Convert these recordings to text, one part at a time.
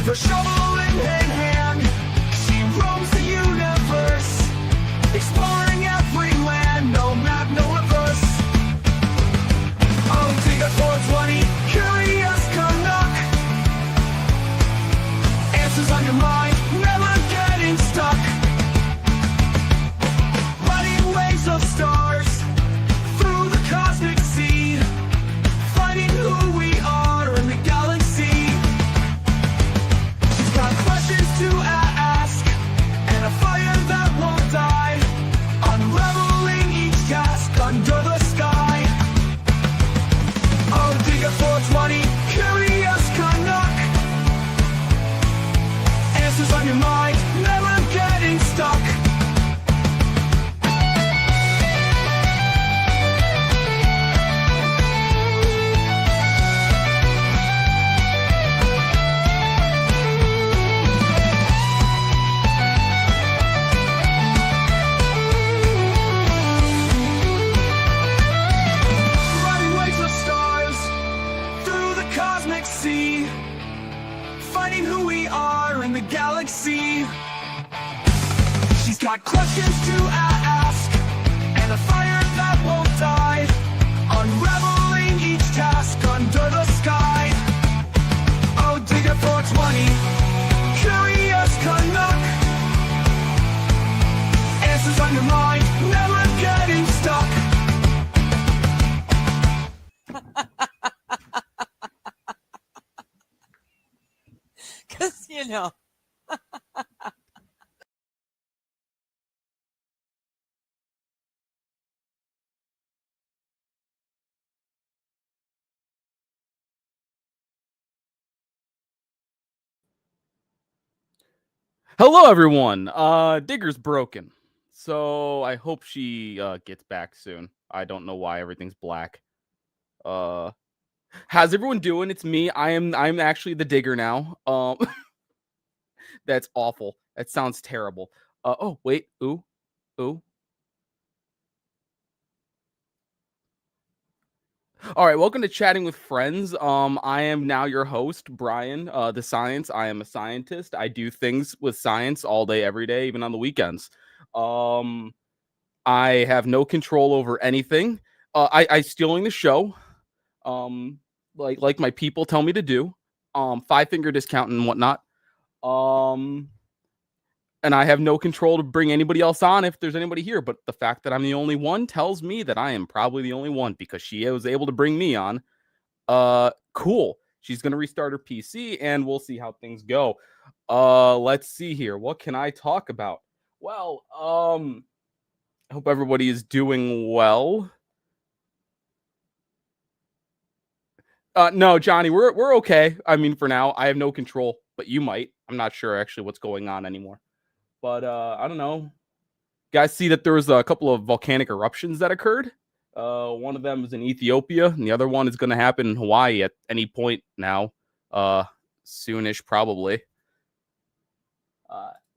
With her shovel in hand, she roams the universe, exploring every land, no map, no reverse. Oh, Digger 420, curious Canuck. Answers on your mind, never getting stuck. Riding waves of stars through the cosmic sea, finding who we are in the galaxy. She's got questions to ask and a fire that won't die, unraveling each task under the sky. Oh, Digger 420, curious Canuck. Answers on your mind, never getting stuck. Riding waves of stars through the cosmic sea, finding who we are in the galaxy. She's got questions to ask and a fire that won't die, unraveling each task under the sky. Oh, Digger 420, curious Canuck. Answers on your mind, never getting stuck. Because, you know. Hello, everyone. Digger's broken, so I hope she gets back soon. I don't know why everything's black. How's everyone doing? It's me. I'm actually the Digger now. That's awful. That sounds terrible. Oh wait. Ooh. All right, welcome to Chatting with Friends. I am now your host, Brian, the Science. I am a scientist. I do things with science all day, every day, even on the weekends. I have no control over anything. I stealing the show, like my people tell me to do. 5-finger discount and whatnot. And I have no control to bring anybody else on if there's anybody here. But the fact that I'm the only one tells me that I am probably the only one because she was able to bring me on. Cool. She's going to restart her PC and we'll see how things go. Let's see here. What can I talk about? Well, I hope everybody is doing well. No, Johnny, we're okay. I mean, for now, I have no control, but you might. I'm not sure actually what's going on anymore. But I don't know. Guys, see that there was a couple of volcanic eruptions that occurred. One of them is in Ethiopia, and the other one is going to happen in Hawaii at any point now. Soonish, probably.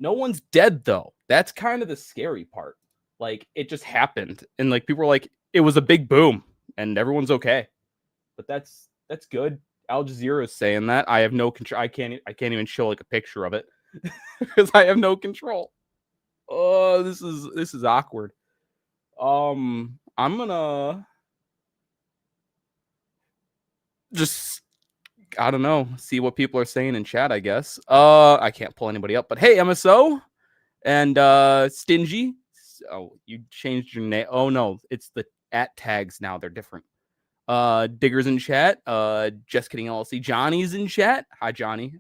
No one's dead, though. That's kind of the scary part. Like, it just happened. And, like, people were like, it was a big boom, and everyone's okay. But that's good. Al Jazeera is saying that. I have no control. I can't even show, like, a picture of it. Because I have no control. Oh, this is awkward. I'm gonna just, I don't know, see what people are saying in chat, I guess. I can't pull anybody up, but hey, MSO and Stingy. Oh, you changed your name. Oh no, it's the @ tags now. They're different. Digger's in chat. Just kidding, LLC. Johnny's in chat. Hi, Johnny.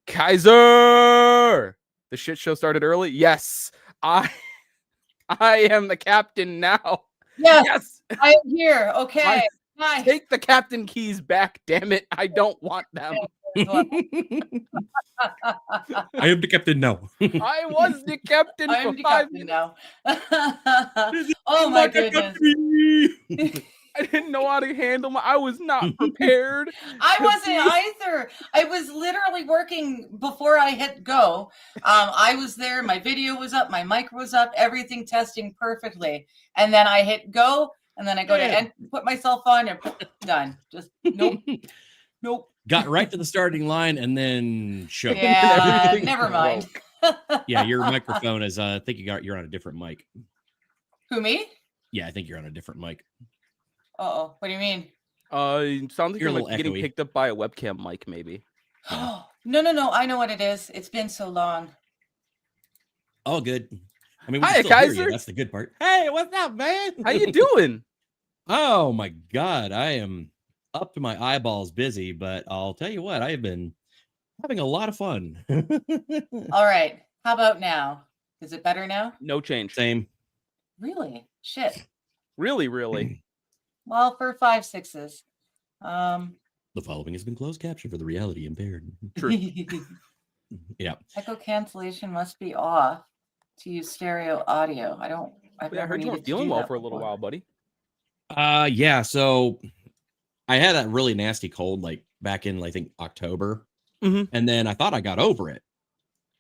Kaiser! The shit show started early? Yes. I am the captain now. Yes. I am here. Okay. Hi. Take the captain keys back, damn it. I don't want them. I am the captain now. I was the captain I for am the 5 captain minutes. now. Oh my goodness. I didn't know how to handle I was not prepared. I wasn't either. I was literally working before I hit go. I was there. My video was up. My mic was up. Everything testing perfectly. And then I hit go. And then I go to put myself on and done. Just nope. got right to the starting line and then shook. Yeah, Everything never mind. Yeah, your microphone is. I think you're on a different mic. Who, me? Yeah, I think you're on a different mic. Uh-oh. What do you mean? It sounds like You're a you're little like getting echoey. picked up by a webcam mic, maybe. Yeah. No. I know what it is. It's been so long. All good. I mean, we Hi, can still hear Kaiser. you. That's the good part. Hey, what's up, man? How you doing? Oh my God, I am up to my eyeballs busy, but I'll tell you what, I have been having a lot of fun. All right. How about now? Is it better now? No change. Same. Really? Shit. Really, really. Well, for 5 6s. The following has been closed caption for the reality impaired. True. Yeah. Echo cancellation must be off to use stereo audio. I've Yeah, I never heard you weren't needed to feeling do well that for a little before. while, buddy. Yeah. So I had a really nasty cold like back in, I think, October. Mhm. And then I thought I got over it.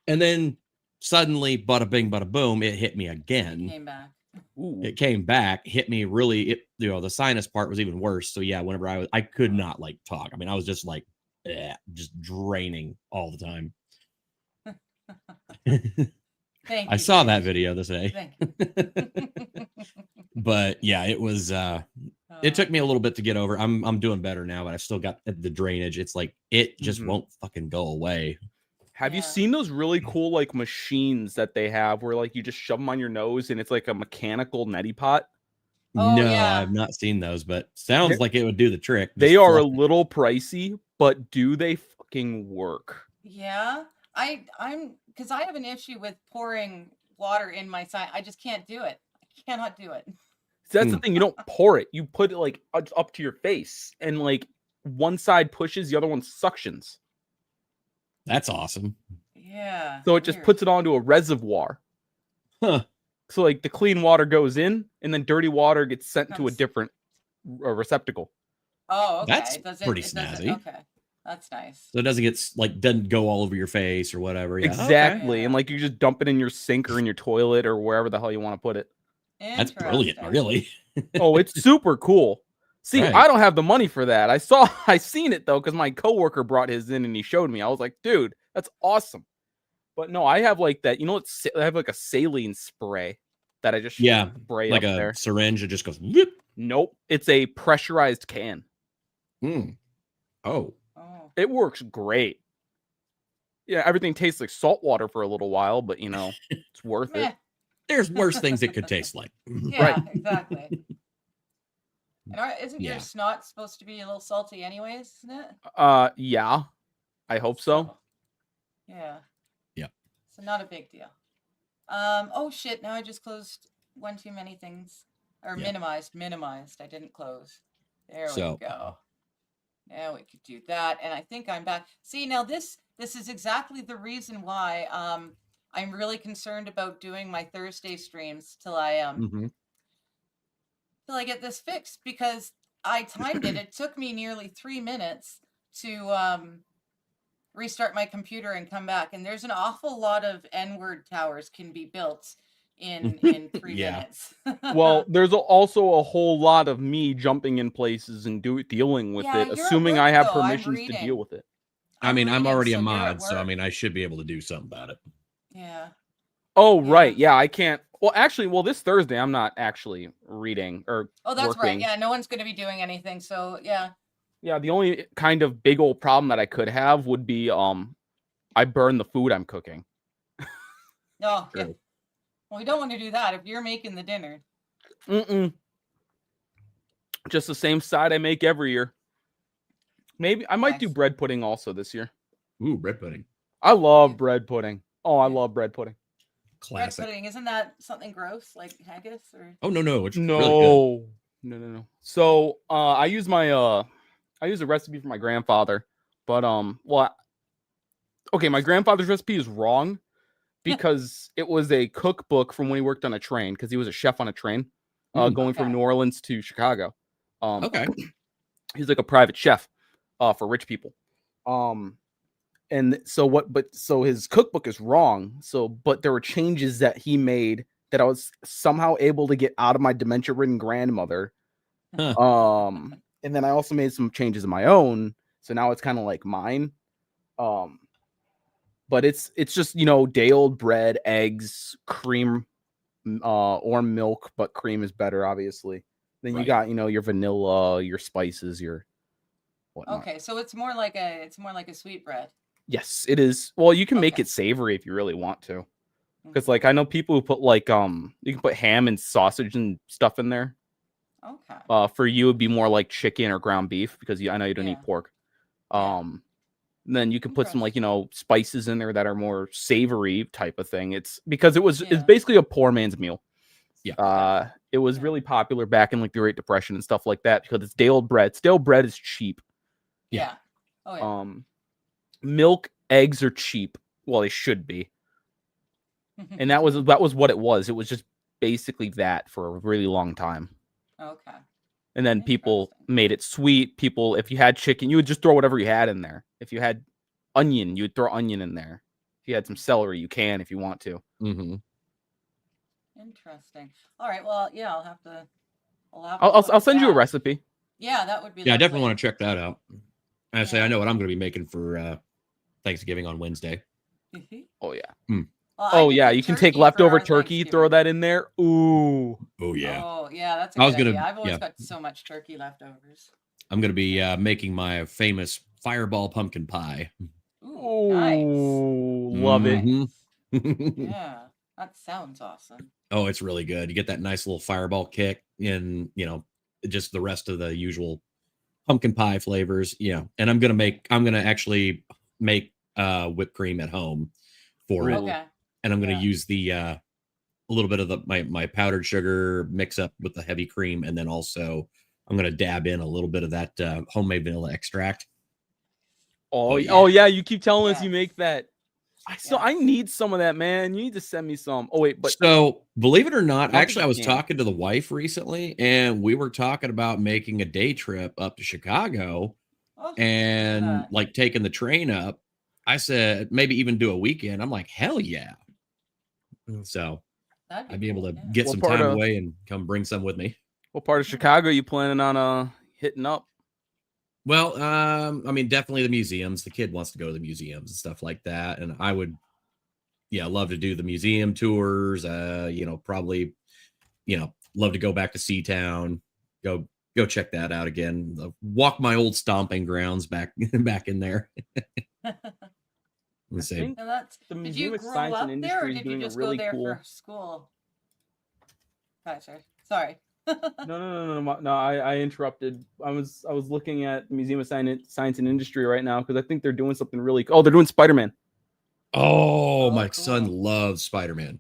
And then suddenly, bada bing, bada boom, it hit me again. Came back. Ooh. It came back, hit me really, the sinus part was even worse. So yeah, whenever I could not like talk. I mean, I was just like, just draining all the time. Thank you. I saw that James. video this day. Thank you. But yeah, it was it took me a little bit to get over. I'm doing better now, but I still got the drainage. It's like it just Mhm. won't fucking go away. Have you Yeah. seen those really cool like machines that they have where like you just shove them on your nose and it's like a mechanical neti pot? Oh, No, yeah. I've not seen those, but sounds They're- like it would do the trick. They Just are a fluff it. little pricey, but do they fucking work? Yeah. I'm because I have an issue with pouring water in my sign. I just can't do it. I cannot do it. So that's the thing. You don't pour it. You put it like up to your face, and like one side pushes, the other one suctions. That's awesome. Yeah. So it just weird. puts it onto a reservoir. Huh. So like the clean water goes in, and then dirty water gets sent to a Comes- different receptacle. Oh, okay. That's It doesn't- pretty it doesn't- snazzy. Okay. That's nice. So it doesn't get doesn't go all over your face or whatever. Yeah. Okay. Exactly. Yeah. And like you just dump it in your sink or in your toilet or wherever the hell you want to put it. That's brilliant, Interesting. really. Oh, it's super cool. See, Right. I don't have the money for that. I seen it though, because my coworker brought his in and he showed me. I was like, dude, that's awesome. But no, I have like that. You know, I have like a saline spray that I just Yeah, spray like up a there. syringe, it just goes. Whoop. Nope, it's a pressurized can. Hmm. Oh, Oh. It works great. Yeah, everything tastes like salt water for a little while, but you know, it's worth Meh. it. there's worse things it could taste like. Yeah, exactly. And isn't Yeah. your snot supposed to be a little salty anyways, isn't it? Yeah, I hope so. Yeah. Yep. So not a big deal. Oh shit, now I just closed one too many things. Or Yeah. minimized. I didn't close. There So- we go. Now we could do that. And I think I'm back. See, now this is exactly the reason why I'm really concerned about doing my Thursday streams till I Mhm. till I get this fixed, because I timed it. It took me nearly 3 minutes to restart my computer and come back. And there's an awful lot of N-word towers can be built in 3 Yeah. minutes. Well, there's also a whole lot of me jumping in places and dealing with Yeah, it, you're at assuming work, I have though. I'm permissions to reading. deal with it. I mean, I'm reading, already a so you're at mod, so I work. mean, I should be able to do something about it. Yeah. Oh, Yeah. right. Yeah, I can't. Well, actually, this Thursday, I'm not actually reading or Oh, that's right. working. Yeah, no one's going to be doing anything. So, yeah. Yeah, the only kind of big old problem that I could have would be I burn the food I'm cooking. No, yeah. True. Well, we don't want to do that if you're making the dinner. Mm-mm. Just the same side I make every year. Maybe I might do Nice. bread pudding also this year. Ooh, bread pudding. I love Yeah. bread pudding. Oh, I Yeah. love bread pudding. Bread Classic. pudding, isn't that something gross like haggis or? Oh no, it's No. really good. No. So I use a recipe from my grandfather, but okay, my grandfather's recipe is wrong because it was a cookbook from when he worked on a train, because he was a chef on a train, going from Okay. New Orleans to Chicago. Okay. He's like a private chef for rich people. And so his cookbook is wrong. But there were changes that he made that I was somehow able to get out of my dementia-ridden grandmother. Huh. And then I also made some changes of my own So now it's kind of like mine. But it's just, day old bread, eggs, cream, or milk, but cream is better, obviously. Then you Right. got, your vanilla, your spices, your whatnot. Okay, so it's more like a sweet bread. Yes, it is. Well, you can make Okay. it savory if you really want to. Because Mhm. like I know people who put like you can put ham and sausage and stuff in there. Okay. For you it'd be more like chicken or ground beef because I know you don't Yeah. eat pork. Yeah. Then you can put some like Interesting. spices in there that are more savory type of thing. It's because it's Yeah. basically a poor man's meal. Yeah. It was Yeah. really popular back in like the Great Depression and stuff like that because it's day old bread. Stale bread is cheap. Yeah. Oh yeah. Milk, eggs are cheap. Well, they should be. And that was what it was. It was just basically that for a really long time. Okay. And then people Interesting. made it sweet. People, if you had chicken, you would just throw whatever you had in there. If you had onion, you would throw onion in there. If you had some celery, you can if you want to. Mm-hmm. Interesting. All right. Well, yeah, I'll have to. I'll send you a recipe. Yeah, that would be. Yeah, I definitely lovely. want to check that out. I say Yeah. I know what I'm going to be making for Thanksgiving on Wednesday. Oh yeah. Well, I Oh did yeah, the you can take turkey for leftover our turkey, throw Thanksgiving. that in there. Ooh. Oh yeah, Oh yeah, that's a I was good gonna- idea. I've always yeah. got so much turkey leftovers. I'm going to be making my famous fireball pumpkin pie. Ooh, nice. Love it. Mhm. Yeah, that sounds awesome. Oh, it's really good. You get that nice little fireball kick and, just the rest of the usual pumpkin pie flavors. Yeah. And I'm going to actually make whipped cream at home for it. Okay. And I'm going to Yeah. use the a little bit of my powdered sugar mix up with the heavy cream. And then also I'm going to dab in a little bit of that homemade vanilla extract. Oh, yeah. oh yeah, you keep telling us you Yes. make that. I Yes. need some of that, man. You need to send me some. Oh wait, but So believe it or not, I don't think actually, I you was can. talking to the wife recently, and we were talking about making a day trip up to Chicago Oh, and that. like taking the train up. I said maybe even do a weekend. I'm like, hell yeah. So That'd I'd be able cool, to yeah. get What some part time of- away and come bring some with me. what part of Chicago you planning on hitting up? Well, I mean, definitely the museums. The kid wants to go to the museums and stuff like that. And I would, love to do the museum tours. Probably, love to go back to Seatown, go check that out again. Walk my old stomping grounds back in there. Let's say, And that's. The Did Museum you of grow Science up and there, or Industry is did you doing a just really go there cool. for school? Gotcha. Sorry. No. I interrupted. I was looking at the Museum of Science and Industry right now because I think they're doing something really. Oh, they're doing Spider-Man. oh, my cool. son loves Spider-Man.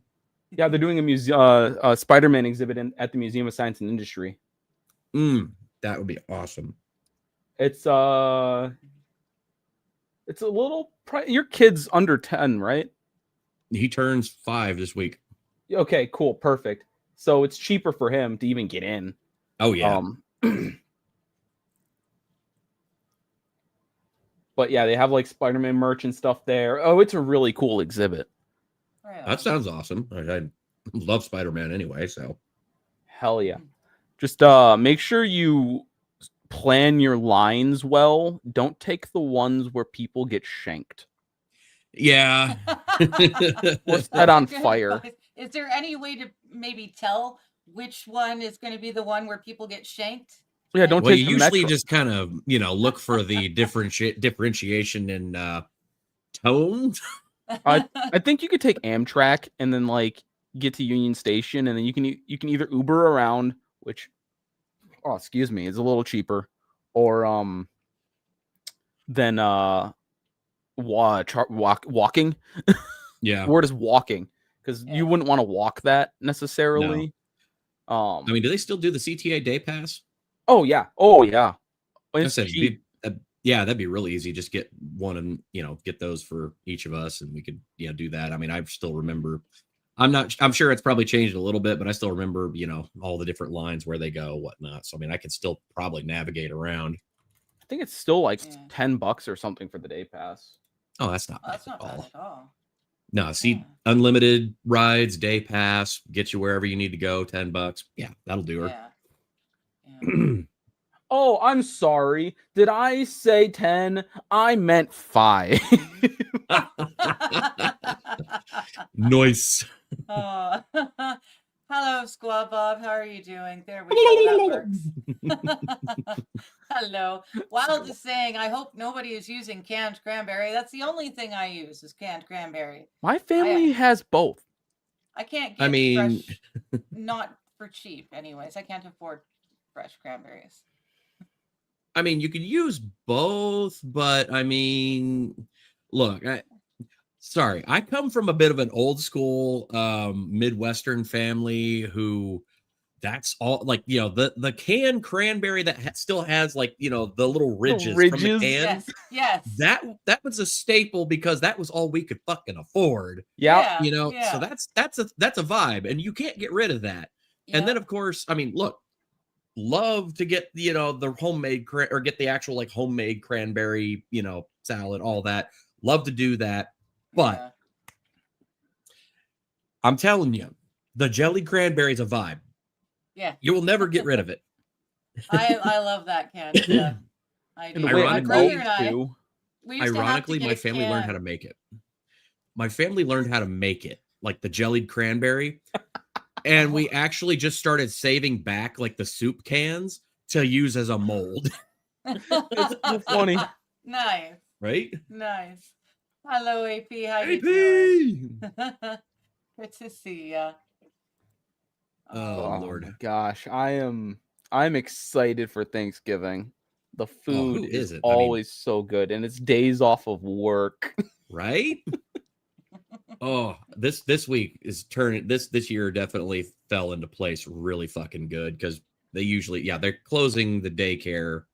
Yeah, they're doing a Spider-Man exhibit at the Museum of Science and Industry. That would be awesome. It's a little. Your kid's under 10, right? He turns 5 this week. Okay, cool, perfect. So it's cheaper for him to even get in. Oh yeah. But yeah, they have like Spider-Man merch and stuff there. Oh, it's a really cool exhibit. Right That on. sounds awesome. I love Spider-Man anyway, so. Hell yeah. Just make sure you plan your lines well. Don't take the ones where people get shanked Yeah. or set That's on a good fire. advice. Is there any way to maybe tell which one is going to be the one where people get shanked? Yeah, don't Well, take you the usually Metro. just kind of, look for the differentiation in tone. I think you could take Amtrak and then like get to Union Station, and then you can either Uber around, which excuse me, is a little cheaper, or then walking. Yeah. Word is walking because Yeah. you wouldn't want to walk that necessarily. I mean, do they still do the CTA day pass? Oh yeah. I It's said, cheap. that'd be really easy. Just get one and get those for each of us, and we could do that. I mean, I still remember. I'm sure it's probably changed a little bit, but I still remember all the different lines where they go, whatnot. So I mean, I could still probably navigate around. I think it's still like Yeah. $10 or something for the day pass. Oh, that's not Oh, bad that's not at all. bad at all. No, see, Yeah. unlimited rides, day pass, get you wherever you need to go, $10. Yeah, that'll do her. Yeah. Yeah. Oh, I'm sorry. Did I say 10? I meant 5. Nice. Oh. Hello, Squad Bob. How are you doing? There we go. That works. Hello. Wild is saying, I hope nobody is using canned cranberry. That's the only thing I use is canned cranberry. My family has both. I can't I get mean, fresh, not for cheap, anyways. I can't afford fresh cranberries. I mean, you could use both, but I mean, look, sorry, I come from a bit of an old school Midwestern family who that's all like, you know, the canned cranberry that still has like, you know, the little ridges, from the ridges? can. Yes. That was a staple because that was all we could fucking afford. Yeah. You know, yeah. so that's a vibe, and you can't get rid of that. And then of course, I mean, look, love to get, you know, the homemade or get the actual like homemade cranberry, you know, salad, all that. Love to do that. But Yeah. I'm telling you, the jelly cranberry is a vibe. Yeah. You will never get rid of it. I love that can stuff. I do. And the way My it brother melts, and I, too. we used to have to Ironically, get my a family learned how can. to make it. My family learned how to make it, like the jellied cranberry. And we actually just started saving back like the soup cans to use as a mold. It's so funny. Nice. Right? Nice. Hello, AP. How you AP! doing? Good to see ya. Oh, Oh Lord. my gosh, I'm excited for Thanksgiving. The food who is isn't? I mean- always so good, and it's days off of work. Right? Oh, this week is turning this year definitely fell into place really fucking good because they usually, they're closing the daycare,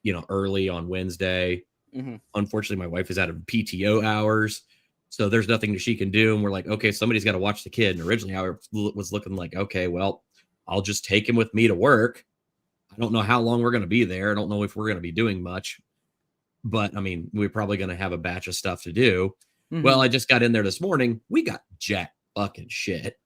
you know, early on Wednesday. Mhm. Unfortunately, my wife is out of PTO hours, so there's nothing that she can do. And we're like, okay, somebody's got to watch the kid. And originally, I was looking like, okay, well, I'll just take him with me to work. I don't know how long we're going to be there. I don't know if we're going to be doing much, but I mean, we're probably going to have a batch of stuff to do. Mm-hmm. Well, I just got in there this morning. We got jack fucking shit.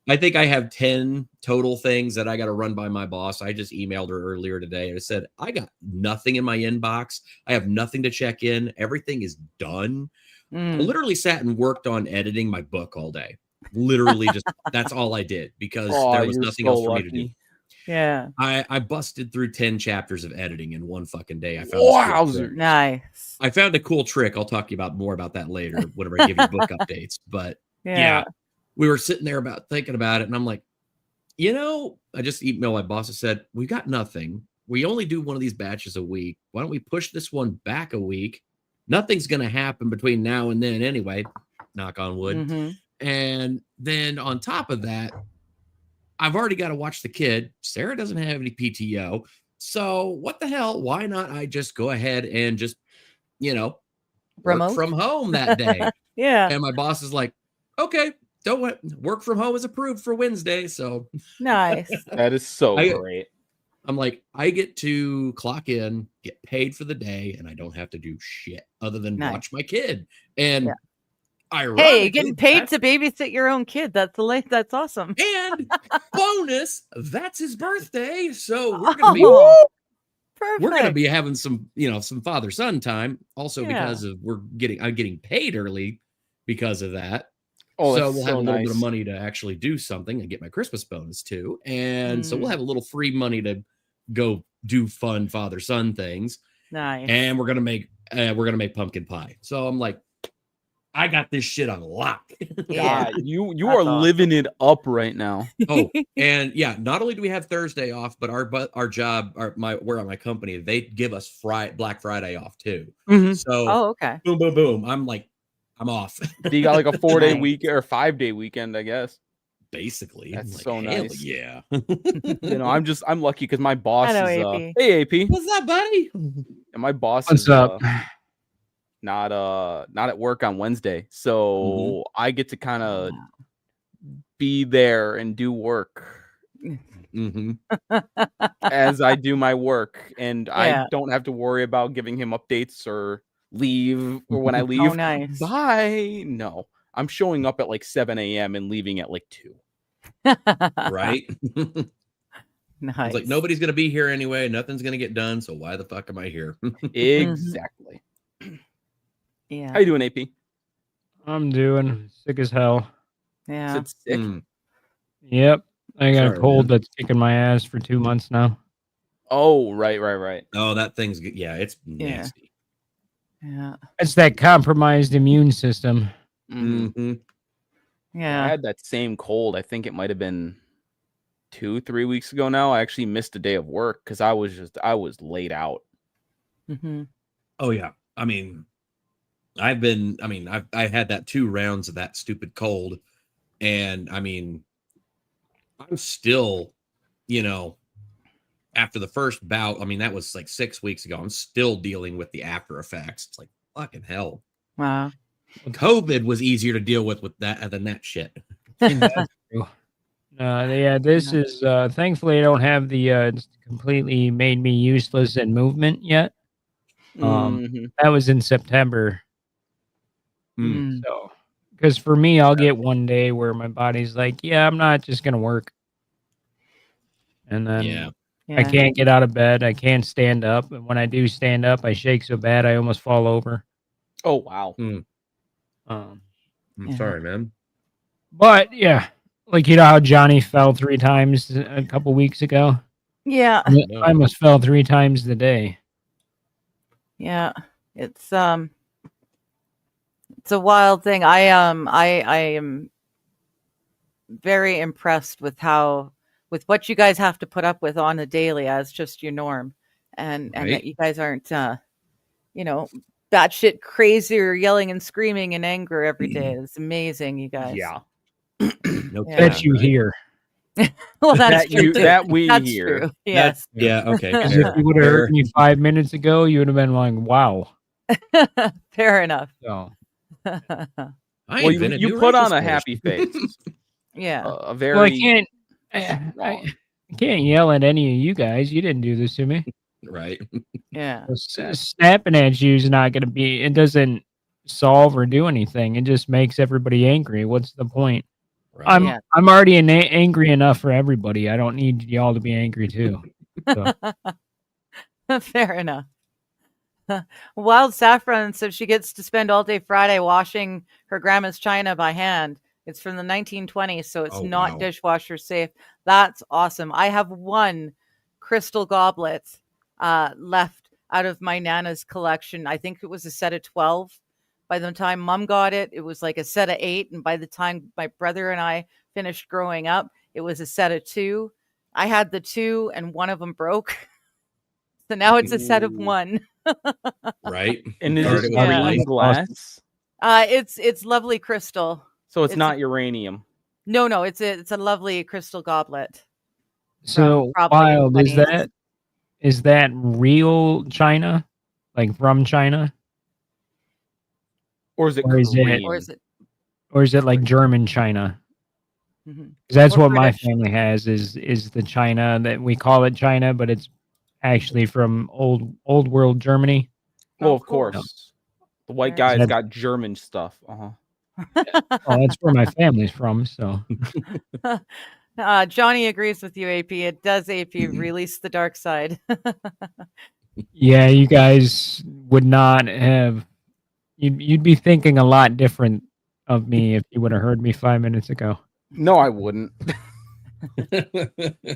I think I have 10 total things that I got to run by my boss. I just emailed her earlier today and I said, I got nothing in my inbox. I have nothing to check in. Everything is done. I literally sat and worked on editing my book all day. Literally just, that's all I did because there was nothing else for me to do. Yeah. I busted through 10 chapters of editing in one fucking day. I found this cool trick. Nice. I found a cool trick. I'll talk to you more about that later whenever I give you book updates. But yeah, we were sitting there thinking about it. And I'm like, you know, I just emailed my boss and said, we got nothing. We only do one of these batches a week. Why don't we push this one back a week? Nothing's going to happen between now and then anyway, knock on wood. Mm-hmm. And then on top of that, I've already got to watch the kid. Sarah doesn't have any PTO. So what the hell? Why not I just go ahead and just, you know, Remote? work from home that day? Yeah. And my boss is like, okay, don't work from home is approved for Wednesday. So Nice. That is so I- great. I'm like, I get to clock in, get paid for the day, and I don't have to do shit other than Nice. watch my kid. And Yeah. ironically, Hey, getting paid to babysit your own kid. That's that's awesome. and bonus, that's his birthday. So we're gonna be Oh, perfect. we're gonna be having some, you know, some father-son time. Also, Yeah. because of I'm getting paid early because of that. Oh, So that's we'll have so a little nice. bit of money to actually do something and get my Christmas bonus too. And so we'll have a little free money to go do fun father-son things. Nice. And we're gonna make pumpkin pie. So I'm like, I got this shit on lock. Yeah. God, you That's are awesome. living it up right now. Oh, and yeah, not only do we have Thursday off, but our job, we're on my company, they give us Black Friday off too. Mhm. So Oh, okay. boom, boom, boom. I'm like, I'm off. So you got like a 4-day Nice. week or 5-day weekend, I guess. Basically. I'm That's like, so hell nice. yeah. You know, I'm lucky because my boss Hello, is AP. hey AP, What's up, buddy? and my boss What's is up? not at work on Wednesday, so I get to kind of be there and do work Mm-hmm. as I do my work, and Yeah. I don't have to worry about giving him updates or leave or when I leave. Oh, nice. Bye. No, I'm showing up at like 7 a.m. and leaving at like 2. Right? Nice. It's like nobody's gonna be here anyway. Nothing's gonna get done. So why the fuck am I here? Exactly. Yeah. How you doing, AP? I'm doing sick as hell. Yeah. Said sick. Yep. I got Sorry, a cold man. that's kicking my ass for 2 months now. Oh, right. Oh, that thing's yeah, it's Yeah. nasty. Yeah. It's that compromised immune system. Mhm. Mhm. I Yeah. had that same cold. I think it might have been 2-3 weeks ago now. I actually missed a day of work because I was laid out. Mm-hmm. Oh yeah. I mean, I had that 2 rounds of that stupid cold, and I mean, I'm still, after the first bout, I mean, that was like 6 weeks ago. I'm still dealing with the after effects. It's like fucking hell. Wow. COVID was easier to deal with that than that shit. That's true. Yeah, this Yeah. is thankfully I don't have the it's completely made me useless in movement yet. Mhm. That was in September. Mm. So, because for me, I'll get one day where my body's like, yeah, I'm not just gonna work, and then Yeah. Yeah. I can't get out of bed. I can't stand up, and when I do stand up, I shake so bad I almost fall over. Oh wow. Um, I'm Yeah. sorry, man. but yeah, like you know how Johnny fell 3 times a couple weeks ago. Yeah. No. I almost fell 3 times today. Yeah. It's a wild thing. I am very impressed with what you guys have to put up with on a daily as just your norm, and Right. that you guys aren't batshit crazy or yelling and screaming in anger every day. It's amazing, you guys. Yeah. No Yeah. That kidding, you right? hear. Well, that's true. Too. that we That's hear. true. Yes. Yeah, okay. Because fair, if you would have fair. heard me 5 minutes ago, you would have been like, "Wow." Fair enough. So I Well, invented you new put on righteous a words. happy face. Yeah. A very well, I can't. strong. I can't yell at any of you guys. You didn't do this to me. Right. Yeah. Snapping at you is not going to be. It doesn't solve or do anything. It just makes everybody angry. What's the point? Right. Yeah. I'm already angry enough for everybody. I don't need y'all to be angry too. So. Fair enough. Wild Saffron says she gets to spend all day Friday washing her grandma's china by hand. It's from the 1920s, so it's Oh, not wow. dishwasher safe. That's awesome. I have one crystal goblet left out of my Nana's collection. I think it was a set of 12. By the time Mom got it, it was like a set of 8. And by the time my brother and I finished growing up, it was a set of 2. I had the 2 and one of them broke. So now it's a set of Ooh. 1. Right. And is Started it with Yeah. green light. glass? It's lovely crystal. So it's It's not uranium. No, it's a lovely crystal goblet. So probably wild is 20s. that real China, like from China, Or is it Or is it- Korean? Or is it? or is it like German China? Mhm. 'Cause that's Or what my British. family has. Is the China that we call it China, but it's actually from old world Germany. Well, Oh, of cool. course. The white Very guy's nice. got German stuff. Uh-huh. Oh, that's where my family's from. So Johnny agrees with you, AP. It does, AP, release the dark side. yeah, you guys would not have. You'd be thinking a lot different of me if you would have heard me 5 minutes ago. No, I wouldn't.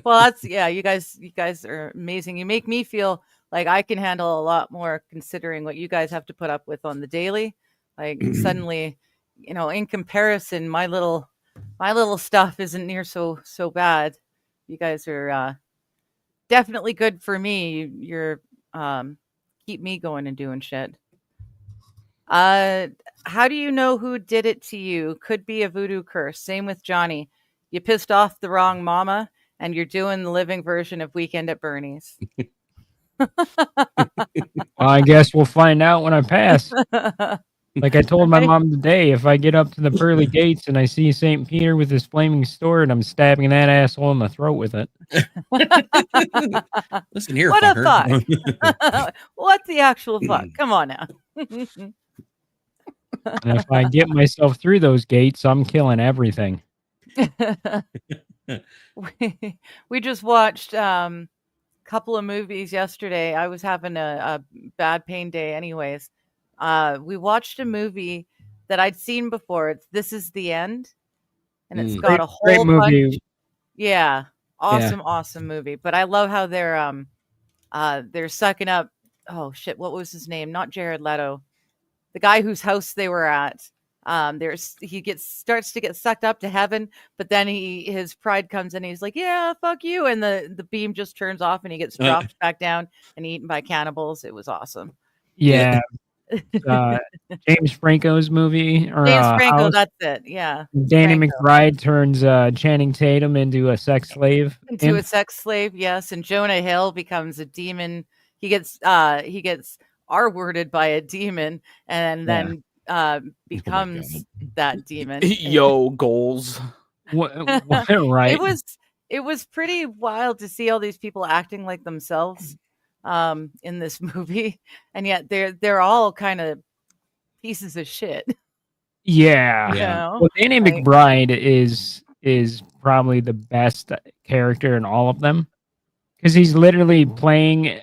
Well, that's you guys are amazing. You make me feel like I can handle a lot more considering what you guys have to put up with on the daily. Like suddenly, in comparison, my little stuff isn't near so bad. You guys are definitely good for me. You're keep me going and doing shit. How do you know who did it to you? Could be a voodoo curse. Same with Johnny. You pissed off the wrong mama, and you're doing the living version of Weekend at Bernie's. Well, I guess we'll find out when I pass. Like I told my Okay. mom today, if I get up to the pearly gates and I see St. Peter with his flaming sword, I'm stabbing that asshole in the throat with it. Listen here, What a fucker. What the actual fuck? Come on now. And if I get myself through those gates, I'm killing everything. We just watched couple of movies yesterday. I was having a bad pain day anyways. We watched a movie that I'd seen before. It's This Is the End, and it's Mm. got a Great whole bunch. movie. Yeah, Yeah. awesome movie. But I love how they're sucking up. Oh shit, what was his name? Not Jared Leto, the guy whose house they were at. Starts to get sucked up to heaven, but then his pride comes in. And he's like, "Yeah, fuck you," and the beam just turns off, and he gets dropped back down and eaten by cannibals. It was awesome. Yeah. James Franco's movie or James Franco, House. that's it. Yeah, Danny Franco. McBride turns Channing Tatum into a sex slave. Into a imp. sex slave, yes, and Jonah Hill becomes a demon. He gets R-worded by a demon, and then becomes that demon. Yo, goals. Right. It was pretty wild to see all these people acting like themselves in this movie, and yet they're all kind of pieces of shit. Yeah. You know? Well, Danny Like- McBride is probably the best character in all of them because he's literally playing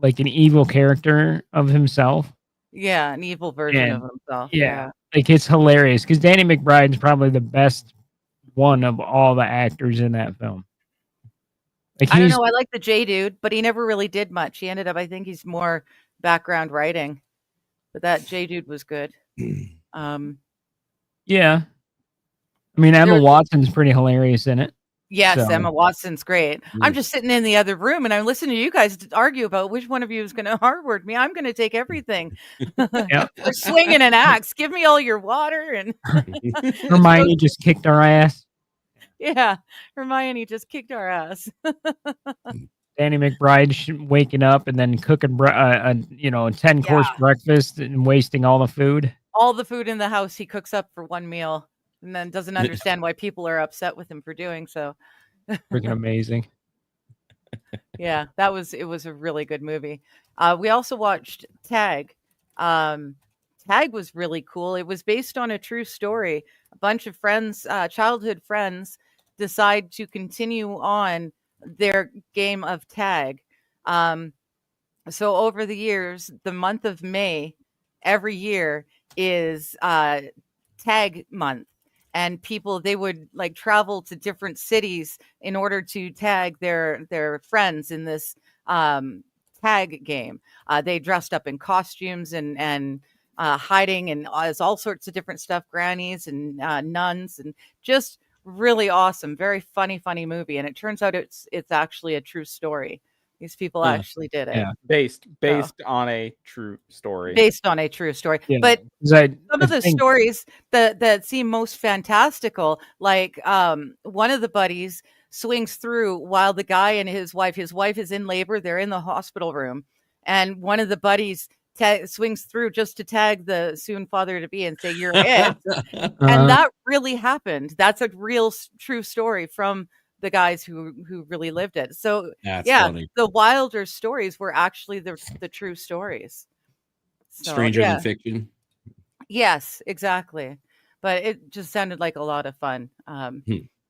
like an evil character of himself. Yeah, an evil version of And- himself. Yeah. Like it's hilarious because Danny McBride's probably the best one of all the actors in that film. Like I don't he's know. I like the J dude, but he never really did much. He ended up, I think he's more background writing, but that J dude was good. yeah. I mean Emma There- Watson's pretty hilarious in it. Yes, So- Emma Watson's great. I'm Mm. just sitting in the other room and I'm listening to you guys argue about which one of you is going to hard-word me. I'm going to take everything. Yeah. We're swinging an axe. Give me all your water. And Hermione just kicked our ass. yeah, Hermione just kicked our ass. Danny McBride waking up and then cooking a 10-course Yeah. breakfast and wasting all the food. All the food in the house he cooks up for one meal and then doesn't understand why people are upset with him for doing so. Freaking amazing. Yeah, it was a really good movie. We also watched Tag. Tag was really cool. It was based on a true story. A bunch of friends, childhood friends, decide to continue on their game of tag. So over the years, the month of May every year is tag month. And people, they would like travel to different cities in order to tag their friends in this tag game. They dressed up in costumes and hiding and as all sorts of different stuff, grannies and nuns, and just really awesome, very funny movie. And it turns out it's actually a true story. These people Huh. actually did it. Yeah. Based on a true story. Based on a true story. Yeah. But 'Cause some of the think- stories that seem most fantastical, like one of the buddies swings through while the guy and his wife is in labor, they're in the hospital room, and one of the buddies swings through just to tag the soon father to be and say you're it. Uh-huh. And that really happened. That's a real true story from the guys who really lived it. So That's yeah, funny. the wilder stories were actually the true stories. So, Stranger yeah. than fiction. Yes, exactly. But it just sounded like a lot of fun.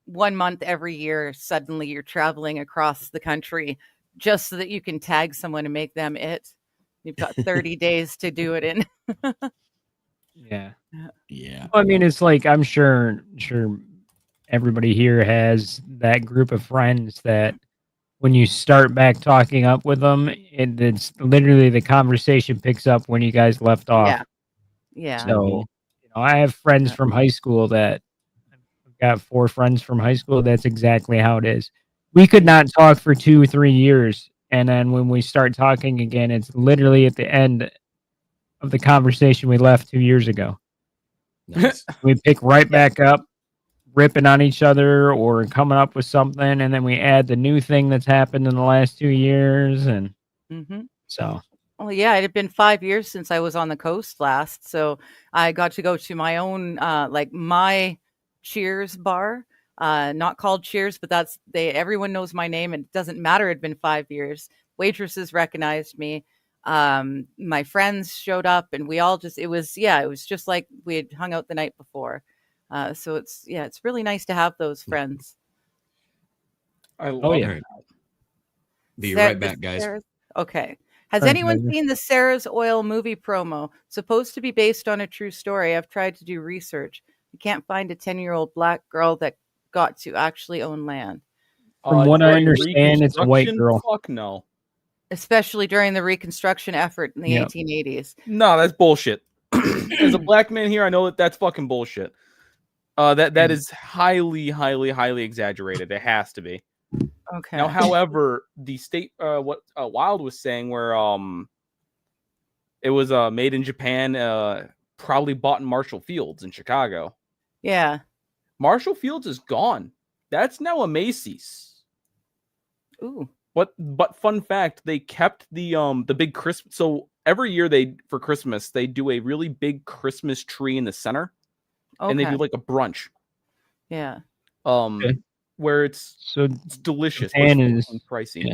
1 month every year, suddenly you're traveling across the country just so that you can tag someone and make them it. You've got 30 days to do it in. Yeah. Yeah. Well, I mean, it's like I'm sure everybody here has that group of friends that when you start back talking up with them, it's literally the conversation picks up when you guys left off. Yeah. Yeah. So, I have friends from high school that I've got 4 friends from high school. That's exactly how it is. We could not talk for 2-3 years. And then when we start talking again, it's literally at the end of the conversation we left 2 years ago. Nice. We pick right back up, ripping on each other or coming up with something. And then we add the new thing that's happened in the last 2 years. And Mm-hmm. so, Well, yeah, it had been 5 years since I was on the coast last, so I got to go to my own, like my Cheers bar, not called Cheers, but everyone knows my name, and it doesn't matter. It'd been 5 years. Waitresses recognized me. My friends showed up, and we all it was just like we had hung out the night before. So it's really nice to have those friends. I love Oh, it. yeah. All right. Be Sa- right the back, guys. Sarah's- Okay. Has Thanks, anyone Megan. seen the Sarah's Oil movie promo? Supposed to be based on a true story. I've tried to do research. I can't find a 10-year-old black girl that got to actually own land, From what I during understand, it's a white Reconstruction? girl. Fuck no. especially during the Reconstruction effort in the Yep. 1880s. No, that's bullshit. As a black man here, I know that that's fucking bullshit. That is highly, highly, highly exaggerated. It has to be. Okay. Now, however, the state what Wild was saying, where it was made in Japan, probably bought in Marshall Fields in Chicago. Yeah. Marshall Fields is gone. That's now a Macy's. Ooh. But fun fact, they kept the big Christmas. So every year for Christmas they do a really big Christmas tree in the center, Okay. and they do like a brunch. Yeah. Okay. Where it's So delicious, but it's Japan is- fucking pricey.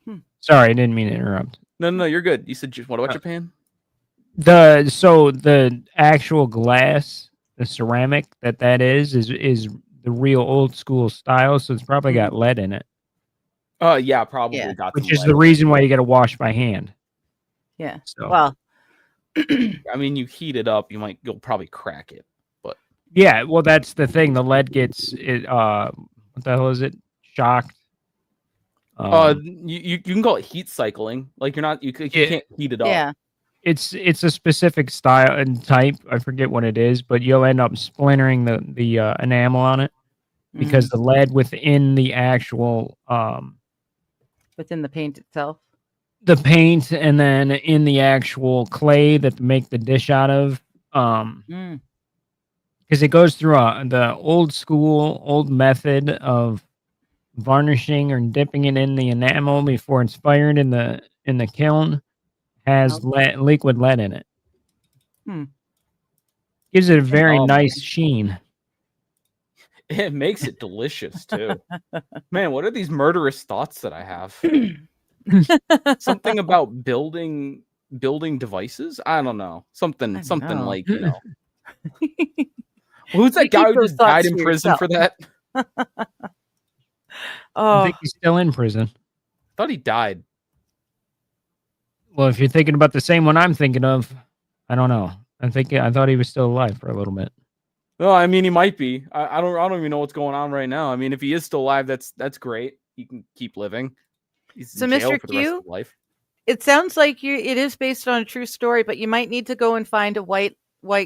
yeah. Sorry, I didn't mean to interrupt. No, you're good. You said what about Japan? The actual glass, the ceramic that is the real old school style, so it's probably got lead in it, Yeah, probably Yeah. got which some is lead the in it. reason why you got to wash by hand. Yeah. So Well, I mean, you heat it up, you'll probably crack it. yeah, well, that's the thing. The lead gets it. What the hell is it? Shocked. You can call it heat cycling. Like you Yeah. can't heat it up. yeah. It's a specific style and type. I forget what it is, but you'll end up splintering the enamel on it because the lead within the actual Within the paint itself. the paint and then in the actual clay that to make the dish out of Mm. because it goes through the old method of varnishing or dipping it in the enamel before it's fired in the kiln. Has liquid lead in it. Hmm. Gives it a very Um, nice sheen. It makes it delicious too. Man, what are these murderous thoughts that I have? Something about building devices? I don't know. Something I don't know. like, Who's that You guy keep who those just died thoughts in to prison for that? I Oh, think he's still in prison. Thought he died. Well, if you're thinking about the same one I'm thinking of, I don't know. I thought he was still alive for a little bit. No, I mean he might be. I don't even know what's going on right now. I mean, if he is still alive, that's great. He can keep living. He's So, in jail Mr. for the rest Q? of his life. it sounds like it is based on a true story, but you might need to go and find a white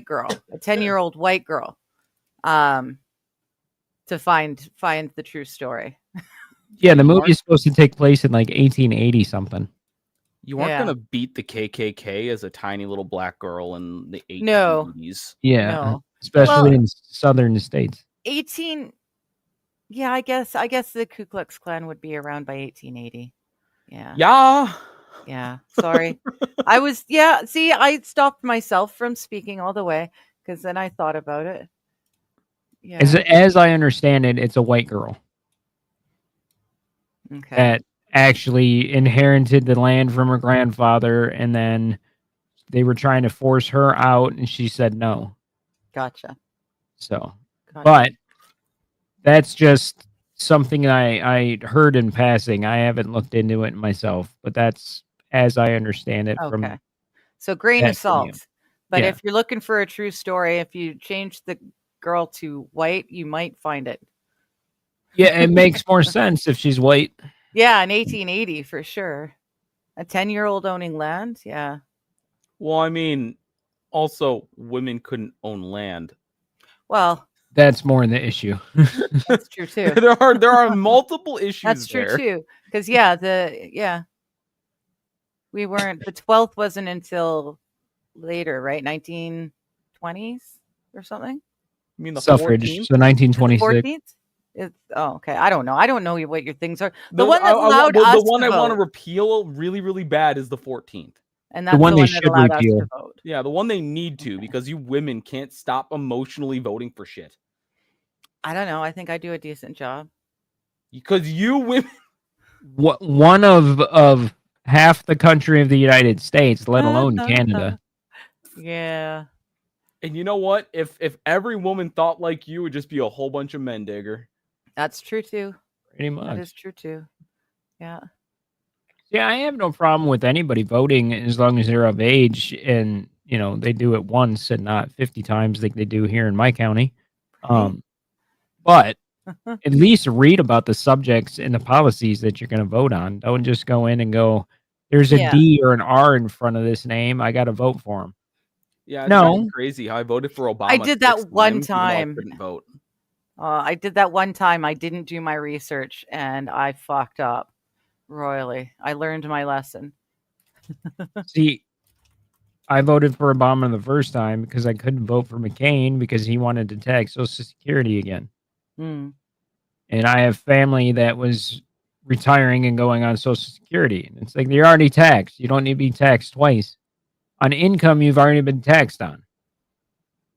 girl, a 10-year-old white girl, to find the true story. Yeah, the You movie is supposed to take place in like 1880 something. You aren't Yeah. gonna beat the KKK as a tiny little black girl in the 1880s. No. Yeah, No. especially Well- in southern states. 18 Yeah, I guess the Ku Klux Klan would be around by 1880. Yeah. Yeah. Sorry. See, I stopped myself from speaking all the way because then I thought about it. Yeah. As I understand it, it's a white girl Okay. that actually inherited the land from her grandfather, and then they were trying to force her out, and she said no. Gotcha. So, Gotcha. but that's just something I heard in passing. I haven't looked into it myself, but that's as I understand it from Okay. So grain of that video. salt. But Yeah. if you're looking for a true story, if you change the girl to white, you might find it. Yeah, it makes more sense if she's white. Yeah, in 1880 for sure. A 10-year-old owning land. Yeah. Well, I mean, also women couldn't own land. Well, That's more the issue. that's true too. there are multiple issues. That's true there. too. Because we weren't. The 12th wasn't until later, right? 1920s or something. I mean, the Suffrage. 14th? So 1926. 14th. It's okay. I don't know. I don't know what your things are. The No, one that I allowed the us one to I want to vote, repeal really, really bad is the 14th. and that's one they that should allowed us repeal. to vote. Yeah, the one they need to because you women can't stop emotionally voting for shit. I don't know. I think I do a decent job. Because you women, One of half the country of the United States, let alone Canada. Yeah. and you know what? If every woman thought like you, it would just be a whole bunch of men, Digger. That's true too. Pretty That much. is true too. Yeah. Yeah, I have no problem with anybody voting as long as they're of age and, they do it once and not 50 times like they do here in my county. Right. But at least read about the subjects and the policies that you're going to vote on. Don't just go in and go, there's a Yeah. D or an R in front of this name. I got to vote for him. Yeah, it's kind No. of crazy how I voted for Obama. I did that 6 one times, even though I time. couldn't vote. I did that one time. I didn't do my research and I fucked up royally. I learned my lesson. See, I voted for Obama the first time because I couldn't vote for McCain because he wanted to tax Social Security again. Mm. And I have family that was retiring and going on Social Security. And it's like, you're already taxed. You don't need to be taxed twice. On income, you've already been taxed on.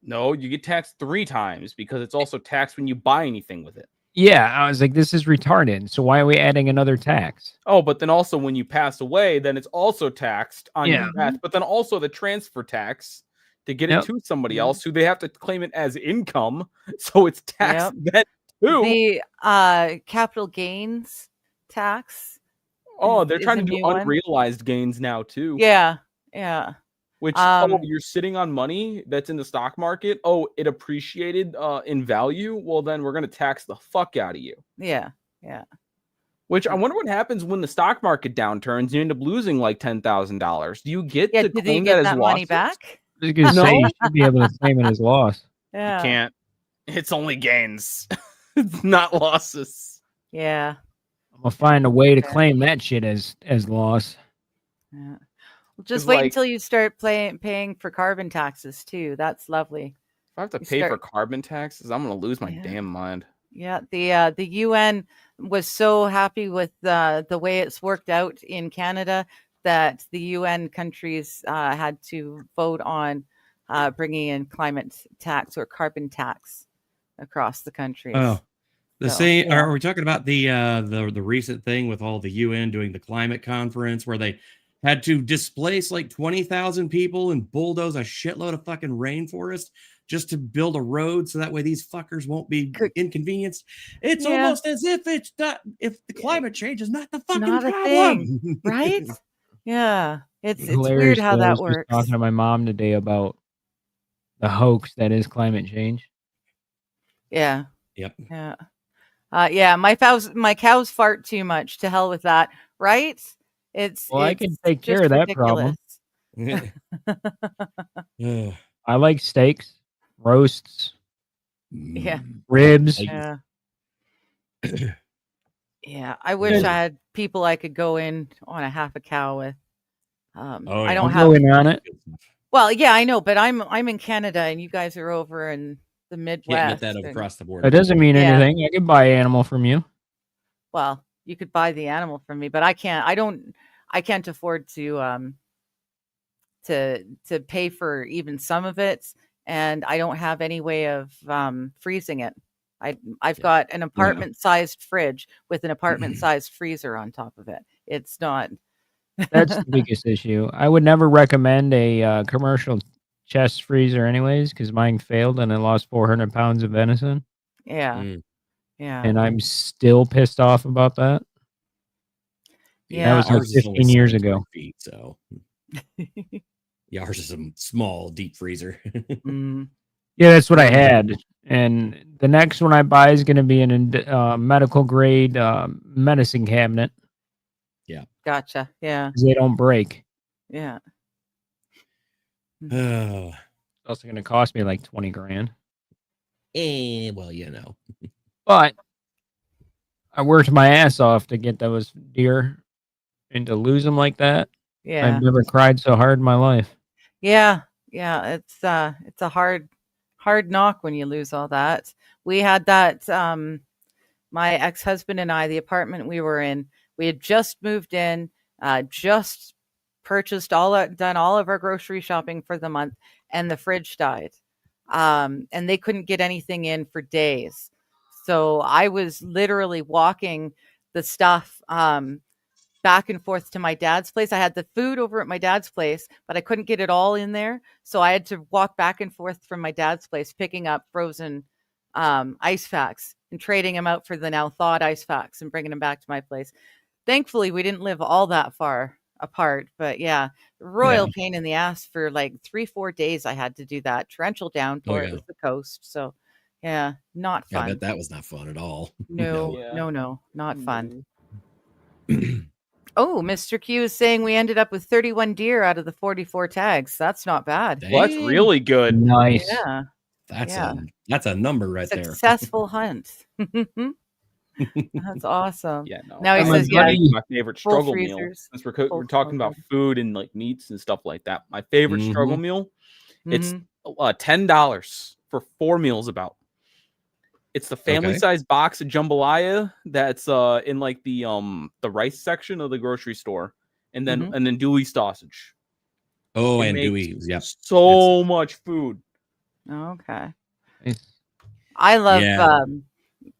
No, you get taxed 3 times because it's also taxed when you buy anything with it. Yeah, I was like, this is retarded. So why are we adding another tax? Oh, but then also when you pass away, then it's also taxed on Yeah. your death. But then also the transfer tax to get Yep. it to somebody else who they have to claim it as income. So it's taxed then too. The capital gains tax. Oh, they're is trying a to do new one. unrealized gains now too. Yeah. Yeah. Which you're sitting on money that's in the stock market. Oh, it appreciated in value. Well, then we're gonna tax the fuck out of you. Yeah. Yeah. Which I wonder what happens when the stock market downturns. You end up losing like $10,000. Do you get Yeah. to Did you claim get that that as money losses? back? I was going to say, you should be able to claim it as loss. Yeah. You can't. It's only gains. It's not losses. Yeah. I'm going to find a way to Okay. claim that shit as loss. Yeah. Well, just It's wait like- until you start paying for carbon taxes too. That's lovely. If I have to You pay for start- carbon taxes, I'm gonna lose my Yeah. damn mind. Yeah, the UN was so happy with the way it's worked out in Canada that the UN countries had to vote on bringing in climate tax or carbon tax across the countries. Oh, the So, same. yeah. Are we talking about the recent thing with all the UN doing the climate conference where they had to displace like 20,000 people and bulldoze a shitload of fucking rainforest just to build a road so that way these fuckers won't be inconvenienced? It's Yeah. almost as if it's not, if the climate change is not the fucking Not a problem. thing, right? Yeah, it's Hilarious weird how that I that was just works. talking to my mom today about the hoax that is climate change. Yeah. Yep. Yeah. Yeah, my cows fart too much. To hell with that, right? Well, I can it's take care just of that problem. ridiculous. Ugh. I like steaks, roasts, Yeah. ribs. Yeah. Yeah, I wish I had people I could go in on a half a cow with. Oh, I yeah. don't I'm have. going on it. Well, yeah, I know, but I'm in Canada and you guys are over in the Can't Midwest. get that and- across the That border. doesn't mean Yeah. anything. I can buy an animal from you. Well, you could buy the animal from me, but I can't. I can't afford to pay for even some of it, and I don't have any way of freezing it. I've got an apartment-sized fridge with an apartment-sized freezer on top of it. It's not. That's the biggest issue. I would never recommend a commercial chest freezer, anyways, because mine failed and I lost 400 pounds of venison, Yeah. Mm. Yeah. and I'm still pissed off about that. Yeah. That was like Ours is only 15 years 73 ago. feet, so yeah, ours is a small deep freezer. Mm. Yeah, that's what I had. And the next one I buy is going to be an medical grade medicine cabinet Gotcha. Yeah. 'cause they don't break. Yeah. Oh, It's also going to cost me like 20 grand. well, you know. But I worked my ass off to get those deer, and to lose them like that, Yeah. I've never cried so hard in my life. Yeah. Yeah. It's a hard knock when you lose all that. We had that. My ex-husband and I, the apartment we were in, we had just moved in, just purchased done all of our grocery shopping for the month, and the fridge died. And they couldn't get anything in for days. So I was literally walking the stuff back and forth to my dad's place. I had the food over at my dad's place, but I couldn't get it all in there. So I had to walk back and forth from my dad's place, picking up frozen ice packs and trading them out for the now thawed ice packs and bringing them back to my place. Thankfully, we didn't live all that far apart, but yeah, royal pain in the ass for like 3-4 days. I had to do that torrential downpour. It yeah. was the coast, so yeah, not Yeah, I fun. bet that was not fun at all. No, Yeah. no, not fun. No. Oh, Mr. Q is saying we ended up with 31 deer out of the 44 tags. That's not bad. Well, that's Dang, really good. Nice. Yeah, that's a number right there. successful hunt. That's awesome. Yeah, no. Now he that's says, my- yeah, my favorite full struggle meal. freezers, Since we're full talking about smoker. food and like meats and stuff like that, my favorite struggle Mhm. meal. It's Mhm. $10 for 4 meals. About. It's the family Okay. size box of jambalaya that's in like the rice section of the grocery store, and then Dewey sausage. Oh, It and makes Dewey. Yep. so much food. Okay. Nice. I love Yeah.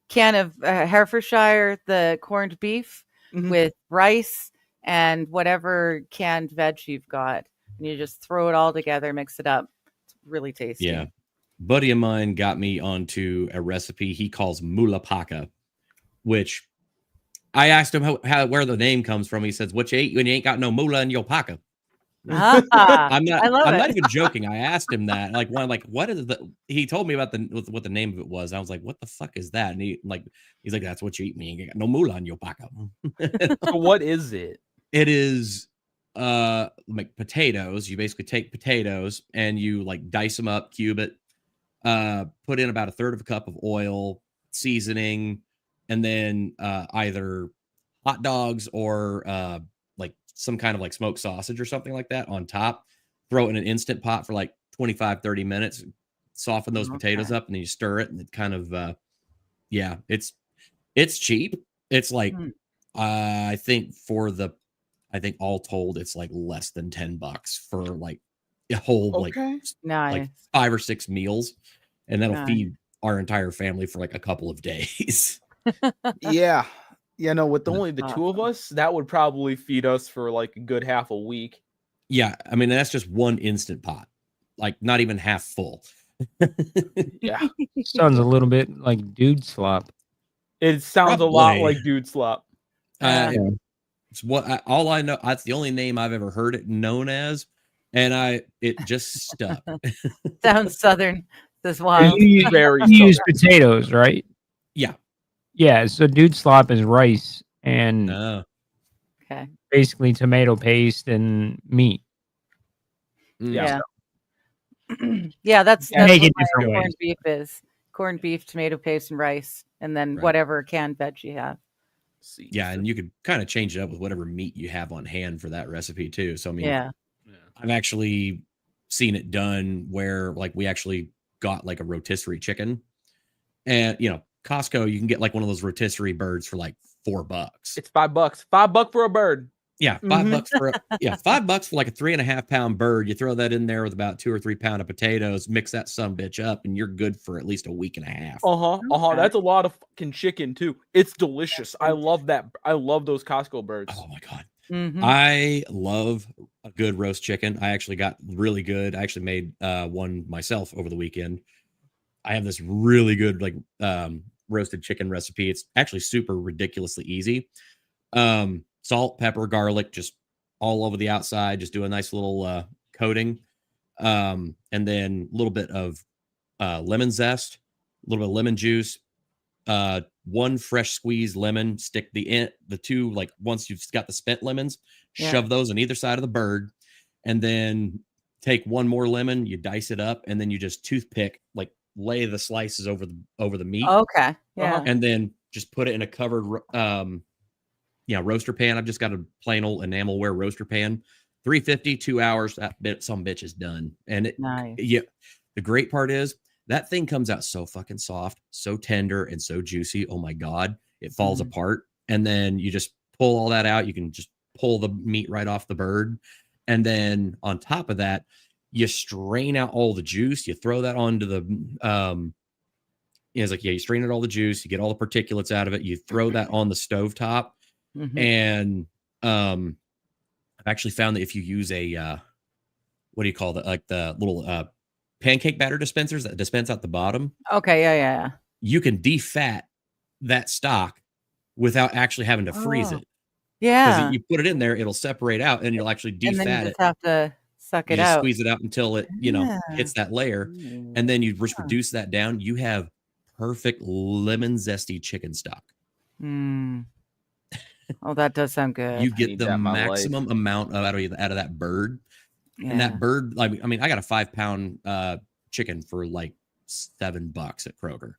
can of Herefordshire, the corned beef Mhm. with rice and whatever canned veg you've got. And you just throw it all together, mix it up. It's really tasty. Yeah. Buddy of mine got me onto a recipe he calls mulapaka, which I asked him where the name comes from. He says, "What you ate when you ain't got no mula in your paka." Ah, I'm not. I love I'm it. not even joking. I asked him that. Like what is the? He told me about what the name of it was. I was like, "What the fuck is that?" And he's like, "That's what you eat when you ain't got no mula in your paka." So what is it? It is like potatoes. You basically take potatoes and you like dice them up, cube it, put in about 1/3 of a cup of oil, seasoning, and then either hot dogs or like some kind of like smoked sausage or something like that on top. Throw it in an instant pot for like 25-30 minutes, soften those potatoes up, and then you stir it, and it kind of yeah, it's cheap. It's like I think all told it's like less than $10 for like a whole Okay. like Nice. 5 or 6 meals, and that'll Nice. feed our entire family for like a couple of days. Yeah. Yeah, no, with only the two of awesome. us, that would probably feed us for like a good half a week. Yeah, I mean that's just one instant pot, like not even half full. Yeah. Sounds a little bit like dude slop. It sounds a lot Probably. like dude slop. It's all I know. That's the only name I've ever heard it known as, and it just stuck. Sounds southern as And well. you Very use southern. potatoes, right? Yeah. Yeah. So dude slop is rice and Okay. basically tomato paste and meat. Yeah. Yeah, that's Make what it my different corned ways. beef is. Corned beef, tomato paste, and rice, and then Right. whatever canned veg you have. See, Yeah, and you could kind of change it up with whatever meat you have on hand for that recipe too. So I mean, Yeah. I've actually seen it done where like we actually got like a rotisserie chicken, and Costco, you can get like one of those rotisserie birds for like $4. it's $5. $5 for a bird. Yeah, $5 for $5 for like a 3.5 pound bird. You throw that in there with about 2 or 3 pound of potatoes, mix that some bitch up, and you're good for at least a week and a half. Okay. That's a lot of fucking chicken too. It's delicious. I love that. I love those Costco birds. Oh my god. Mhm. I love a good roast chicken. I actually got really good. I actually made one myself over the weekend. I have this really good like roasted chicken recipe. It's actually super ridiculously easy. Salt, pepper, garlic, just all over the outside. Just do a nice little coating, and then a little bit of lemon zest, a little bit of lemon juice, 1 fresh squeezed lemon. Stick the two, like once you've got the spent lemons, Yeah. shove those on either side of the bird, and then take 1 more lemon. You dice it up, and then you just toothpick, like lay the slices over the meat, Okay. Yeah. and then just put it in a covered roaster pan. I've just got a plain old enamelware roaster pan. 350, 2 hours. Some bitch is done. And Nice. the great part is that thing comes out so fucking soft, so tender, and so juicy. Oh my god, it falls apart. And then you just pull all that out. You can just pull the meat right off the bird, and then on top of that, you strain out all the juice. You throw that onto the you strain out all the juice. You get all the particulates out of it. You throw that on the stovetop. Mhm. And I've actually found that if you use a what do you call that, like the little pancake batter dispensers that dispense out the bottom, Okay. Yeah. you can defat that stock without actually having to freeze Oh, it. yeah. Because you put it in there, it'll separate out and you'll actually And then you defat just it. have to suck You it just out. squeeze it out until it, Yeah. hits that layer. And then you just reduce that down. You have perfect lemon zesty chicken stock. Mm. Oh, that does sound good. You I get need the that in my life. maximum amount out of that bird. And Yeah. that bird, I mean, I got a 5-pound chicken for like $7 at Kroger.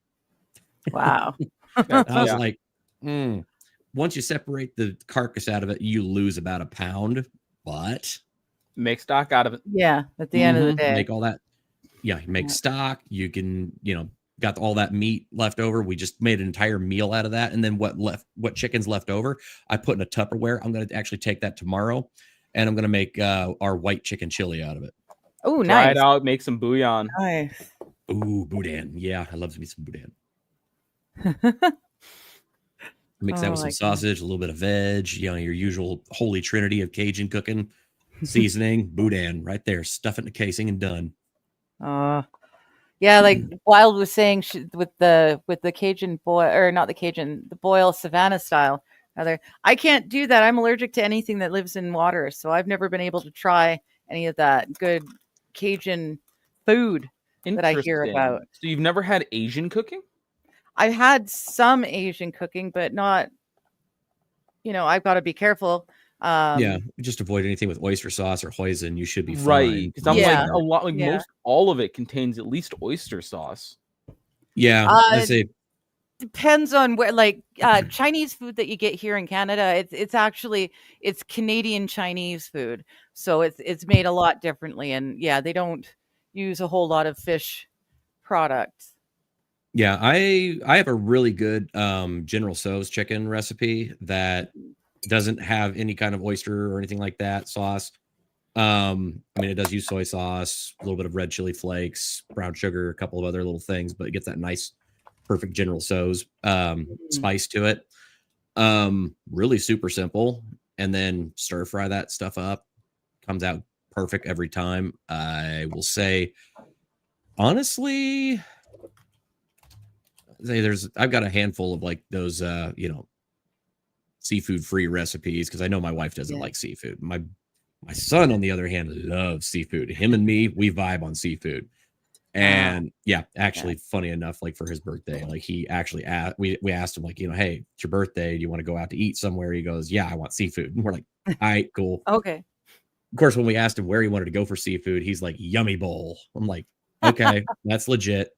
Wow. That's- I was yeah. like, once you separate the carcass out of it, you lose about a pound, but Make stock out of it. Yeah. At the end of the day. make all that. Yeah, you make Yeah. stock. You can, got all that meat left over. We just made an entire meal out of that. And then what chicken's left over, I put in a Tupperware. I'm going to actually take that tomorrow and I'm going to make our white chicken chili out of it. Oh, Try nice. it out. Make some bouillon. Nice. Ooh, boudin. Yeah, I love me some boudin. Mix that Oh with some my goodness. sausage, a little bit of veg, your usual holy trinity of Cajun cooking, seasoning, boudin right there. Stuff it in the casing and done. Yeah, like Wild was saying with the Cajun boil, or not the Cajun, the boil Savannah style. Rather, I can't do that. I'm allergic to anything that lives in water, so I've never been able to try any of that good Cajun food that I hear Interesting. about. So you've never had Asian cooking? I've had some Asian cooking, but not. I've got to be careful. Yeah, just avoid anything with oyster sauce or hoisin. You should be Right. fine. Because I'm Yeah. like a lot, like Yeah. most all of it contains at least oyster sauce. Yeah, I say Depends on where, like Chinese food that you get here in Canada. It's Canadian Chinese food, so it's made a lot differently, and yeah, they don't use a whole lot of fish products. yeah, I have a really good General Tso's chicken recipe that doesn't have any kind of oyster or anything like that sauce. I mean, it does use soy sauce, a little bit of red chili flakes, brown sugar, a couple of other little things, but it gets that nice, perfect General Tso's spice to it. Really super simple. And then stir fry that stuff up. Comes out perfect every time. I will say, honestly, I've got a handful of like those seafood free recipes because I know my wife doesn't Yeah. like seafood. My son, on the other hand, loves seafood. Him and me, we vibe on seafood. And actually, funny enough, like for his birthday, like he actually we asked him, like, hey, it's your birthday. Do you want to go out to eat somewhere? He goes, yeah, I want seafood. And we're like, all right, cool. Okay. Of course, when we asked him where he wanted to go for seafood, he's like, Yummy Bowl. I'm like, okay, that's legit.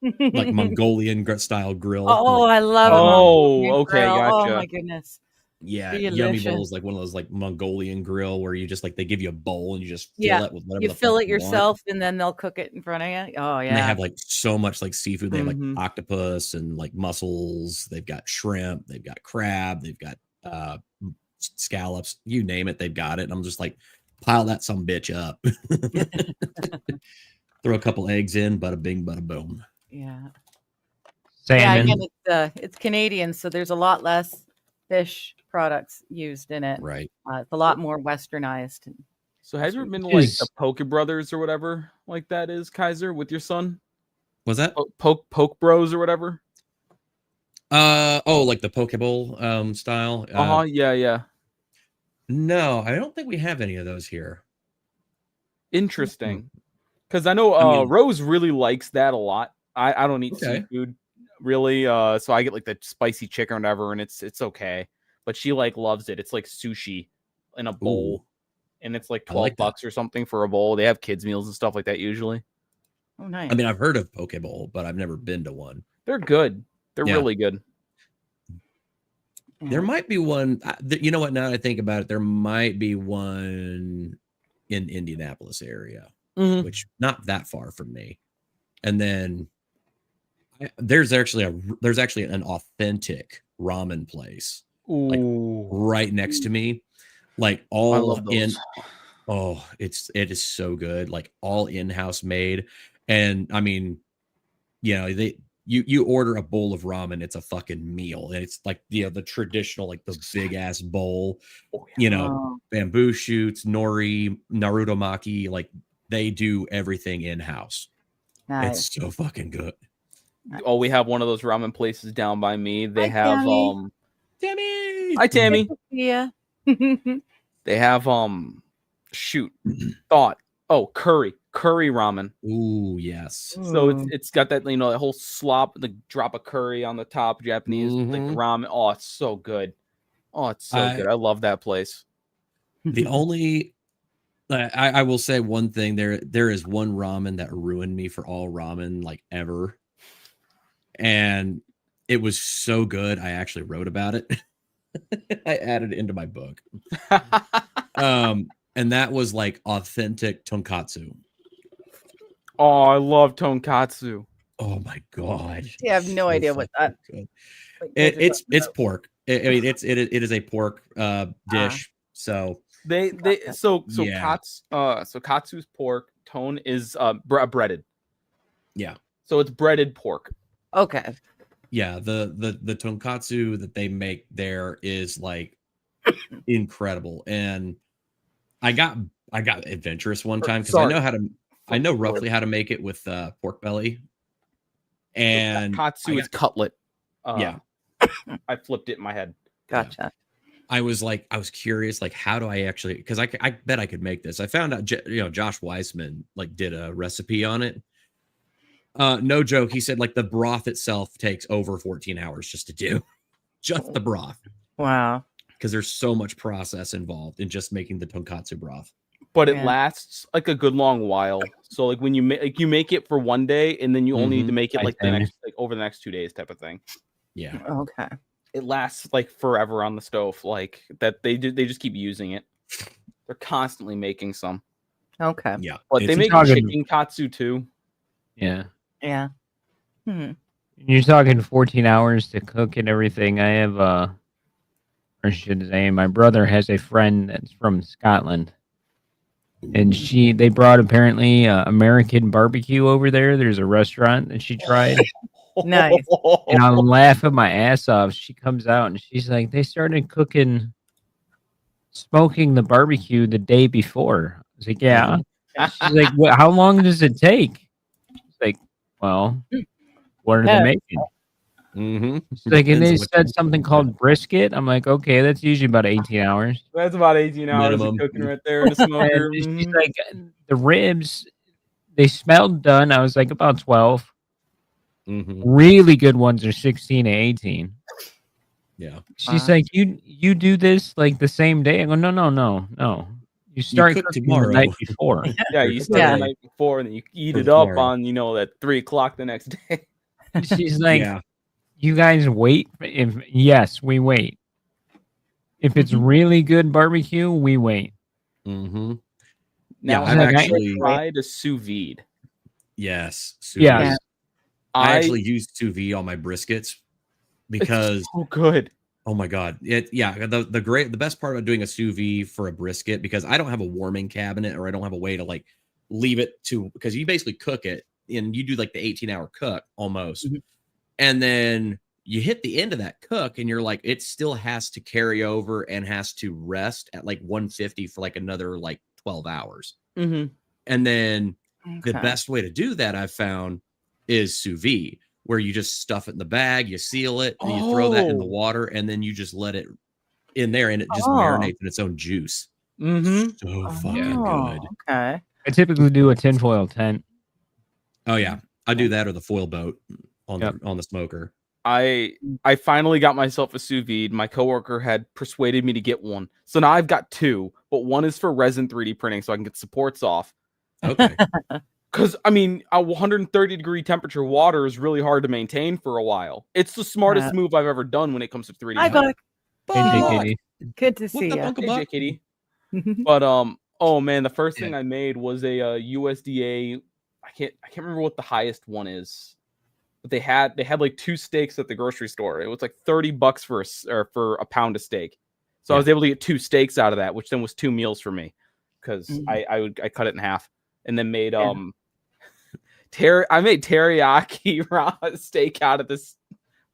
Like Mongolian style grill. I'm Oh, like, I love. a Oh, Mongolian okay, grill. gotcha. Oh my goodness. yeah, delicious. Yummy Bowl is like one of those like Mongolian grill where you just like they give you a bowl and you just fill Yeah, it with whatever You the fill fuck it you want. yourself, and then they'll cook it in front of you. Oh And they yeah. have like so much like seafood. They have like Mhm. octopus and like mussels. They've got shrimp. They've got crab. They've got scallops. You name it, they've got it. And I'm just like, pile that some bitch up. Throw a couple eggs in, bada bing, bada boom. Yeah. Salmon. Again, it's Canadian, so there's a lot less fish products used in it. Right. It's a lot more westernized. So have you ever been to like Is- the Poke Brothers or whatever like that is, Kaiser, with your son? Was that? Poke Bros or whatever? Like the Poke Bowl style. Yeah. No, I don't think we have any of those here. Interesting. Because I know I mean- Rose really likes that a lot. I don't eat Okay. seafood really. So I get like the spicy chicken or whatever, and it's okay. But she like loves it. It's like sushi in a bowl. And it's like I like that. $12 or something for a bowl. They have kids meals and stuff like that usually. Oh, nice. I mean, I've heard of Poke Bowl, but I've never been to one. They're good. They're Yeah. really good. There might be one. You know what? Now that I think about it, there might be one in Indianapolis area, Mhm. which not that far from me. And then there's actually an authentic ramen place Ooh. right next to me, like I all love in. those. Oh, it is so good, like all in-house made. And I mean, you order a bowl of ramen, it's a fucking meal, and it's like the traditional, like the big ass bowl, Oh, yeah. Oh, bamboo shoots, nori, naruto maki, like they do everything in-house. nice. It's so fucking good. Oh, we have one of those ramen places down by me. They Hi, have Tammy. Tammy. Hi Tammy. Yeah. They have shoot thought. Oh, curry ramen. Ooh, yes. So it's got that, you know, that whole slop, the drop of curry on the top, Japanese like Mhm. ramen. Oh, it's so good. Oh, it's so good. I love that place. The only I will say one thing, there is one ramen that ruined me for all ramen like ever. And it was so good I actually wrote about it. I added it into my book. And that was like authentic tonkatsu. Oh, I love tonkatsu. Oh my god. I have no So idea what that. fucking good. what you're It's talking about. pork. I mean it is a pork dish. So They Gotcha. so Yeah. katsu's pork, tone is breaded. yeah. So it's breaded pork. Okay. Yeah, the tonkatsu that they make there is like incredible. And I got adventurous one time because I know roughly how to make it with pork belly. And Katsu is cutlet. yeah. I flipped it in my head. Gotcha. I was curious, like, how do I actually, because I bet I could make this. I found out, Josh Weissman like did a recipe on it. No joke. He said like the broth itself takes over 14 hours just to do, just the broth, Wow. because there's so much process involved in just making the tonkatsu broth. But it Yeah. lasts like a good long while. So like when you make it for one day, and then you only need to make it I like the see. next, like over the next 2 days type of thing. Yeah. Okay. It lasts like forever on the stove. Like that they just keep using it. They're constantly making some. Okay. Yeah. But they It's- make talking- chicken katsu too. Yeah. Yeah. Hmm. You're talking 14 hours to cook and everything. I have or should say, my brother has a friend that's from Scotland, and they brought apparently American barbecue over there. There's a restaurant that she tried, Nice. and I'm laughing my ass off. She comes out and she's like, they started smoking the barbecue the day before. I was like, yeah. She's like, how long does it take? She's like, well, what are Yeah. they making? Mhm. She's like, and Depends they on what said something called brisket. I'm like, okay, that's usually about 18 hours. That's about 18 hours Minimum. of cooking right there in a smoker. And she's Mhm. like, the ribs, they smelled done. I was like, about 12. Mhm. Really good ones are 16 to 18. Yeah. She's like, you do this like the same day? I go, no. You start cook cooking tomorrow. the night before. Yeah, you start Yeah. the night before, and then you eat For it up tomorrow. on at 3:00 the next day. She's like, yeah. you guys wait? Yes, we wait. If it's really good barbecue, we wait. Mm-hmm. Now, Yeah, have I've you actually- tried a sous vide? Yes. Sous Yeah. vide. I actually use sous vide on my briskets because it's so good. oh my god, the best part about doing a sous vide for a brisket, because I don't have a warming cabinet or I don't have a way to like leave it to, because you basically cook it and you do like the 18-hour cook almost, and then you hit the end of that cook and you're like, it still has to carry over and has to rest at like 150 for like another like 12 hours, Mm-hmm. and then the Okay. best way to do that I've found is sous vide, where you just stuff it in the bag, you seal it, and you throw that in the Oh. water, and then you just let it in there, and it just Oh. marinates in its own juice. Mm-hmm. So fucking Oh, good. okay. I typically do a tinfoil tent. Oh yeah, I do that or the foil boat on Yep. the smoker. I finally got myself a sous vide. My coworker had persuaded me to get one, so now I've got two. But one is for resin 3D printing, so I can get supports off. Okay. Because I mean, a 130-degree temperature water is really hard to maintain for a while. It's the smartest move I've ever done when it comes to 3D. Hi, printing. Buck. Hey, Buck! JKD. Good to What see the you. Uncle Hey, Buck? JKD. But oh man, the first thing Yeah. I made was a USDA. I can't remember what the highest one is, but they had like 2 steaks at the grocery store. It was like $30 for a pound of steak. So I Yeah. was able to get 2 steaks out of that, which then was 2 meals for me, because Mhm. I cut it in half and then made Yeah. I made teriyaki raw steak out of this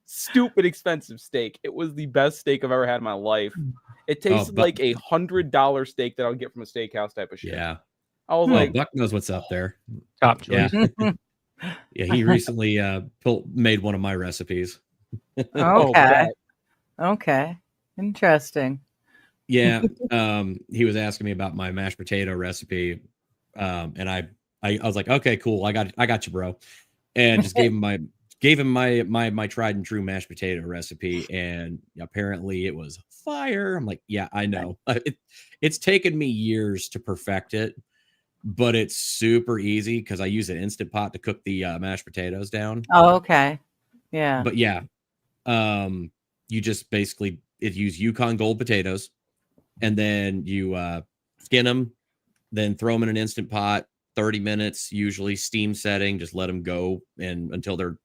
stupid expensive steak. It was the best steak I've ever had in my life. It tasted but- like a $100 steak that I would get from a steakhouse type of shit. Yeah. I was Oh, like, Buck knows what's up there. Top Yeah. choice. Yeah, he recently made one of my recipes. Oh, Okay. bet. Okay. Interesting. Yeah, he was asking me about my mashed potato recipe, and I was like, okay, cool, I got you, bro, and just gave him my tried and true mashed potato recipe, and apparently it was fire. I'm like, yeah, I know. It's taken me years to perfect it, but it's super easy because I use an Instant Pot to cook the mashed potatoes down. Oh, okay. Yeah. But yeah, you just basically use Yukon Gold potatoes, and then you skin them, then throw them in an Instant Pot, 30 minutes, usually steam setting, just let them go and until they're,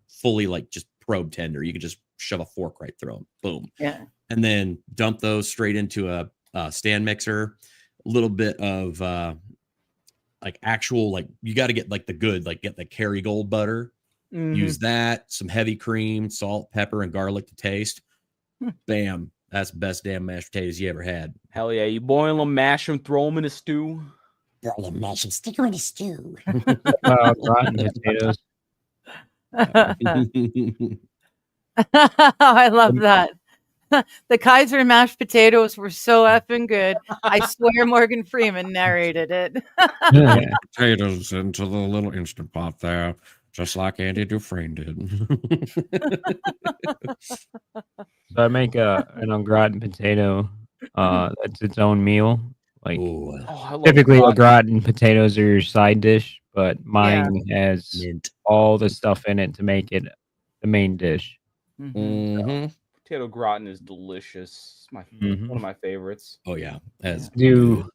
fully like just probe tender. You can just shove a fork right through them. Boom. Yeah. And then dump those straight into a stand mixer. A little bit of like actual, like you got to get like the good, like get the Kerrygold butter. Mhm. Use that, some heavy cream, salt, pepper, and garlic to taste. Bam. That's the best damn mashed potatoes you ever had. Hell yeah. You boil them, mash them, throw them in a stew. Boil and mash and stick them in a stew. Rotten potatoes. I love that. The Kaiser mashed potatoes were so effing good. I swear Morgan Freeman narrated it. Yeah. Potatoes into the little Instant Pot there, just like Andy Dufresne did. So I make an au gratin potato. That's its own meal. Like Ooh, Oh, I love typically, au gratin. gratin potatoes are your side dish, but mine has mint. all the stuff in it to make it the main dish. Mhm. Mhm. Potato gratin is delicious. It's Mhm. one of my favorites. Oh yeah, as Do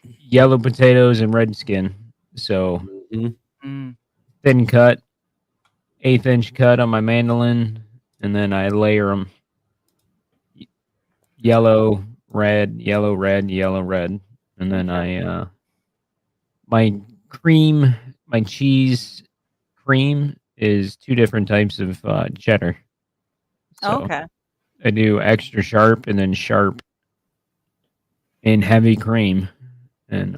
yellow potatoes and red skin. So Mhm. Mm. thin cut, 1/8 inch cut on my mandolin, and then I layer them yellow, red, yellow, red, yellow, red, and then my cream, my cheese cream is 2 different types of cheddar. So Okay. I do extra sharp and then sharp in heavy cream, and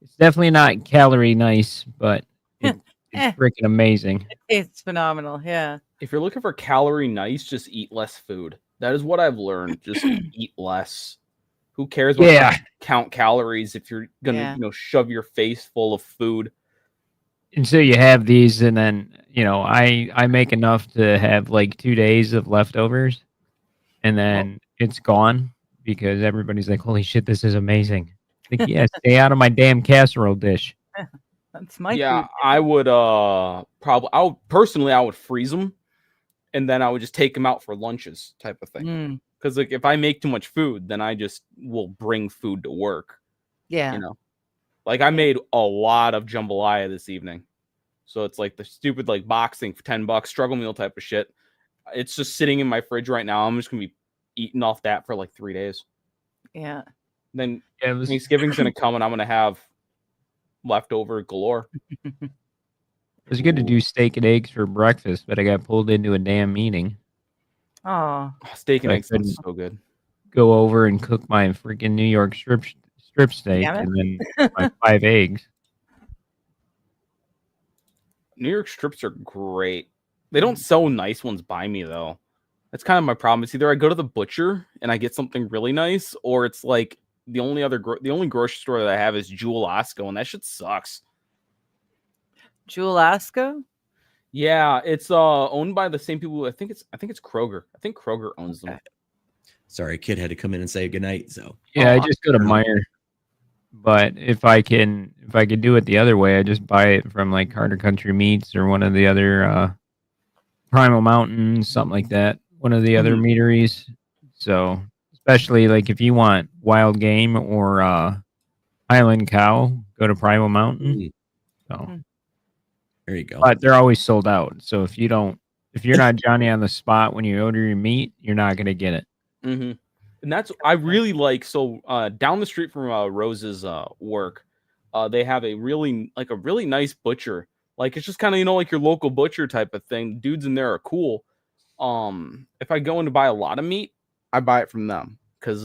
it's definitely not calorie nice, but it's Eh. freaking amazing. It's phenomenal. Yeah. If you're looking for calorie nice, just eat less food. That is what I've learned. Just eat less. Who cares about Yeah. count calories if you're gonna, Yeah. shove your face full of food? And so you have these, and then I make enough to have like 2 days of leftovers, and then it's gone because everybody's like, "Holy shit, this is amazing!" Like, yeah, stay out of my damn casserole dish. That's my Yeah, food. I would I would freeze them, and then I would just take them out for lunches type of thing. Mm. Because like if I make too much food, then I just will bring food to work. Yeah. Like I made a lot of jambalaya this evening, so it's like the stupid like boxing for $10 struggle meal type of shit. It's just sitting in my fridge right now. I'm just gonna be eating off that for like 3 days. Yeah. Then Yeah, it was Thanksgiving's gonna come, and I'm gonna have leftover galore. good to do steak and eggs for breakfast, but I got pulled into a damn meeting. Oh. Oh, steak and I eggs sounds couldn't so good. go over and cook my freaking New York strip steak Damn it. and then my 5 eggs. New York strips are great. They don't sell nice ones by me though. That's kind of my problem. It's either I go to the butcher and I get something really nice, or it's like the only grocery store that I have is Jewel Osco, and that shit sucks. Jewel Asco? Yeah, it's owned by the same people. I think it's Kroger. I think Kroger owns them. Okay. Sorry, kid had to come in and say goodnight. So Yeah, I Oh, just go to Meyer. But if I can do it the other way, I just buy it from like Carter Country Meats or one of the other Primal Mountain, something like that. One of the other meaderies. So especially like if you want wild game or Highland cow, go to Primal Mountain. So there you go. but they're always sold out. So if you're not Johnny on the spot when you order your meat, you're not gonna get it. Mm-hmm. And that's I really like. So down the street from Rose's work, they have a really nice butcher. Like it's just kind of like your local butcher type of thing. Dudes in there are cool. If I go in to buy a lot of meat, I buy it from them because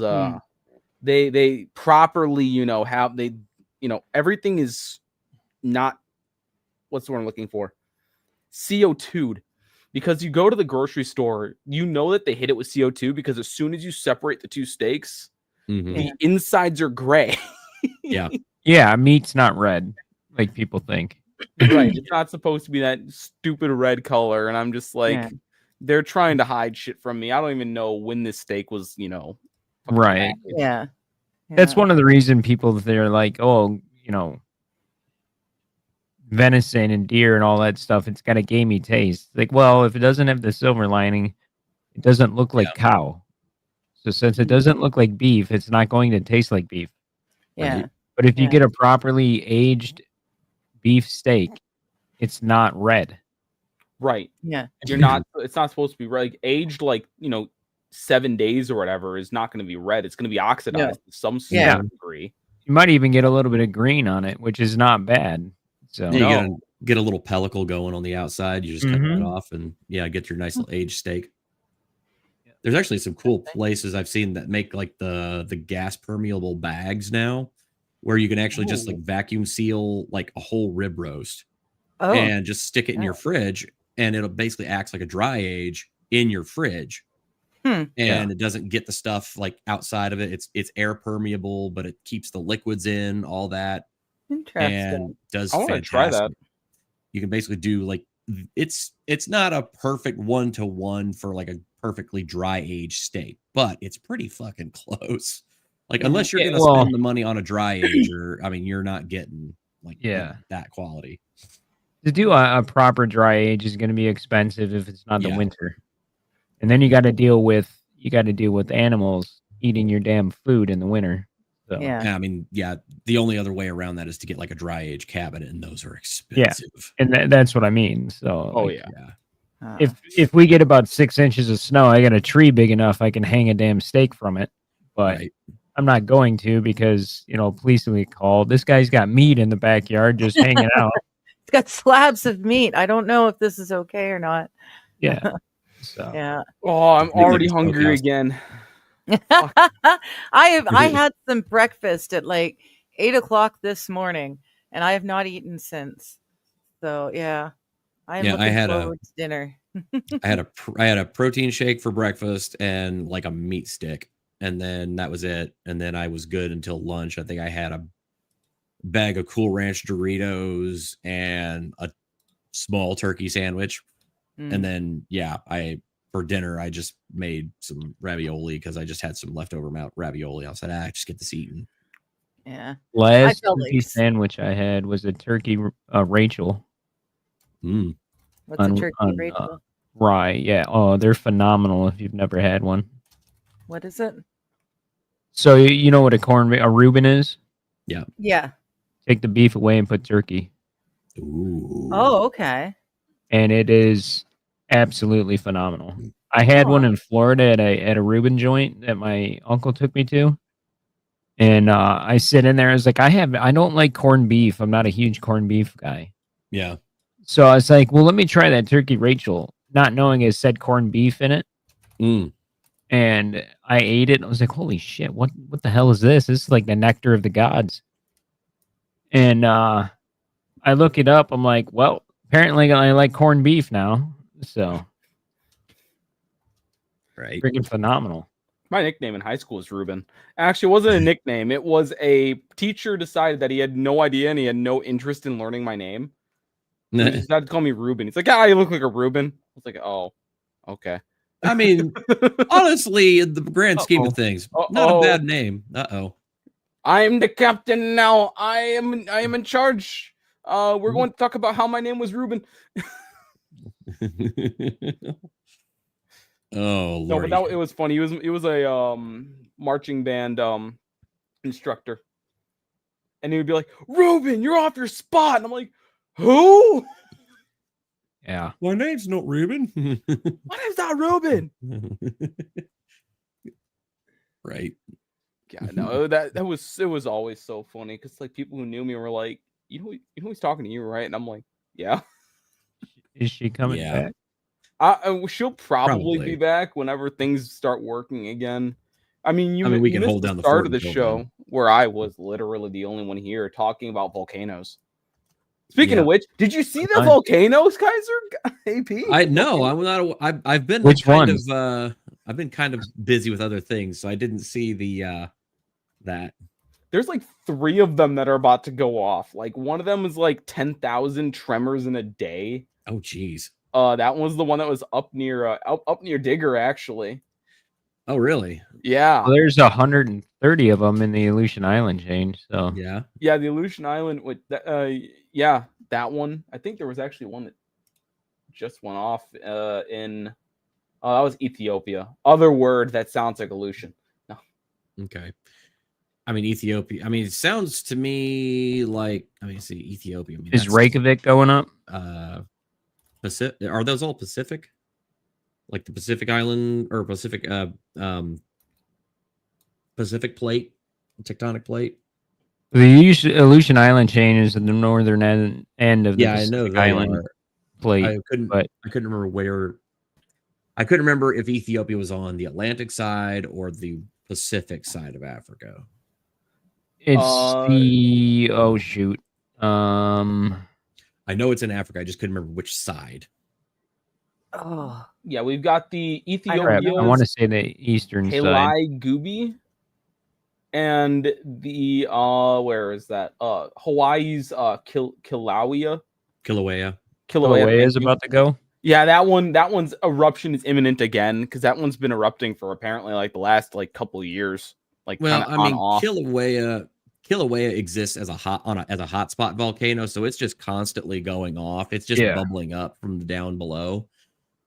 they properly have everything is not what's the word I'm looking for? CO2'd. Because you go to the grocery store, you know that they hit it with CO2 because as soon as you separate the two steaks, Mhm. the insides are gray. Yeah. Yeah, meat's not red like people think. Right. It's not supposed to be that stupid red color. And I'm just like, Yeah. they're trying to hide shit from me. I don't even know when this steak was, fucking Right. packaged. Yeah. That's Yeah. one of the reason people they're like, oh, venison and deer and all that stuff, it's got a gamey taste. Like, well, if it doesn't have the silver lining, it doesn't look like cow. So since it doesn't look like beef, it's not going to taste like beef. Yeah. Right. But if you Yeah. get a properly aged beef steak, it's not red. Right. Yeah. You're not, it's not supposed to be red. Like, aged 7 days or whatever is not going to be red. It's going to be oxidized to some Yeah. small degree. You might even get a little bit of green on it, which is not bad. So Yeah, you get a little pellicle going on the outside. You just cut that Mhm. off and get your nice little aged steak. There's actually some cool places I've seen that make like the gas permeable bags now, where you can actually just like vacuum seal like a whole rib roast Oh. and just stick it in your fridge, and it'll basically acts like a dry age in your fridge. Hmm. And it doesn't get the stuff like outside of it. It's air permeable, but it keeps the liquids in, all that, Interesting. and does I want to fantastic. try that. You can basically do like it's not a perfect 1-to-1 for like a perfectly dry aged steak, but it's pretty fucking close. Like unless you're Yeah, gonna well- spend the money on a dry ager, I mean, you're not getting like that quality. to do a proper dry age is going to be expensive if it's not the Yeah. winter, and then you got to deal with animals eating your damn food in the winter. So Yeah. Yeah, I mean, the only other way around that is to get like a dry age cabinet, and those are expensive. and that's what I mean. So Oh, like, yeah. Oh. if we get about 6 inches of snow, I got a tree big enough I can hang a damn steak from it, but Right. I'm not going to because police will get called. This guy's got meat in the backyard just hanging out. It's got slabs of meat. I don't know if this is okay or not. Yeah. So Yeah. Oh, I'm Make like already a hungry smokehouse. again. I had some breakfast at like 8 o'clock this morning, and I have not eaten since. So yeah, I'm Yeah, I looking had a- forward to dinner. I had a protein shake for breakfast and like a meat stick, and then that was it. And then I was good until lunch. I think I had a bag of Cool Ranch Doritos and a small turkey sandwich. Mm. And then for dinner I just made some ravioli because I just had some leftover ravioli. I said, just get this eaten. Yeah. last felt turkey like- sandwich I had was a turkey Rachel Mm. What's on- a turkey on, Rachel? rye. Yeah. Oh, they're phenomenal if you've never had one. What is it? So you know what a Reuben is? Yeah. Take the beef away and put turkey, Ooh. Oh, okay. and it is absolutely phenomenal. I had one Aw. in Florida at a Reuben joint that my uncle took me to, and I sit in there. I was like, I don't like corned beef. I'm not a huge corned beef guy. Yeah. So I was like, well, let me try that turkey Rachel, not knowing it said corned beef in it. Mm. And I ate it. And I was like, holy shit, what the hell is this? This is like the nectar of the gods. And I look it up. I'm like, well, apparently I like corned beef now. So Right. freaking phenomenal. My nickname in high school was Ruben. Actually, it wasn't a nickname. It was a teacher decided that he had no idea and he had no interest in learning my name. So he just decided to call me Ruben. He's like, you look like a Ruben. I was like, oh, okay. I mean, honestly, in the grand scheme Uh-oh. of things, not Uh-oh. a bad name. I'm the captain now. I am in charge. We're going to talk about how my name was Ruben. Oh, No, Lord. but it was funny. He was a marching band instructor. And he would be like, Ruben, you're off your spot. And I'm like, who? Yeah. My name's not Ruben. What is that, Ruben? Right. Yeah, no, it was always so funny because like people who knew me were like, you know he's talking to you, right? And I'm like, yeah. Is she coming Yeah. back? She'll probably Probably. be back whenever things start working again. I mean, we you can missed hold down the start fort of the until show then. where I was literally the only one here talking about volcanoes. Speaking Yeah. of which, did you see the Fine. volcanoes, Kaiser? AP? I know I'm not. I've been Which kind ones? of. I've been kind of busy with other things, so I didn't see the that. There's like 3 of them that are about to go off. Like one of them is like 10,000 tremors in a day. Oh, geez. That was the one that was up near Digger, actually. Oh, really? Yeah. Well, there's 130 of them in the Aleutian Island chain. So Yeah. Yeah, the Aleutian Island with yeah, that one. I think there was actually one that just went off in that was Ethiopia. Other word that sounds like Aleutian. No. Okay. I mean, Ethiopia. I mean, it sounds to me like. I mean, see, Ethiopia. I mean, is that's, Reykjavik going up? Pacific? Are those all Pacific? Like the Pacific Island or Pacific Pacific plate, tectonic plate? The Aleutian Island chain is at the northern end of the Yeah, I know Pacific they Island are. plate. I couldn't remember where. I couldn't remember if Ethiopia was on the Atlantic side or the Pacific side of Africa. It's the oh shoot. I know it's in Africa. I just couldn't remember which side. Oh, Yeah, we've got the crap, Ethiopia. I want to say the eastern side. Halai Gubi and the where is that? Hawaii's Kilauea. Kilauea. Kilauea Kilauea is thank you. about to go. Yeah, that one's eruption is imminent again because that one's been erupting for apparently like the last like couple of years. Like Well, kinda I mean, on off. Kilauea exists as a hotspot volcano, so it's just constantly going off. It's just Yeah. bubbling up from down below.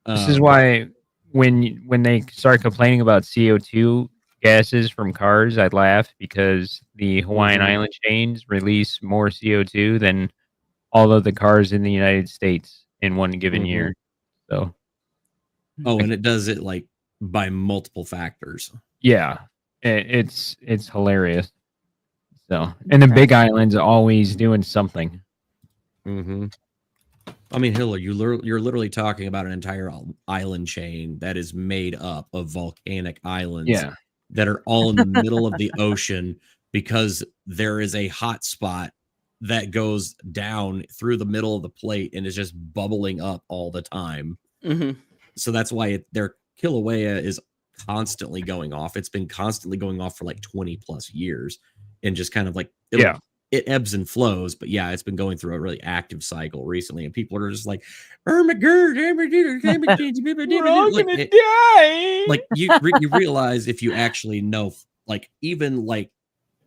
This is why when they start complaining about CO2 gases from cars, I laugh because the Hawaiian Mhm. Island chains release more CO2 than all of the cars in the United States in one given Mhm. year. So Oh, and it does it like by multiple factors. yeah, it's hilarious. So and the Big Island's always doing something. Mm-hmm. I mean, Hiller, you're literally talking about an entire island chain that is made up of volcanic islands Yeah. that are all in the middle of the ocean because there is a hot spot that goes down through the middle of the plate and is just bubbling up all the time. Mhm. So that's why their Kilauea is constantly going off. It's been constantly going off for like 20 plus years and just kind of like it ebbs and flows, but yeah, it's been going through a really active cycle recently, and people are just like, "Oh my god, We're all gonna die. like you realize if you actually know, like even like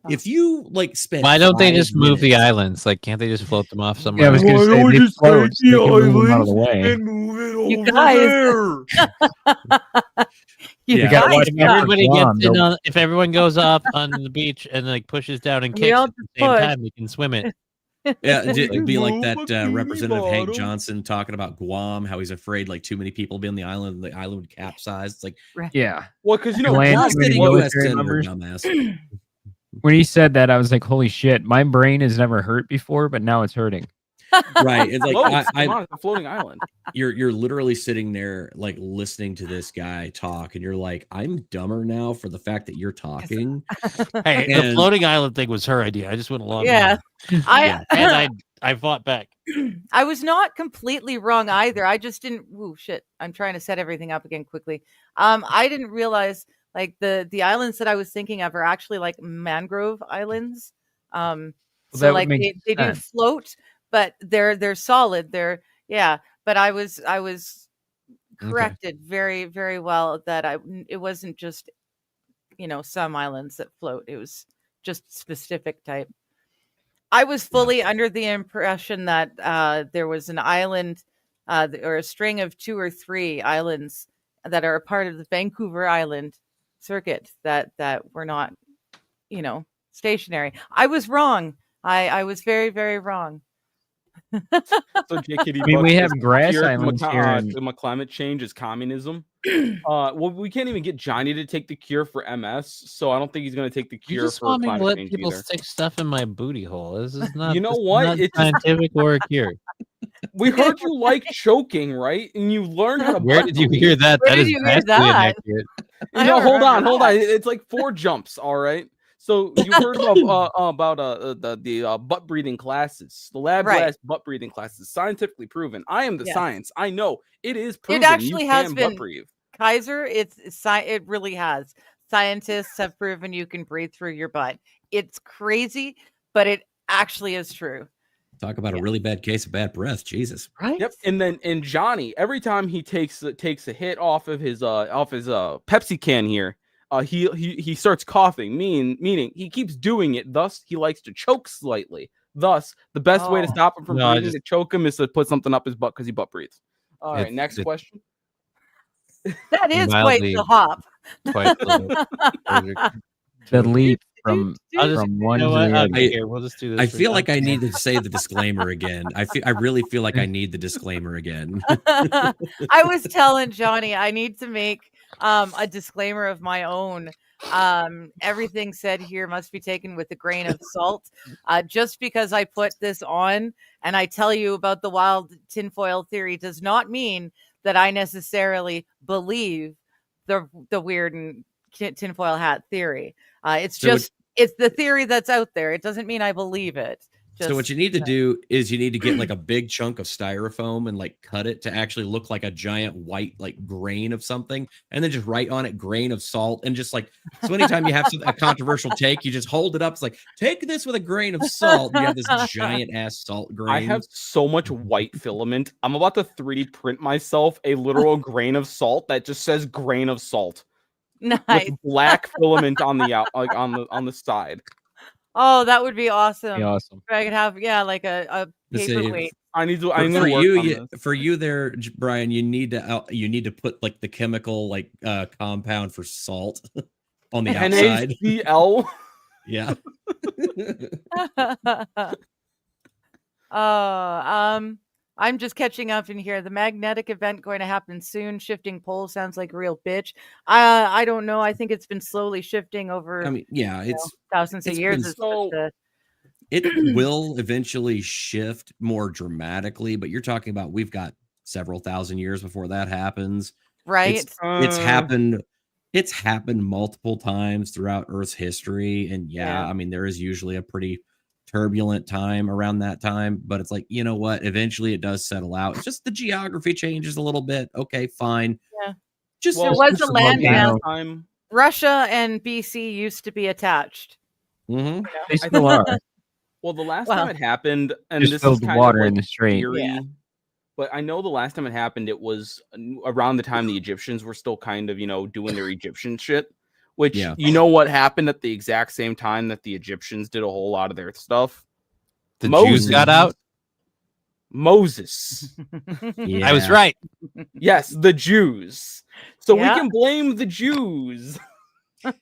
if you like spend. Why don't they 5 just move the minutes- islands? Like, can't they just float them off somewhere? Yeah, I was Why gonna say don't we they just float, take so they the can move them out of the islands way. and move it You over guys. there? You Yeah. gotta guys watch suck. Everybody Guam, gets in they'll- on, if everyone goes up on the beach and like pushes down and We kicks all at the just same push. time, they can swim it. Yeah, it'd be like Move that bikini Representative Hank bottom. Johnson talking about Guam, how he's afraid like too many people will be on the island and the island would capsize. It's like, Yeah. Well, because you know, Land you're a too many sitting US military senator, members. dumbass. When he said that, I was like, "Holy shit!" My brain has never hurt before, but now it's hurting. Right. It's like floats, I come on, it's a floating island. you're literally sitting there like listening to this guy talk, and you're like, I'm dumber now for the fact that you're talking. Hey, the And- floating island thing was her idea. I just went along. Yeah. with it. I and I fought back. I was not completely wrong either. I just didn't. Ooh, shit! I'm trying to set everything up again quickly. I didn't realize like the islands that I was thinking of are actually like mangrove islands. that So would like make they do sense. float, but they're solid. But I was Okay. corrected very very well that it wasn't just some islands that float. It was just specific type. I was fully under the impression that there was an island or a string of 2 or 3 islands that are a part of the Vancouver Island circuit that were not, stationary. I was wrong. I was very, very wrong. So JKD I mean, we Buck have says, grass "Cure to islands here in- to climate change is communism." Well, we can't even get Johnny to take the cure for MS, so I don't think he's going to take the You cure just for want me to climate let change people either. stick stuff in my booty hole. This is not. You know this is what? not It's just- scientific or a cure. We heard you like choking, right? And you learned how to. Where butt did you breathe. hear that? Where That did is you hear vastly that? inaccurate. I No, don't hold on, remember hold on. that. It's like 4 jumps, all right? So you heard about the butt breathing classes, the lab Right. glass butt breathing classes, scientifically proven. I am the Yes. science. I know it is proven. actually you has can been- butt breathe. Kaiser, it really has. Scientists have proven you can breathe through your butt. It's crazy, but it actually is true. Talk about a really bad case of bad breath. Jesus. Right? Yep. And then Johnny, every time he takes a hit off his Pepsi can here, he starts coughing, meaning he keeps doing it. Thus, he likes to choke slightly. Thus, the best way to Oh. stop him from No, I breathing to choke him is to put something up his butt because he butt breathes. All right, It's- next it's- question. That is quite Mildly- the hop. Quite the- The leap from I'll just- from you one know to what? the other. Here, we'll just do this. I for feel now. like I need to say the disclaimer again. I really feel like I need the disclaimer again. I was telling Johnny I need to make a disclaimer of my own. Everything said here must be taken with a grain of salt. Just because I put this on and I tell you about the wild tinfoil theory does not mean that I necessarily believe the weird and tinfoil hat theory. It's So just it's the theory that's out there. It doesn't mean I believe it. So what you need to do is you need to get like a big chunk of styrofoam and like cut it to actually look like a giant white like grain of something, and then just write on it grain of salt, and just like so anytime you have a controversial take, you just hold it up. It's like take this with a grain of salt. And you have this giant ass salt grain. I have so much white filament. I'm about to 3D print myself a literal grain of salt that just says grain of salt nice. with black filament on the out, like on the side. Oh, that would be awesome. Be awesome. I could have like a Let's see, paperweight. I need to. For, I'm for gonna work you, on this. for you there, Brian, you need to put like the chemical like compound for salt on the outside. NaCl. Yeah. I'm just catching up in here. The magnetic event going to happen soon. Shifting poles sounds like a real bitch. I don't know. I think it's been slowly shifting over I mean, yeah, it's thousands of it's years. been It's so- just it will eventually shift more dramatically, but you're talking about we've got several thousand years before that happens. right. It's happened multiple times throughout Earth's history, and Yeah. I mean there is usually a pretty turbulent time around that time, but it's like, you know what, eventually it does settle out. It's just the geography changes a little bit. Okay, fine. Yeah. Just There was just a above land now. mass. Time. Russia and BC used to be attached. Mhm. They still are. Well, the last Well, time it happened, and Just this filled is with kind water of in like the strait. theory, Yeah. but I know the last time it happened, it was around the time the Egyptians were still kind of, doing their Egyptian shit. Which Yeah. you know what happened at the exact same time that the Egyptians did a whole lot of their stuff. The Jews Moses. got out. Moses. I was Yeah. right. Yes, the Jews. So Yeah. we can blame the Jews. Oh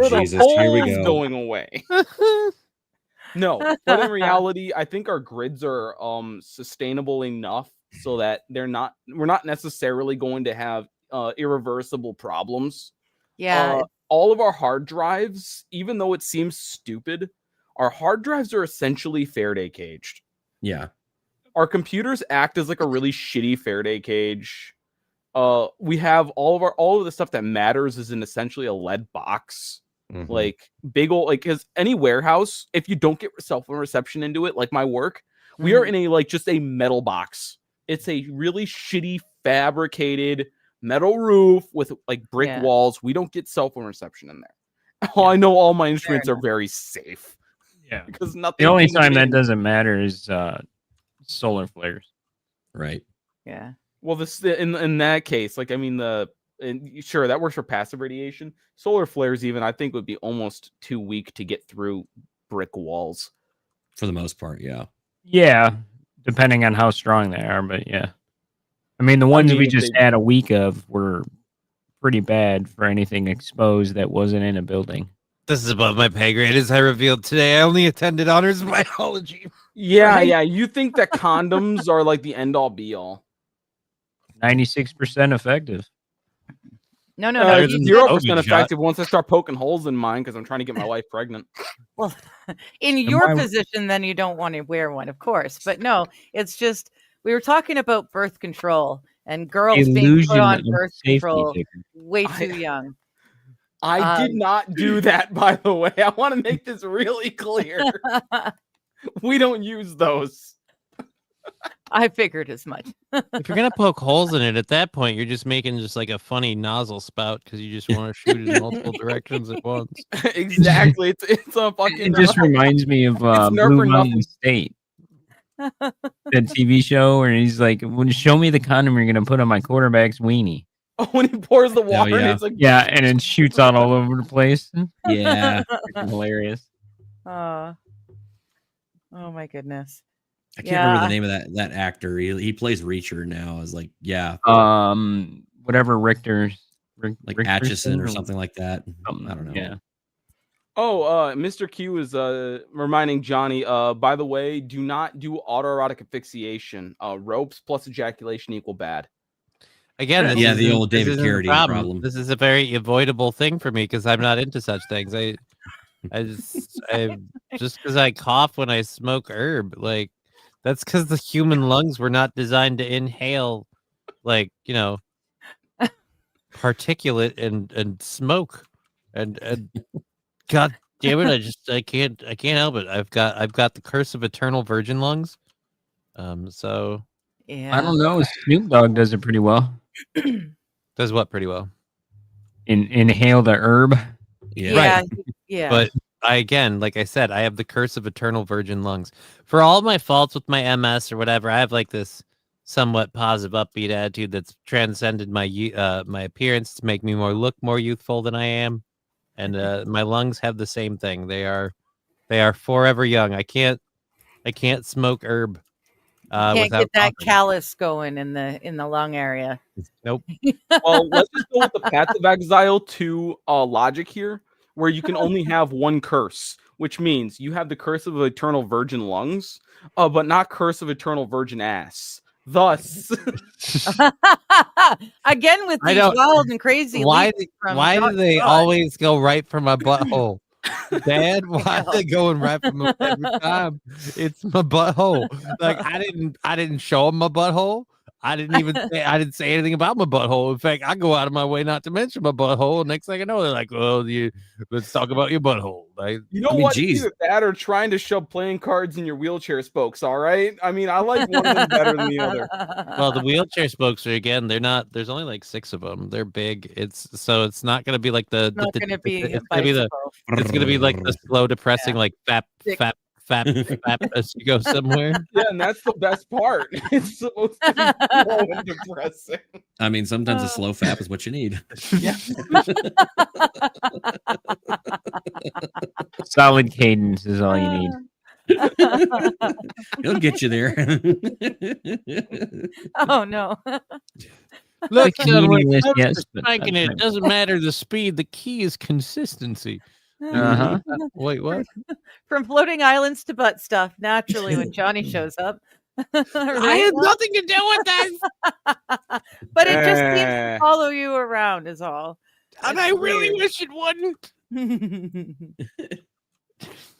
For Jesus, the here we Poles go. going away. No, but in reality, I think our grids are sustainable enough so that we're not necessarily going to have irreversible problems. Yeah. All of our hard drives, even though it seems stupid, our hard drives are essentially Faraday caged. Yeah. Our computers act as like a really shitty Faraday cage. We have all of the stuff that matters is in essentially a lead box. Mhm. Like big old, like, because any warehouse, if you don't get cell phone reception into it, like my work, we are in a just a metal box. It's a really shitty fabricated metal roof with like brick Yeah. walls. We don't get cell phone reception in there. I know all my instruments are enough. very safe Yeah. because nothing. The only can time get that in. doesn't matter is solar flares. Right. Yeah. Well, this in that case, like I mean sure that works for passive radiation. Solar flares, even I think, would be almost too weak to get through brick walls. For the most part, yeah. Yeah, depending on how strong they are, but yeah. I mean, the ones mean, we if just they- had a week of were pretty bad for anything exposed that wasn't in a building. This is above my pay grade, as I revealed today. I only attended honors biology. Yeah, Right? yeah. You think that condoms are like the end all be all? 96% effective. No, no, Uh, no. Better it's than the 0% COVID shot. effective once I start poking holes in mine because I'm trying to get my wife pregnant. Well, in your why- position, then you don't want to wear one, of course. But no, it's just we were talking about birth control and girls being put Illusion on of birth safety control ticker. way I- too young. I did Um, not do that, by the way. I want to make this really clear. We don't use those. I figured as much. If you're gonna poke holes in it, at that point, you're just making just like a funny nozzle spout because you just want to shoot it in multiple directions at once. Exactly. It's a fucking. It just reminds me of Nerf Blue or Mountain nothing. State, that TV show where he's like, "When show me the condom you're gonna put on my quarterback's weenie." when he pours the water, and yeah. it's like, Yeah, and it shoots out all over the place. Yeah. Freaking hilarious. Oh my goodness. I can't remember Yeah. the name of that actor. He plays Reacher now as like, yeah, Whatever Richter's like Richterson Atchison or something like that. something, I don't know. Yeah. oh, Mr. Q is reminding Johnny. By the way, do not do autoerotic asphyxiation. Ropes plus ejaculation equal bad. Again, this Yeah, the isn't- old this David isn't the Carradine problem. This is a very avoidable thing for me because I'm not into such things. I just because I cough when I smoke herb, like that's because the human lungs were not designed to inhale, like particulate and smoke, and God damn it, I can't help it. I've got the curse of eternal virgin lungs. So Yeah. I don't know. Snoop Dogg does it pretty well. does what pretty well. Inhale the herb. Yeah. Yeah. Yeah. But again, like I said, I have the curse of eternal virgin lungs. For all my faults with my MS or whatever, I have like this somewhat positive, upbeat attitude that's transcended my my appearance to make me look more youthful than I am, and my lungs have the same thing. They are forever young. I can't smoke herb. Can't without get that coughing. callus going in the lung area. Nope. Well, let's just go with the Paths of Exile 2 logic here, where you can only have one curse, which means you have the curse of eternal virgin lungs, but not curse of eternal virgin ass. Thus, Again with I these don't- wild and crazy. Why leaps from do John they Scott. always go right for my butthole? Dad, why are they going right for my every time? It's my butthole. Like I didn't show them my butthole. I didn't say anything about my butthole. In fact, I go out of my way not to mention my butthole. Next thing I know, they're like, "Well, let's talk about your butthole." Like, you know I mean, what? geez. Either that or trying to shove playing cards in your wheelchair spokes. All right. I mean, I like one of them better than the other. well, the wheelchair spokes are again. They're not. There's only like 6 of them. They're big. It's not going to be like the. It's not going to be. It's going to be the. It's going to be like the slow, depressing, like fap, Sick. fap, fap, fap as you go somewhere. Yeah, and that's the best part. It's supposed to be slow and depressing. I mean, sometimes a slow fap is what you need. Yeah. Solid cadence is all you need. It'll get you there. Oh no. Look, The son, when it meaningless, comes to yes, but spanking that's it doesn't matter the speed. The key is consistency. Uh-huh. Wait, what? From floating islands to butt stuff, naturally when Johnny shows up. I Right? had nothing to do with that, But it just seems Eh. to follow you around is all. and That's I really weird. wish it wouldn't.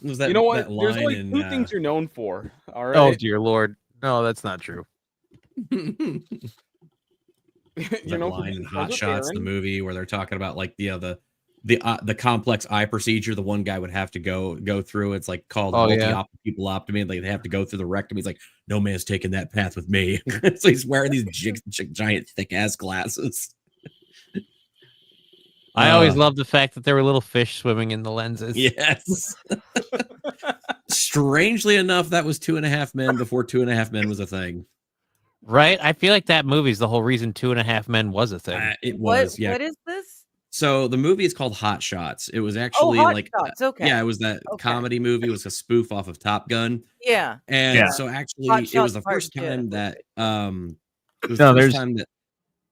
Was that, You know what? that There's line only in, two things you're known for. All right. Oh dear lord, no, that's not true. you that know, line in Hot Shots, the movie where they're talking about like the complex eye procedure the one guy would have to go through. It's like called Oh, yeah. multi-opelotomy. Like they have to go through the rectum. He's like, no man's taking that path with me. So he's wearing these giant thick ass glasses. I always loved the fact that there were little fish swimming in the lenses. Yes. Strangely enough, that was 2.5 Men before 2.5 Men was a thing. Right? I feel like that movie's the whole reason 2.5 Men was a thing. It was, What, yeah. what is this? So the movie is called Hot Shots. It was Oh, actually Hot like, Shots. Okay. yeah, it was that Okay. comedy movie. It was a spoof off of Top Gun. Yeah. And Yeah. so actually, Hot it was Shots the Part first 2. time that it was No, the first there's time that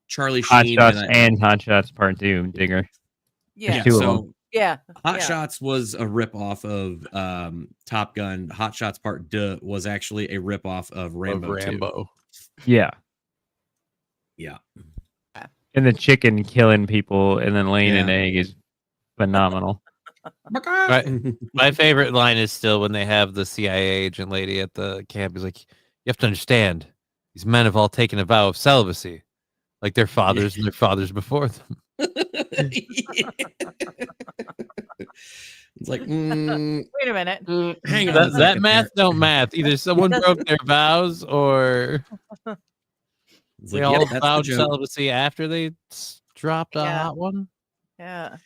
Charlie Hot Sheen Shots and and Hot Shots Part 2, Digger. Yeah. two of so them. Yeah. Hot yeah. Shots was a ripoff of Top Gun. Hot Shots Part 2 was actually a ripoff of Rambo. 2. Yeah. Yeah. And the chicken killing people and then laying an Yeah. egg is phenomenal. Right. My favorite line is still when they have the CIA agent lady at the camp. He's like, you have to understand, these men have all taken a vow of celibacy, like their fathers and their fathers before them. It's like, Wait a minute. hang on. a That second math there. don't math. Either someone broke their vows or It's they like, yep, all that's the vowed joke. celibacy after they dropped a Yeah. hot one. Yeah.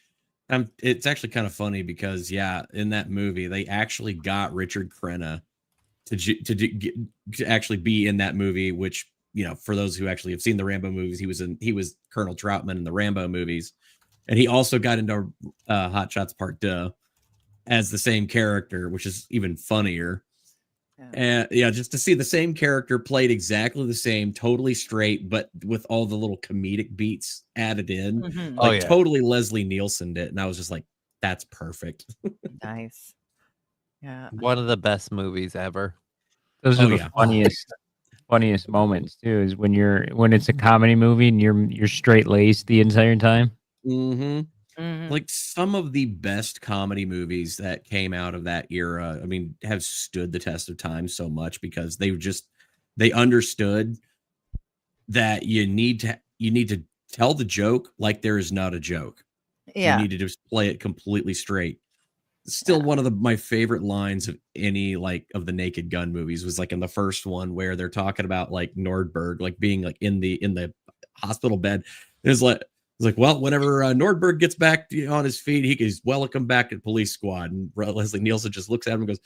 It's actually kind of funny because in that movie they actually got Richard Crenna to actually be in that movie, which, for those who actually have seen the Rambo movies, he was Colonel Troutman in the Rambo movies, and he also got into Hot Shots Part 2 as the same character, which is even funnier. And just to see the same character played exactly the same, totally straight, but with all the little comedic beats added in, Mhm. Oh, yeah. totally Leslie Nielsen did, and I was just like, that's perfect. Nice. Yeah. One of the best movies ever. Those Oh, are the yeah. funniest moments too. Is when it's a comedy movie and you're straight laced the entire time. Mm-hmm. Mhm. Like some of the best comedy movies that came out of that era, I mean, have stood the test of time so much because they understood that you need to tell the joke like there is not a joke. Yeah. You need to just play it completely straight. Still, one of my favorite lines of any of the Naked Gun movies was in the first one where they're talking about Nordberg being in the hospital bed. It's like, well, whenever Nordberg gets back on his feet, he's welcome back at police squad. And Leslie Nielsen just looks at him and goes,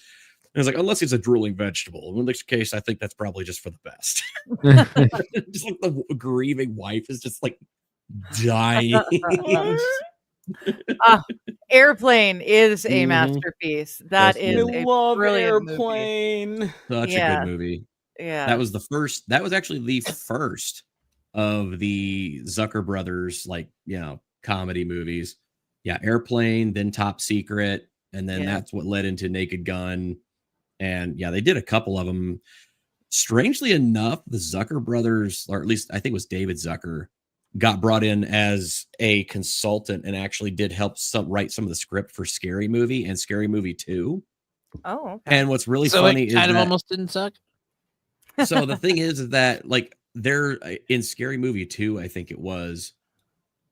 unless he's a drooling vegetable, in which case I think that's probably just for the best. Just the grieving wife is just dying. Airplane is a Mhm. masterpiece. That Yes, is it a love brilliant movie. Airplane. Such a Yeah. good movie. Yeah. That was actually the first of the Zucker brothers comedy movies. Airplane, then Top Secret, and then Yeah. that's what led into Naked Gun. And they did a couple of them. Strangely enough, the Zucker brothers, or at least I think it was David Zucker, got brought in as a consultant and actually did help write some of the script for Scary Movie and Scary Movie 2. Oh, okay. And what's really So funny it is kind of that almost didn't suck. so the thing is that they're in Scary Movie 2, I think it was,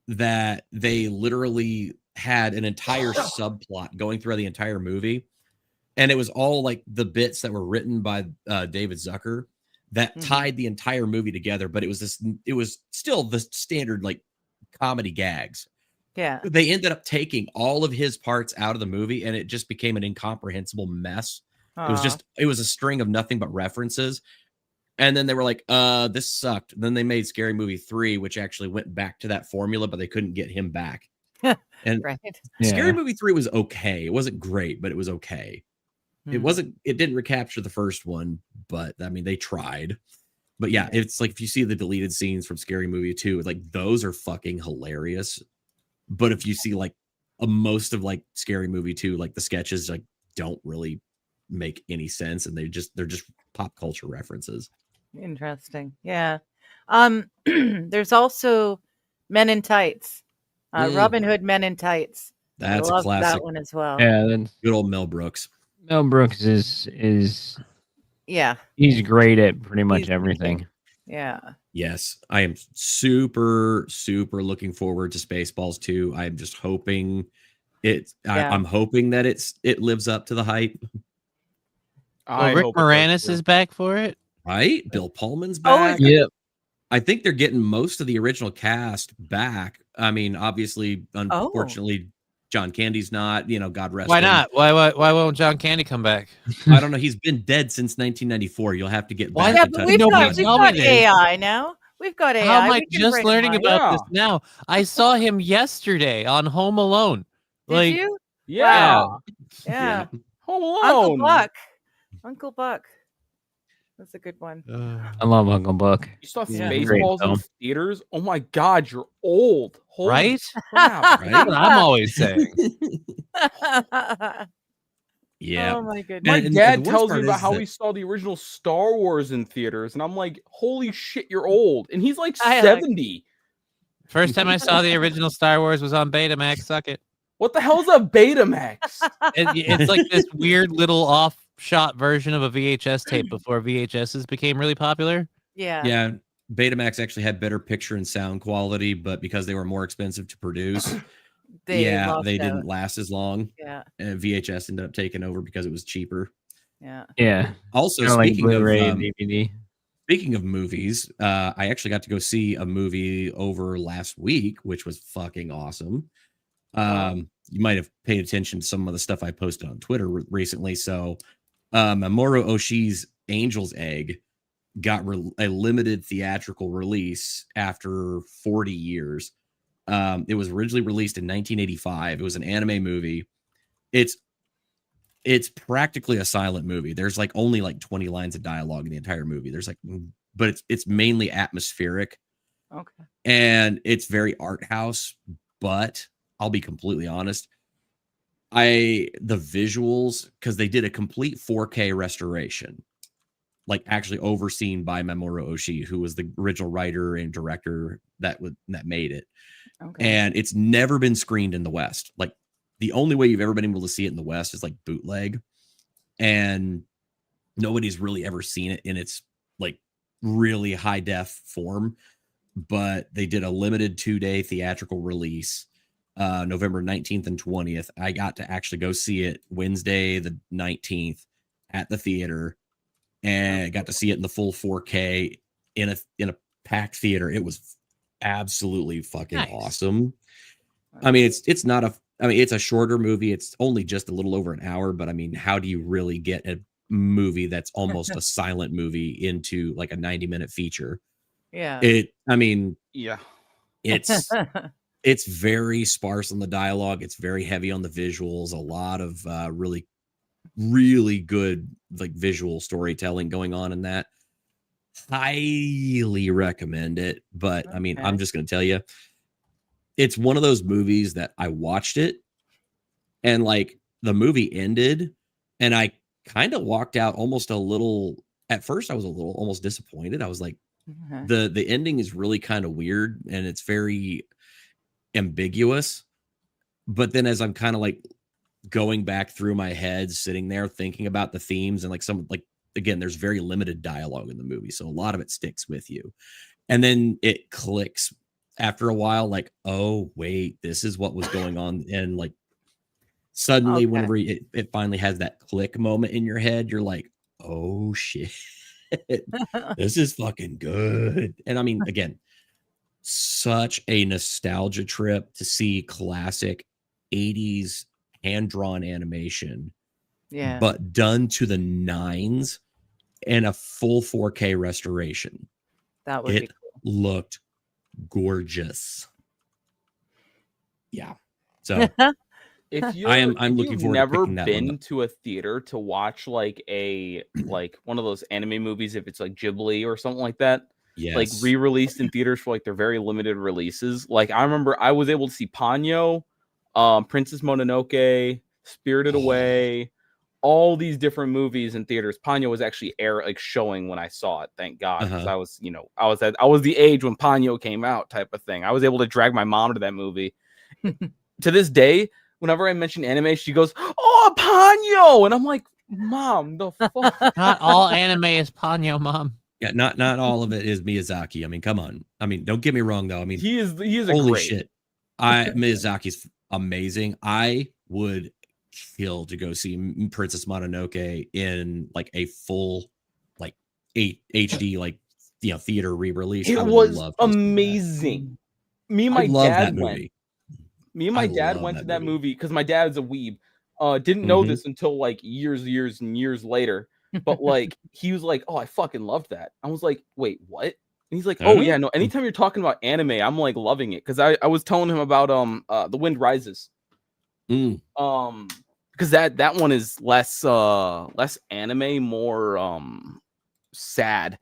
that they literally had an entire subplot going through the entire movie, and it was all the bits that were written by David Zucker that Mhm. tied the entire movie together, but it was still the standard comedy gags. Yeah. They ended up taking all of his parts out of the movie, and it just became an incomprehensible mess. Aw. It was a string of nothing but references. And then they were like, this sucked. Then they made Scary Movie 3, which actually went back to that formula, but they couldn't get him back. And right. Scary Yeah. Movie 3 was okay. It wasn't great, but it was okay. Mhm. It didn't recapture the first one, but I mean, they tried. But yeah, it's if you see the deleted scenes from Scary Movie 2, those are fucking hilarious. But if you see most of Scary Movie 2, the sketches don't really make any sense, and they're just pop culture references. Interesting. Yeah. There's also Men in Tights. Robin Hood Men in Tights. That's I a love classic. that one as well. Yeah, then Good old Mel Brooks. Mel Brooks is Yeah. he's great at pretty much He's everything. Yeah. Yes, I am super, super looking forward to Spaceballs 2. I'm just hoping Yeah. I'm hoping that it lives up to the hype. Well, Rick Moranis is back for it. Right? Bill Pullman's Oh, back. Yep. I think they're getting most of the original cast back. I mean, obviously, unfortunately, John Candy's not. God rest Why him. not? Why won't John Candy come back? I don't know. He's been dead since 1994. You'll have to get Why? back Yeah, in but touch. we've Nobody got, we've tell got me this. AI now. We've got AI. How am I We can just bring learning him on. about Yeah. this now? I saw him yesterday on Home Alone. Did you? Yeah. Wow. Yeah. Home Uncle Alone. Buck. Uncle Buck. That's a good one. I love Uncle Buck. You saw Yeah. Great Spaceballs in film. theaters? Oh my God, you're old. Holy Right? crap. Right? That's what I'm always saying. Yeah. Oh my goodness. My And dad the worst tells me part about is how that- he saw the original Star Wars in theaters, and I'm like, holy shit, you're old. And he's like I like- 70. First time I saw the original Star Wars was on Betamax. Suck it. What the hell's a Betamax? It's like this weird little off-shot version of a VHS tape before VHSs became really popular. Yeah. Yeah. Betamax actually had better picture and sound quality, but because they were more expensive to produce, They lost they out. didn't last as long. Yeah. And VHS ended up taking over because it was cheaper. Yeah. Yeah. Also, Kinda like speaking of Blu-ray and DVD. speaking of movies, I actually got to go see a movie over last week, which was fucking awesome. You might have paid attention to some of the stuff I posted on Twitter recently. So, Mamoru Oshii's Angel's Egg got a limited theatrical release after 40 years. It was originally released in 1985. It was an anime movie. It's practically a silent movie. There's like only like 20 lines of dialogue in the entire movie. There's like, but it's mainly atmospheric. Okay. And it's very art house, but I'll be completely honest. The visuals, because they did a complete 4K restoration, like actually overseen by Mamoru Oshii, who was the original writer and director that made it. Okay. And it's never been screened in the West. Like the only way you've ever been able to see it in the West is like bootleg. And nobody's really ever seen it in its like really high def form. But they did a limited 2-day theatrical release, November 19th and 20th. I got to actually go see it Wednesday, the 19th at the theater, and got to see it in the full 4K in a packed theater. It was absolutely fucking awesome. I mean, it's not it's a shorter movie. It's only just a little over an hour, but I mean, how do you really get a movie that's almost a silent movie into like a 90-minute feature? Yeah. Yeah. It's very sparse on the dialogue. It's very heavy on the visuals. A lot of really, really good like visual storytelling going on in that. Highly recommend it. But I mean, I'm just going to tell you, it's one of those movies that I watched it and like the movie ended and I kind of walked out almost a little. At first, I was a little almost disappointed. I was like, the ending is really kind of weird and it's very ambiguous. But then as I'm kind of like going back through my head, sitting there thinking about the themes and like some like again, there's very limited dialogue in the movie, so a lot of it sticks with you. And then it clicks after a while, like, oh wait, this is what was going on. And like suddenly whenever it finally has that click moment in your head, you're like, oh shit. This is fucking good. And I mean, again, such a nostalgia trip to see classic 80s hand-drawn animation, but done to the nines and a full 4K restoration. That would be cool. Looked gorgeous. Yeah. So If you I'm if looking you've forward to never picking that one been up. to a theater to watch like like one of those anime movies, if it's like Ghibli or something like that, like Yes. re-released in theaters for like their very limited releases. Like I remember I was able to see Ponyo, Princess Mononoke, Spirited Away, all these different movies in theaters. Ponyo was actually showing when I saw it, thank God, because I was, I was the age when Ponyo came out type of thing. I was able to drag my mom to that movie. To this day, whenever I mention anime, she goes, "Oh, Ponyo," and I'm like, "Mom, the fuck." Not all anime is Ponyo, Mom. Yeah, not all of it is Miyazaki. I mean, come on. I mean, don't get me wrong though. I mean, he is a holy great. shit. Miyazaki's amazing. I would kill to go see Princess Mononoke in like a full like HD like theater re-release. It was amazing. Me and my dad went. Me and my dad went to that movie because my dad is a weeb. Didn't know this until like years and years later. But like he was like, "Oh, I fucking loved that." I was like, "Wait, what?" And he's like, "Oh yeah, no. Anytime you're talking about anime, I'm like loving it." Because I was telling him about The Wind Rises. Because that one is less anime, more sad.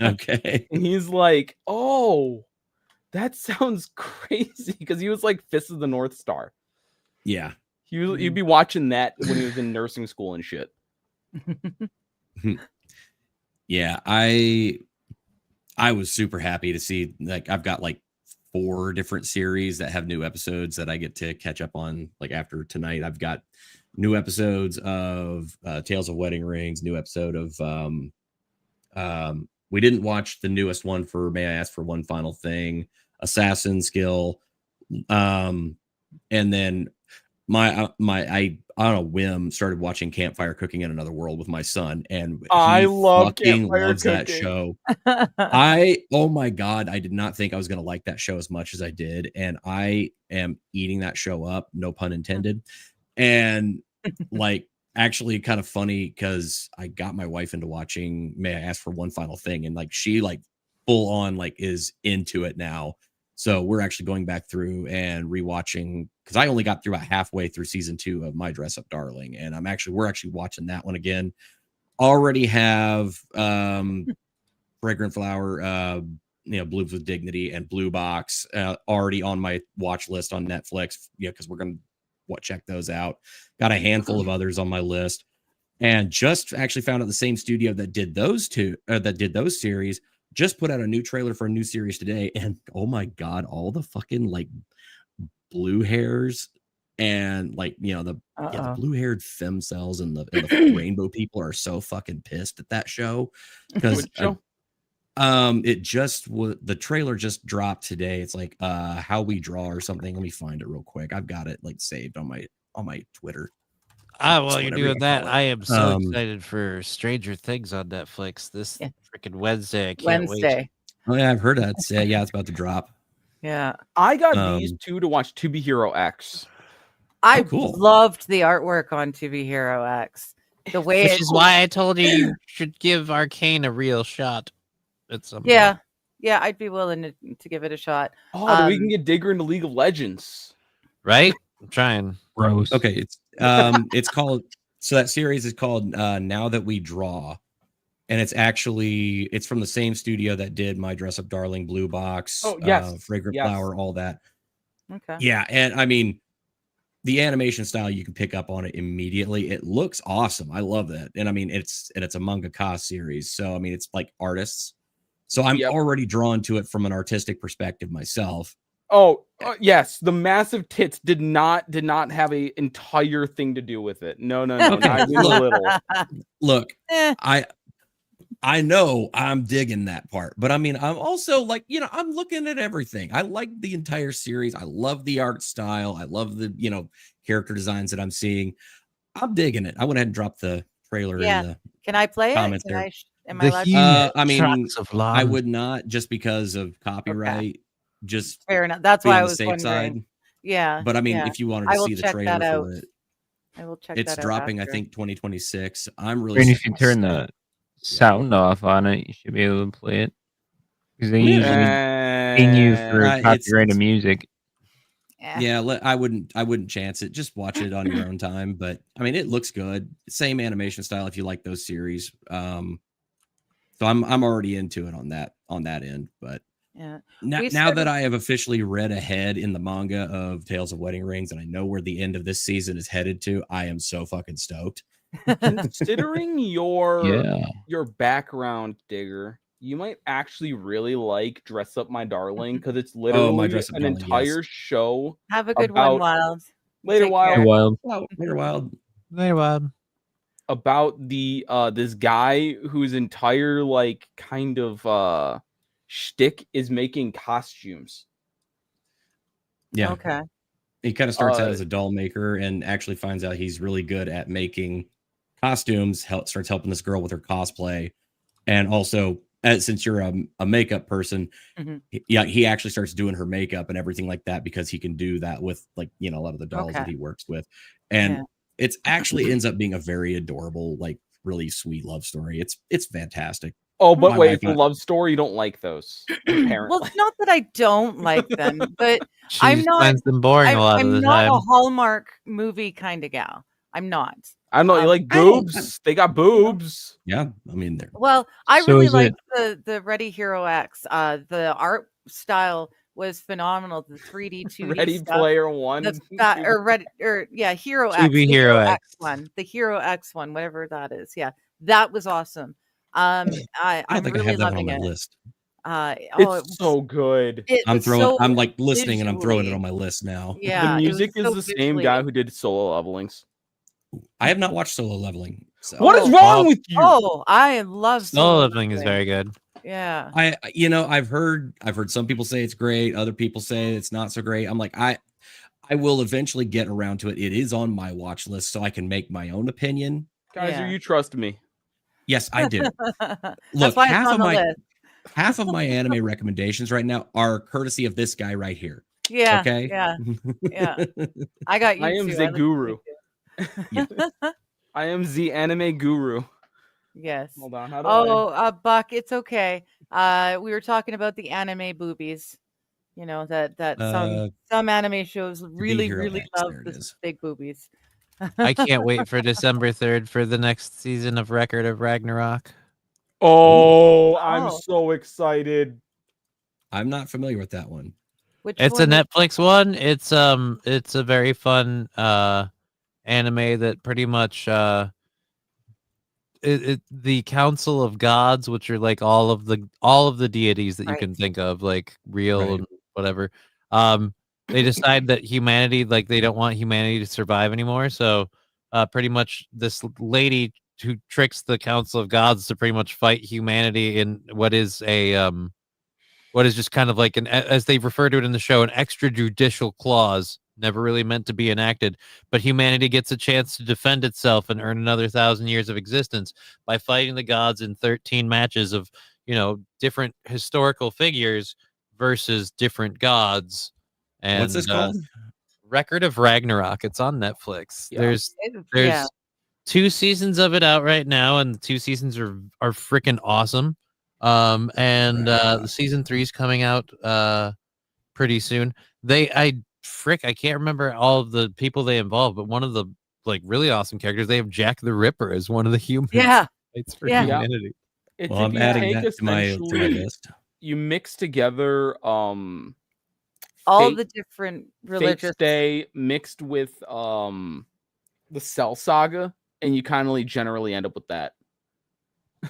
Okay. And he's like, "Oh, that sounds crazy," because he was like Fist of the North Star. Yeah. He'd be watching that when he was in nursing school and shit. Yeah, I was super happy to see, like, I've got like 4 different series that have new episodes that I get to catch up on. Like after tonight, I've got new episodes of Tales of Wedding Rings, new episode of we didn't watch the newest one for May I Ask for One Final Thing, Assassin Skill, and then I on a whim started watching Campfire Cooking in Another World with my son, and I he love fucking Campfire loves that Cooking. show. Oh my god, I did not think I was gonna like that show as much as I did, and I am eating that show up, no pun intended. And like, actually kind of funny because I got my wife into watching May I Ask for One Final Thing, and like she like full on like is into it now. So we're actually going back through and rewatching, because I only got through about halfway through season 2 of My Dress Up Darling, and we're actually watching that one again. Already have Fragrant Flower, Blooms with Dignity and Blue Box already on my watch list on Netflix. Yeah, because we're gonna check those out. Got a handful of others on my list, and just actually found out the same studio that did those series just put out a new trailer for a new series today, and oh my god, all the fucking like blue hairs and like the blue haired femme cells and the rainbow people are so fucking pissed at that show because it just the trailer just dropped today. It's like How We Draw or something. Let me find it real quick. I've got it like saved on my Twitter. While you're doing that, I am so excited for Stranger Things on Netflix this freaking Wednesday. I can't wait. Oh yeah, I've heard that. Yeah, it's about to drop. Yeah, I got these two to watch To Be Hero X. I cool. loved the artwork on To Be Hero X. The way Which is why I told you should give Arcane a real shot at some point. Yeah, I'd be willing to give it a shot. Oh, then we can get Digger into League of Legends. Right? I'm trying. Gross. Okay, it's called, so that series is called Now That We Draw, and it's from the same studio that did My Dress Up Darling, Blue Box, Fragrant Flower, all that. Okay. Yeah, and I mean, the animation style, you can pick up on it immediately. It looks awesome. I love that. And I mean, it's a mangaka series, so I mean, it's like artists. So I'm already drawn to it from an artistic perspective myself. Oh, yes, the massive tits did not have a entire thing to do with it. No, not even a little. Look, I know I'm digging that part, but I mean, I'm also like, I'm looking at everything. I like the entire series. I love the art style. I love the, character designs that I'm seeing. I'm digging it. I went ahead and dropped the trailer in the Can I play comments it? there. Am I allowed I mean, shots of lava. I would not, just because of copyright. Just fair enough. That's be why on I the was safe wondering. side. Yeah. But I mean, if you wanted I to will see the check trailer that out. for it, I will check it's that dropping, out I think, 2026. I'm really. And if you turn the sound off on it, you should be able to play it. Because they usually ping you for copyrighted music. Yeah, I wouldn't chance it. Just watch it on your own time. But I mean, it looks good. Same animation style if you like those series. So I'm already into it on that end. But yeah, now that I have officially read ahead in the manga of Tales of Wedding Rings and I know where the end of this season is headed to, I am so fucking stoked. Considering your background, Digger, you might actually really like Dress Up My Darling, because it's literally an entire show. Have a good one, Wild. Later, Wild. Later, Wild. About the this guy whose entire like kind of shtick is making costumes. Yeah. Okay. He kind of starts out as a doll maker and actually finds out he's really good at making costumes. Starts helping this girl with her cosplay, and also since you're a makeup person, he actually starts doing her makeup and everything like that, because he can do that with like a lot of the dolls that he works with, and it's actually ends up being a very adorable, like really sweet love story. It's fantastic. Oh, but wait, for love story, you don't like those, apparently. Well, it's not that I don't like them, but She finds them boring a lot of the time. I'm not a Hallmark movie kind of gal. I'm not. I don't know. You like boobs? They got boobs. Yeah, I mean, well, I really like the Ready Hero X. The art style was phenomenal. The 3D 2D Ready stuff. Player One, Hero X. The Hero X one, the Hero X one, whatever that is. Yeah, that was awesome. I'm really loving it. List. It's so good. I'm like listening and I'm throwing it on my list now. Yeah, the music is the same guy who did Solo Levelings. I have not watched Solo Leveling. So. What is wrong with you? Oh, I love Solo Leveling is very good. Yeah. I've heard some people say it's great, other people say it's not so great. I'm like, I will eventually get around to it. It is on my watch list, so I can make my own opinion. Kaiser, Yeah. you trust me. Yes, I do. That's Look, why it's on the list. half of my anime recommendations right now are courtesy of this guy right here. Yeah. Okay. Yeah. Yeah. I got you I am too. the I listen to guru. you. I am the anime guru. Yes. Hold on. How do Oh, Buck, it's okay. We were talking about the anime boobies. You know that some anime shows really Hero really X, love there it the is. big boobies. I can't wait for December 3rd for the next season of Record of Ragnarok. Oh, I'm Oh. so excited. I'm not familiar with that one. Which It's a one is- Netflix one. It's a very fun anime that pretty much the Council of Gods, which are like all of the deities that you can Right. think of, like real Right. and whatever. They decide that humanity, like they don't want humanity to survive anymore. So pretty much this lady who tricks the Council of Gods to pretty much fight humanity in what is just kind of like as they refer to it in the show, an extrajudicial clause, never really meant to be enacted, but humanity gets a chance to defend itself and earn another 1,000 years of existence by fighting the gods in 13 matches of, different historical figures versus different gods. And What's this called? Record of Ragnarok. It's on Netflix. Yeah. There's yeah. 2 seasons of it out right now, and the 2 seasons are freaking awesome. The season 3 is coming out pretty soon. I can't remember all of the people they involve, but one of the like really awesome characters, they have Jack the Ripper as one of the humans. Yeah. It's for Yeah. humanity. It's Well, if I'm you adding take that to my essentially- list. You mix together All Fate- the different Fate religious. Stay mixed with the Cell Saga, and you kind of generally end up with that.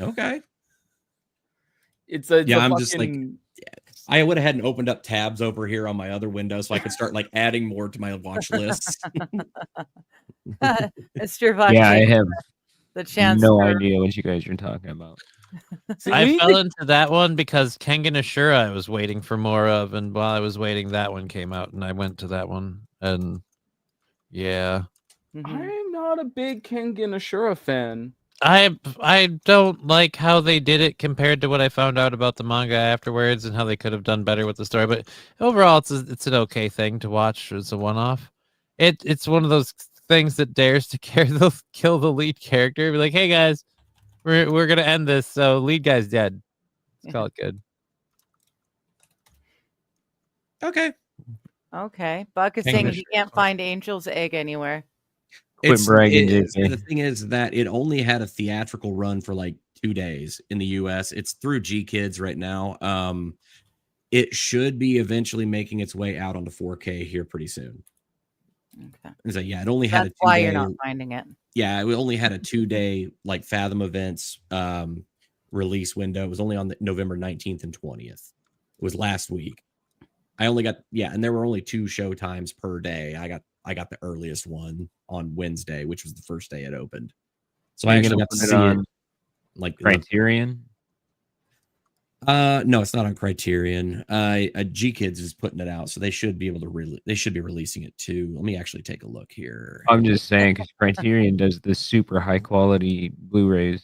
Okay. It's a I'm just like, fucking- I went ahead and opened up tabs over here on my other window so I could start like adding more to my watch lists. Mr. Vach, Yeah, I have the chance. no for- idea what you guys are talking about. See, I we- fell into that one because Kengan Ashura I was waiting for more of, and while I was waiting, that one came out, and I went to that one, and yeah. Mhm. I'm not a big Kengan Ashura fan. I don't like how they did it compared to what I found out about the manga afterwards and how they could have done better with the story. But overall, it's an okay thing to watch. It's a one-off. It's one of those things that dares to kill the lead character. Be like, hey guys, we're gonna end this. So lead guy's dead. Let's call it good. Okay. Okay. Buck is Hang saying on. he can't find Angel's Egg anywhere. Quit bragging, The JK. thing is that it only had a theatrical run for like 2 days in the US. It's through G Kids right now. It should be eventually making its way out onto 4K here pretty soon. Okay. So yeah, it only had That's a 2 why day. you're not finding it. Yeah, it only had a 2-day like Fathom Events release window. It was only on November 19th and 20th. It was last week. I only got and there were only 2 show times per day. I got the earliest one on Wednesday, which was the first day it opened. So I Are you actually gonna got to put it see on it like Criterion? no, it's not on Criterion. G Kids is putting it out, so they should be able to they should be releasing it too. Let me actually take a look here. I'm just saying because Criterion does the super high quality Blu-rays.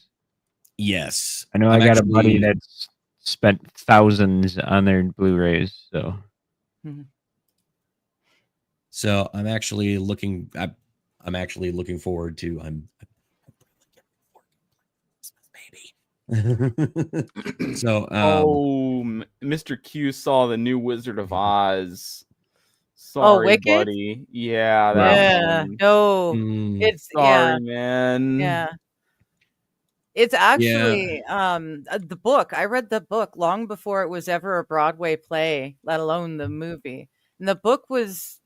Yes. I know I'm I got a buddy actually- that's spent thousands on their Blu-rays. So So I'm actually looking. I'm actually looking forward to. Maybe. So Mr. Q saw the new Wizard of Oz. Sorry, Wicked? buddy. Yeah, that Yeah. one. No. mm, It's Sorry, man. Yeah. It's actually the book. I read the book long before it was ever a Broadway play, let alone the movie. And the book was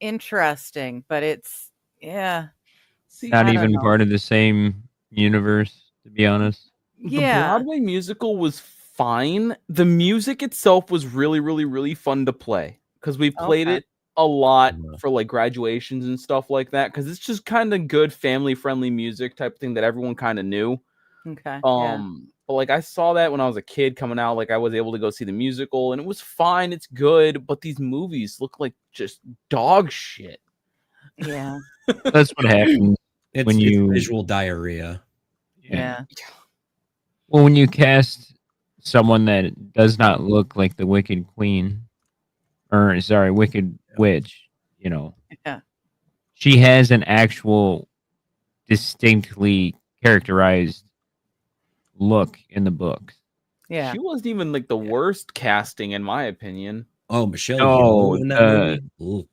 interesting, but it's See, not I don't even know. part of the same universe, to be honest. the Broadway musical was fine. The music itself was really, really, really fun to play because we played Okay. it a lot Yeah. for like graduations and stuff like that because it's just kind of good family friendly music type of thing that everyone kind of knew. Okay. But like I saw that when I was a kid coming out, like I was able to go see the musical and it was fine, it's good, but these movies look like just dog shit. Yeah. That's what happens. It's, When it's you- visual diarrhea. Yeah. Well, when you cast someone that does not look like the Wicked Queen, or sorry, Wicked Witch, you know, Yeah. she has an actual distinctly characterized look in the books. Yeah. She wasn't even like the worst casting in my opinion. Oh, Michelle No, Yeoh in that movie. Ooh,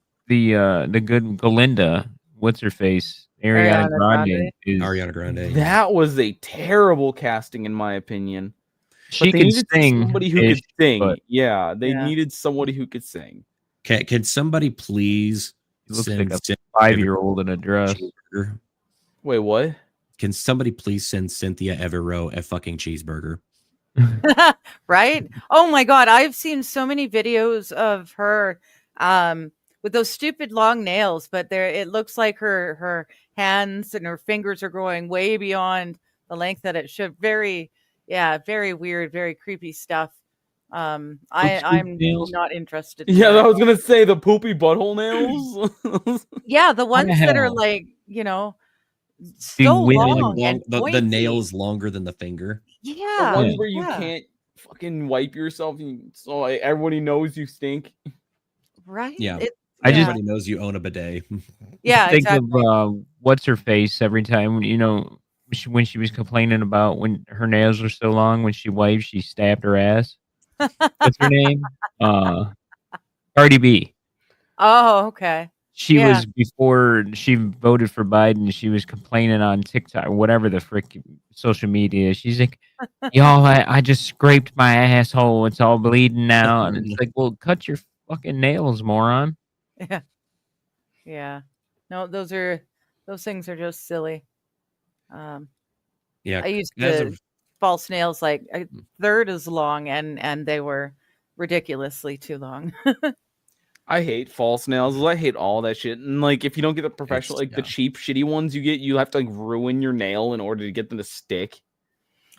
The good Galinda, what's her face, Ariana Ariana Grande, Grande? is Ariana Grande. yeah. That was a terrible casting in my opinion. she But they can needed sing. somebody who could sing. but Yeah, they Yeah. needed somebody who could sing. Can somebody please She looks send like a Cynthia 5-year-old in a dress. cheeseburger? Wait, what? Can somebody please send Cynthia Evero a fucking cheeseburger? Right? Oh my god, I've seen so many videos of her with those stupid long nails, but there it looks like her hands and her fingers are growing way beyond the length that it should. Very very weird, very creepy stuff. I'm nails? not interested in Yeah, that I at was all. gonna say the poopy butthole nails. Yeah, the ones that are hell? like, so wind- long Long, and the pointy. nails longer than the finger. The Yeah. ones where you yeah. can't fucking wipe yourself, so like, everybody knows you stink. Right? Yeah. I just- Everybody knows you own a bidet. yeah, think exactly. of what's her face every time when she was complaining about when her nails were so long when she wiped she stabbed her ass. What's her name? Cardi B. Oh, okay. She Yeah. was before she voted for Biden. She was complaining on TikTok, whatever the frick social media is. She's like, "Y'all, I just scraped my asshole. It's all bleeding now." And it's like, well, cut your fucking nails, moron. Yeah. Yeah. No, those things are just silly. Yeah. I used as to of- false nails like a third as long and they were ridiculously too long. I hate false nails. I hate all that shit. And like, if you don't get the professional, like the yeah. cheap, shitty ones you get, you have to like ruin your nail in order to get them to stick.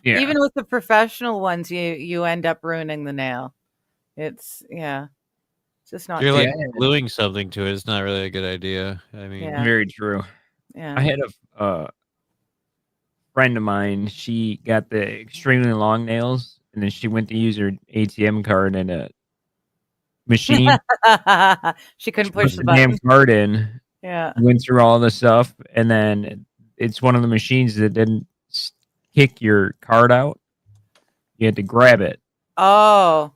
Yeah. Even with the professional ones, you end up ruining the nail. It's just not If you're like good. gluing something to it, it's not really a good idea. I mean, Yeah. Very true. Yeah. I had a friend of mine. She got the extremely long nails, and then she went to use her ATM card in a machine. She couldn't Put push the damn button. card in. Yeah. Went through all the stuff, and then it's one of the machines that didn't kick your card out. You had to grab it, Oh,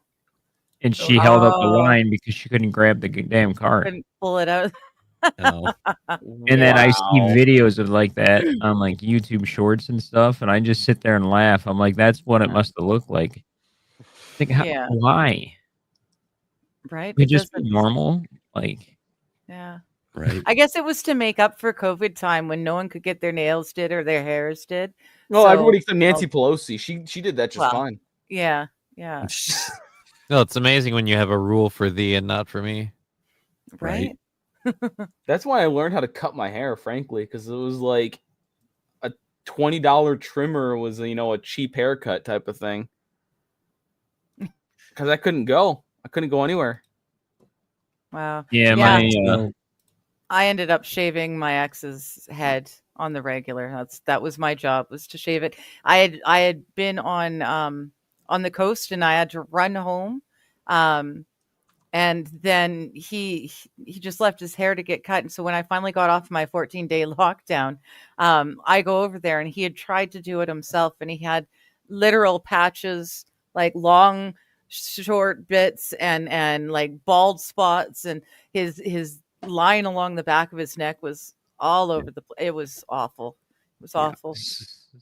and she held up the Oh. line because she couldn't grab the damn card. couldn't pull it out. Oh, And then I see Wow. videos of like that on like YouTube Shorts and stuff, and I just sit there and laugh. I'm like, that's what it must have looked like. Think, Yeah. why? Right? It It just doesn't- be normal. Like, yeah. right. I guess it was to make up for COVID time when no one could get their nails did or their hairs did. No, So- everybody except Nancy Pelosi. She did that just Well, fine. Yeah. Yeah. no, it's amazing when you have a rule for thee and not for me. Right. That's why I learned how to cut my hair, frankly, because it was like a $20 trimmer was a cheap haircut type of thing. Because I couldn't go anywhere. Wow. yeah, Yeah. my I ended up shaving my ex's head on the regular. That was my job, was to shave it. I had been on the coast and I had to run home. And then he just left his hair to get cut. And so when I finally got off my 14-day lockdown, I go over there and he had tried to do it himself and he had literal patches, like long short bits and like bald spots, and his line along the back of his neck was all over the place. It was awful. It was awful.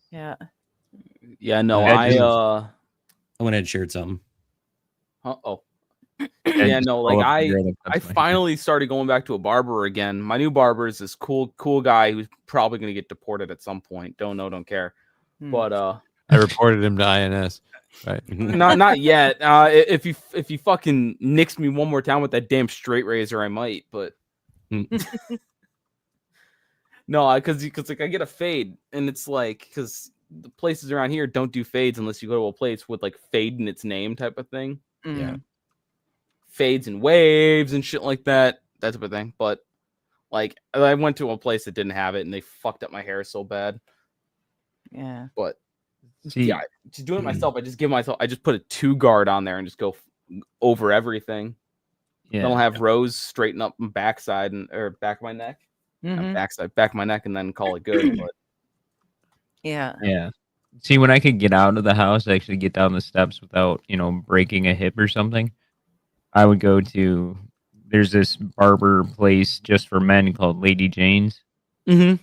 Yeah. Yeah, no, That I is- I went ahead and shared something. oh. I Yeah, just no, pull like up the girl that I cuts my hair. finally started going back to a barber again. My new barber is this cool guy who's probably gonna get deported at some point. Don't know, don't care. Hmm. But I reported him to INS. Right. not yet. If you fucking nix me one more time with that damn straight razor, I might. But no, because like I get a fade, and it's like because the places around here don't do fades unless you go to a place with like fade in its name type of thing. Mm. Fades and waves and shit like that type of thing. But like I went to a place that didn't have it and they fucked up my hair so bad. Yeah. But See, yeah, just doing it myself. I just put a 2 guard on there and just go over everything. yeah. Then I'll have rows straighten up my backside or back of my neck. Mhm. Back of my neck, and then call it good. But Yeah. Yeah. See, when I could get out of the house, actually get down the steps without, breaking a hip or something, I would go to. There's this barber place just for men called Lady Jane's, and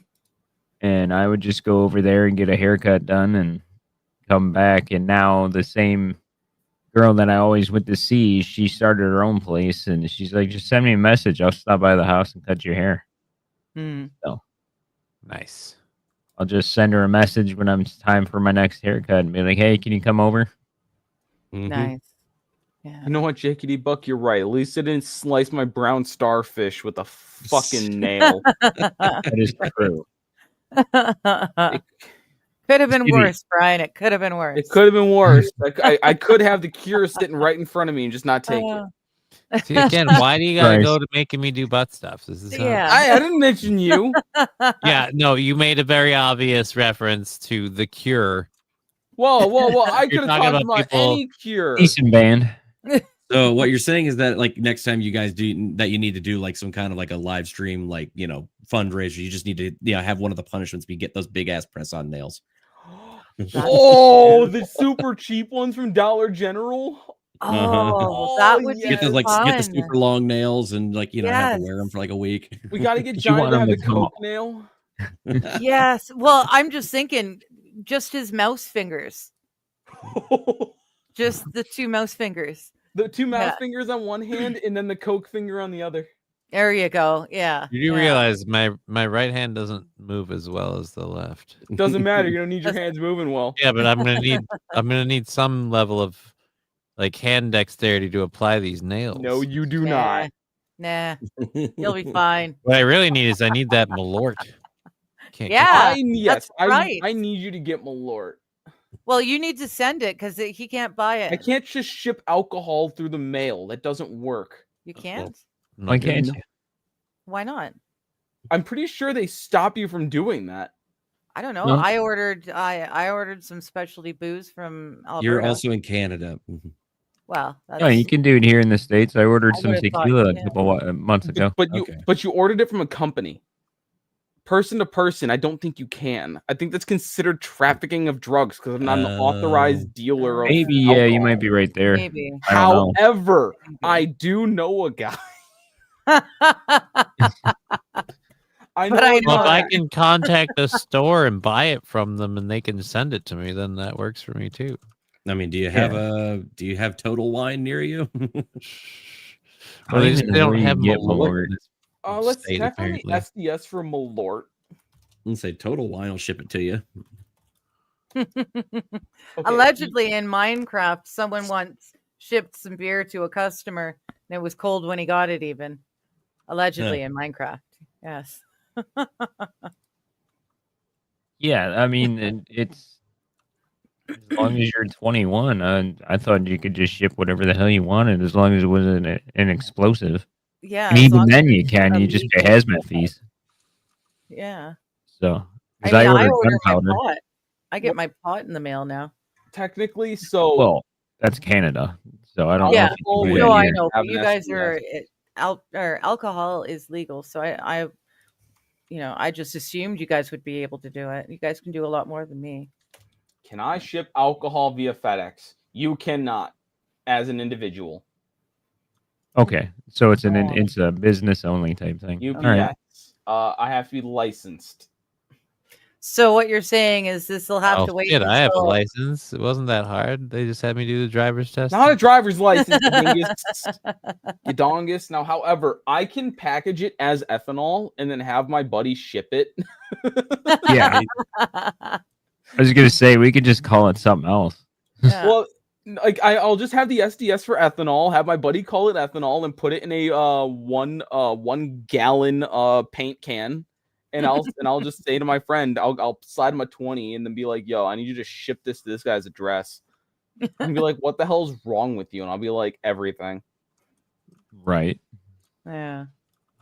I would just go over there and get a haircut done and come back. And now the same girl that I always went to see, she started her own place, and she's like, "Just send me a message. I'll stop by the house and cut your hair." Mm. Nice. I'll just send her a message when it's time for my next haircut and be like, "Hey, can you come over?" Mhm. Nice. Yeah. you know what, Jakey Buck, you're right. At least I didn't slice my brown starfish with a fucking nail. That is true. Could have been Excuse me. worse, Brian. It could have been worse. It could have been worse. Like I could have the cure sitting right in front of me and just not take it. See, again, why do you gotta Christ. go to making me do butt stuff? This is Yeah. I didn't mention you. yeah. No, you made a very obvious reference to the Cure. Whoa! I You're could have talking talked about about people- any cure. Decent band. So what you're saying is that like next time you guys do that, you need to do like some kind of like a live stream, like fundraiser. You just need to have one of the punishments be get those big ass press on nails. Oh, the super cheap ones from Dollar General. Oh, that would yes. be Get the get the fun. super long nails and have to Yes. wear them for like a week. We got to get You Johnny want to have him the to come Coke up. nail. Yes. Well, I'm just thinking, just his mouse fingers, just the 2 mouse fingers. The 2 mouse Yeah. fingers on one hand and then the Coke finger on the other. There you go. Yeah. You do yeah. realize my right hand doesn't move as well as the left. Doesn't matter. You don't need your hands moving well. Yeah, but I'm gonna need some level of like hand dexterity to apply these nails. No, you do Nah. not. Nah, you'll be fine. What I really need is I need that Malort. Can't get Yeah. Yes, that's right. I need you to get Malort. Well, you need to send it because he can't buy I it. can't just ship alcohol through the mail. That doesn't work. You can't. I'm Why not doing can't that. you? Why not? I'm pretty sure they stop you from doing that. I don't know. No. I ordered some specialty booze from Alberta. You're also in Canada. well. That's, No, you can do it here in the States. I ordered I some would've thought, tequila a yeah. couple months ago. Okay. But you ordered it from a company. Person to person, I don't think you can. I think that's considered trafficking of drugs because I'm not an authorized dealer of Maybe, yeah, you alcohol. might be right there. maybe. I don't know. However, I do know a guy. I know But I a Well, if guy. I can contact a store and buy it from them and they can send it to me, then that works for me too. I mean, do you have Total Wine near you? Well, I don't even know don't where you have get Malort. Malort. Let's state, check on the apparently. SDS for Malort. Let's say Total Wine will ship it to you. Okay, Allegedly in Minecraft, someone once shipped some beer to a customer and it was cold when he got it even. Allegedly in Minecraft. Yes. Yeah, I mean, it's as long as you're 21. I thought you could just ship whatever the hell you wanted as long as it wasn't an explosive. Yeah. And as even long then, as you it's can. You just pay illegal. hazmat fees. Yeah. So, I 'cause mean, I ordered order my gunpowder. pot. I get my pot in the mail now. technically, so Well, that's Canada, so I don't Yeah. know. If you can do Yeah, No, that I here. know. have But you an guys SDS. are alcohol is legal, so I I just assumed you guys would be able to do it. You guys can do a lot more than me. can I ship alcohol via FedEx? You cannot, as an individual. Okay, so it's Oh. it's a business only type thing. UPS. All right. I have to be licensed. So what you're saying is this will have Oh, to wait. shit, I have a until- license. It wasn't that hard. They just had me do the driver's test. Not a driver's license, you dingus. You dongus. Now, however, I can package it as ethanol and then have my buddy ship it. Yeah, I was gonna say we could just call it something else. Yeah. Well, like I'll just have the SDS for ethanol, have my buddy call it ethanol, and put it in a 1 gallon paint can, and I'll just say to my friend, I'll slide him a 20 and then be like, yo, I need you to ship this to this guy's address. And be like, what the hell is wrong with you? And I'll be like, everything. Right. Yeah.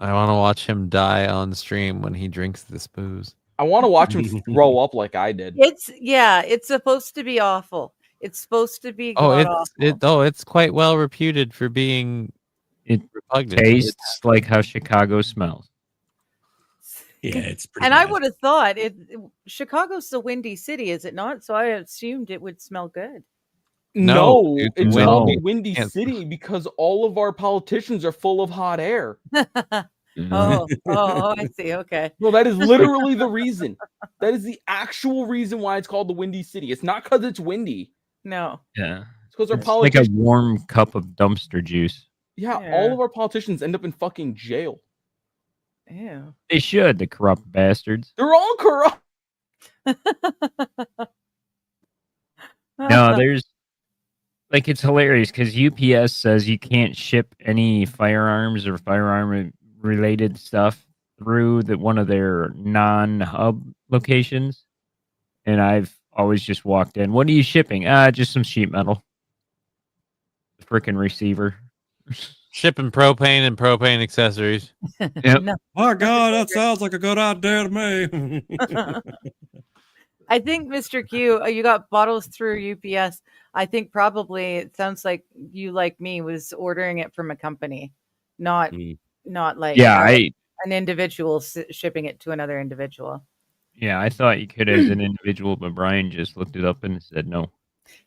I want to watch him die on stream when he drinks this booze. I want to watch him throw up like I did. It's supposed to be awful. It's supposed to be Oh, god-awful. it's quite well reputed for being repugnant. Tastes like how Chicago smells. Yeah, it's pretty. And I bad. would have thought Chicago's a windy city, is it not? So I assumed it would smell good. No, dude, it's no. called the Windy Can't- City because all of our politicians are full of hot air. Oh, I see. Okay. No, that is literally the reason. That is the actual reason why it's called the Windy City. It's not because it's windy. No. Yeah. It's because our It's like a politicians. warm cup of dumpster juice. Yeah, Yeah. all of our politicians end up in fucking jail. Ew. They should, the corrupt bastards. They're all corrupt. No, there's like it's hilarious because UPS says you can't ship any firearms or firearm related stuff through one of their non-hub locations, and I've always just walked in. What are you shipping? Just some sheet metal. Freaking receiver. Shipping propane and propane accessories. Yep. No. Oh God, that sounds like a good idea to me. I think, Mr. Q, you got bottles through UPS. I think probably it sounds like you, like me, was ordering it from a company, not like Yeah, an individual shipping it to another individual. I thought you could as an individual, but Brian just looked it up and said no.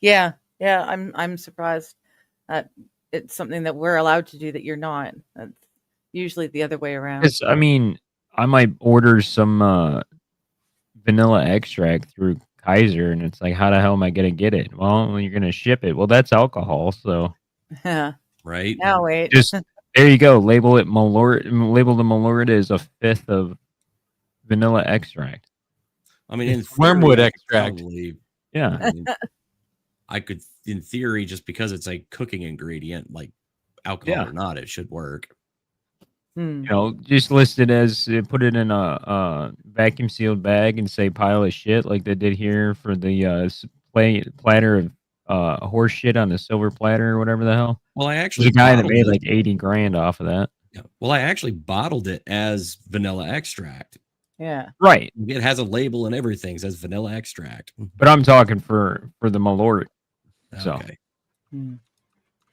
Yeah, I'm surprised that it's something that we're allowed to do that you're not. That's usually the other way around. Because I mean, I might order some vanilla extract through Kaiser, and it's like, how the hell am I gonna get it? Well, you're gonna ship it. Well, that's alcohol, so Yeah. Right? Now wait. just there you go. Label it Malort. Label the Malort as a fifth of vanilla extract. I mean, in It's wormwood theory, extract. probably- Yeah, I mean, I could, in theory, just because it's a cooking ingredient, like alcohol Yeah. or not, it should work. Hmm. you know, just list it as put it in a vacuum sealed bag and say pile of shit like they did here for the platter of horse shit on the silver platter or whatever the hell. Well, I There's actually a guy that bottled made it- like 80 grand off of that. Yeah. Well, I actually bottled it as vanilla extract. Yeah. Right. It has a label and everything. It says vanilla extract. But I'm talking for the Malort. So. Okay. Hmm.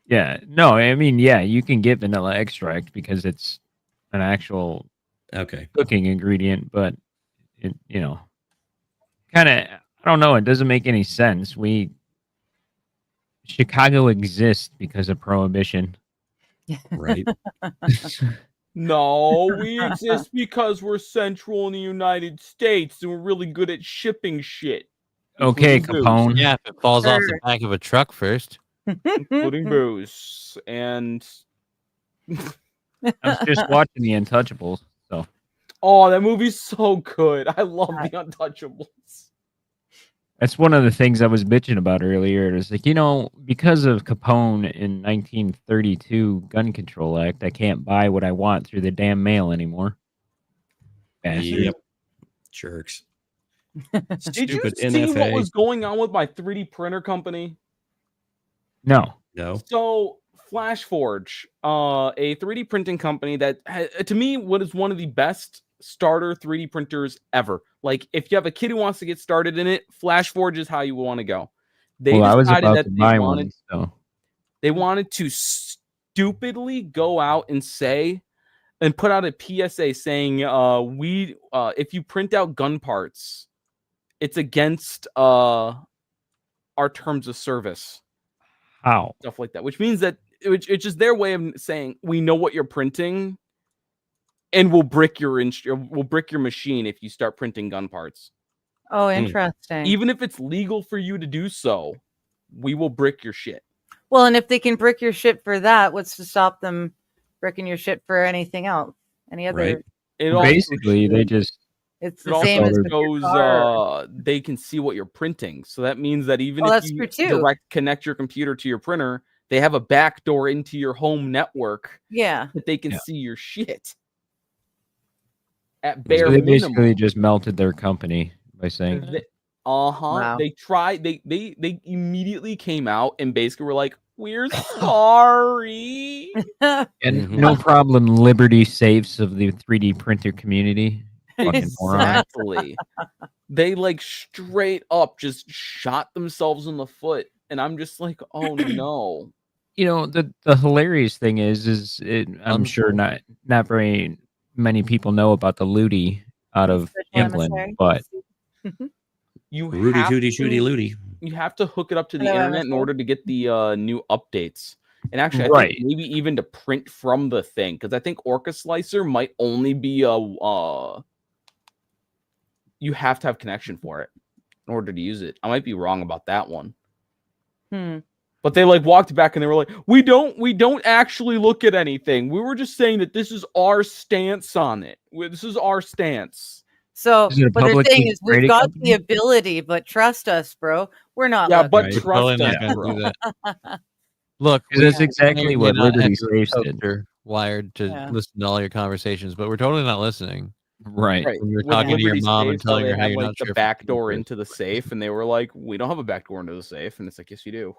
Yeah. No, I mean, yeah, you can get vanilla extract because it's an actual Okay. cooking ingredient, but it, you know, kind of, I don't know. It doesn't make any sense. Chicago exists because of prohibition. Right. No, we exist because we're central in the United States and we're really good at shipping shit. Okay, Including booze. Capone. Yeah, if it falls off the Sure. back of a truck first. Including booze. And I was just watching The Untouchables. So oh, that movie's so good. I love The Untouchables. that's one of the things I was bitching about earlier. It's like, you know, because of Capone in 1932 Gun Control Act, I can't buy what I want through the damn mail anymore. Bastard. Yep. Jerks. Did you Stupid see NFA. what was going on with my 3D printer company? No. No. So FlashForge, a 3D printing company that, to me, what is one of the best starter 3D printers ever. Like, if you have a kid who wants to get started in it, FlashForge is how you want to go. They Well, I was decided about that to they buy wanted, one. So they wanted to stupidly go out and say and put out a PSA saying, if you print out gun parts, it's against our terms of service. how? Stuff like that, which means that it's just their way of saying we know what you're printing, and we'll brick your machine if you start printing gun parts. Oh, interesting. Even if it's legal for you to do so, we will brick your shit. Well, and if they can brick your shit for that, what's to stop them bricking your shit for anything else? Any other? Right. It also Basically, they just It's It the same as also with your shows car. they can see what you're printing. So that means that even Well, if that's you true, too. direct connect your computer to your printer, they have a backdoor into your home network Yeah. that they can Yeah. see your shit. at bare So they basically minimum. just melted their company by saying, They, Wow. They tried. They immediately came out and basically were like, "We're sorry." and Mhm. no problem, Liberty Safes of the 3D printer community. Fucking morons. Exactly. They like straight up just shot themselves in the foot, and I'm just like, "Oh no." You know, the hilarious thing is I'm sure Unfold. not very many people know about the Ludi out of Special England, emissary. but You Rudy have tooty to- shooty looty. You have to hook it up to the Hello, internet in MSA. order to get the new updates. And actually, I Right. think maybe even to print from the thing, because I think Orca Slicer might only be you have to have connection for it in order to use it. I might be wrong about that one. Hmm. But they like walked back and they were like, we don't actually look at anything. We were just saying that this is our stance on it. This is our stance. So, Is it a but the publicly thing is, we've traded got company? the ability, but trust us, bro. We're not. Yeah, looking. but Right. We're trust totally us, not gonna bro. do that. Look, 'Cause that's exactly may what not have Liberty your Saves did. toaster wired to Yeah. listen to all your conversations, but we're totally not listening. Right. Right. When you're With talking to your Liberty mom and Safes, how telling they her how had you're like not the sure if back it's door good. into the safe, and they were like, "We don't have a back door into the safe," and it's like, "Yes, you do."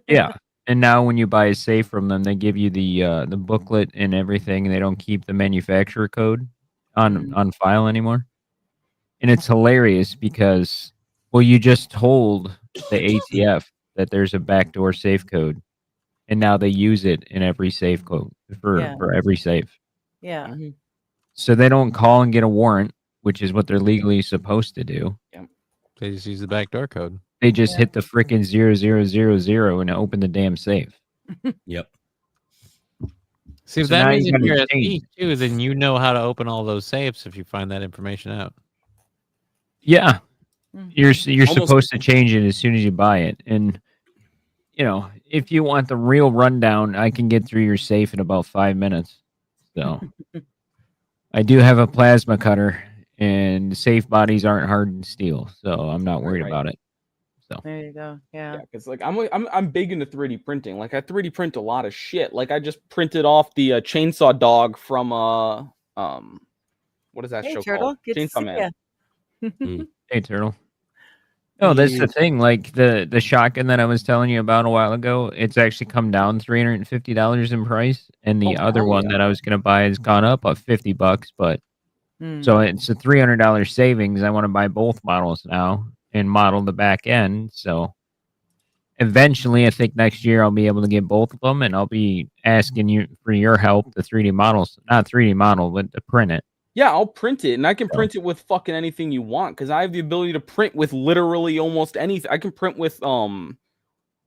Yeah. And now when you buy a safe from them, they give you the booklet and everything, and they don't keep the manufacturer code on file anymore. And it's hilarious because, well, you just told the ATF that there's a backdoor safe code, and now they use it in every safe code Yeah. for every safe. Yeah. So they don't call and get a warrant, which is what they're legally supposed to do. They just use the backdoor code. They just hit the frickin' 0000 and open the damn safe. Yep. See, if So that now means you if gotta you're a change thief too, then you know how to open all those safes if you find that information out. Yeah. Mhm. You're Almost- supposed to change it as soon as you buy it. And you know, if you want the real rundown, I can get through your safe in about 5 minutes. So I do have a plasma cutter, and safe bodies aren't hardened steel, so I'm not worried Right. about it. There you go. Yeah. Yeah, because like I'm big into 3D printing. Like I 3D print a lot of shit. Like I just printed off the chainsaw dog from what is that Hey, show Turtle. called? Good to Chainsaw see Man. ya. Hey, Turtle. No, that's the thing. Like the shotgun that I was telling you about a while ago, it's actually come down $350 in price, and the Oh, other hell one yeah. that I was gonna buy has gone up of $50. But Hmm. so it's a $300 savings. I want to buy both models now and model the back end. So eventually, I think next year I'll be able to get both of them, and I'll be asking you for your help to 3D models, not 3D model, but to print it. Yeah, I'll print it, and I can So- print it with fucking anything you want because I have the ability to print with literally almost anything. I can print with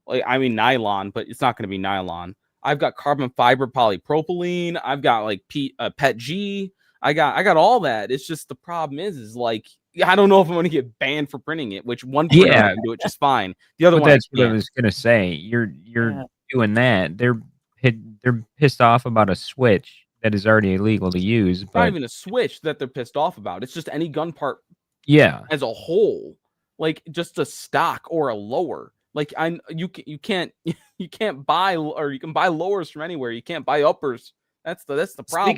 nylon, but it's not going to be nylon. I've got carbon fiber polypropylene. I've got like PET G. I got all that. It's just the problem is like I don't know if I'm going to get banned for printing it, which one printer Yeah. can do it just fine. The other But one, that's what I can't. was gonna say. You're Yeah. doing that. They're pissed off about a switch that is already illegal to use. It's not But even a switch that they're pissed off about. It's just any gun part yeah, as a whole, like just a stock or a lower. Like you can't you can't buy, or you can buy lowers from anywhere. You can't buy uppers. That's the problem.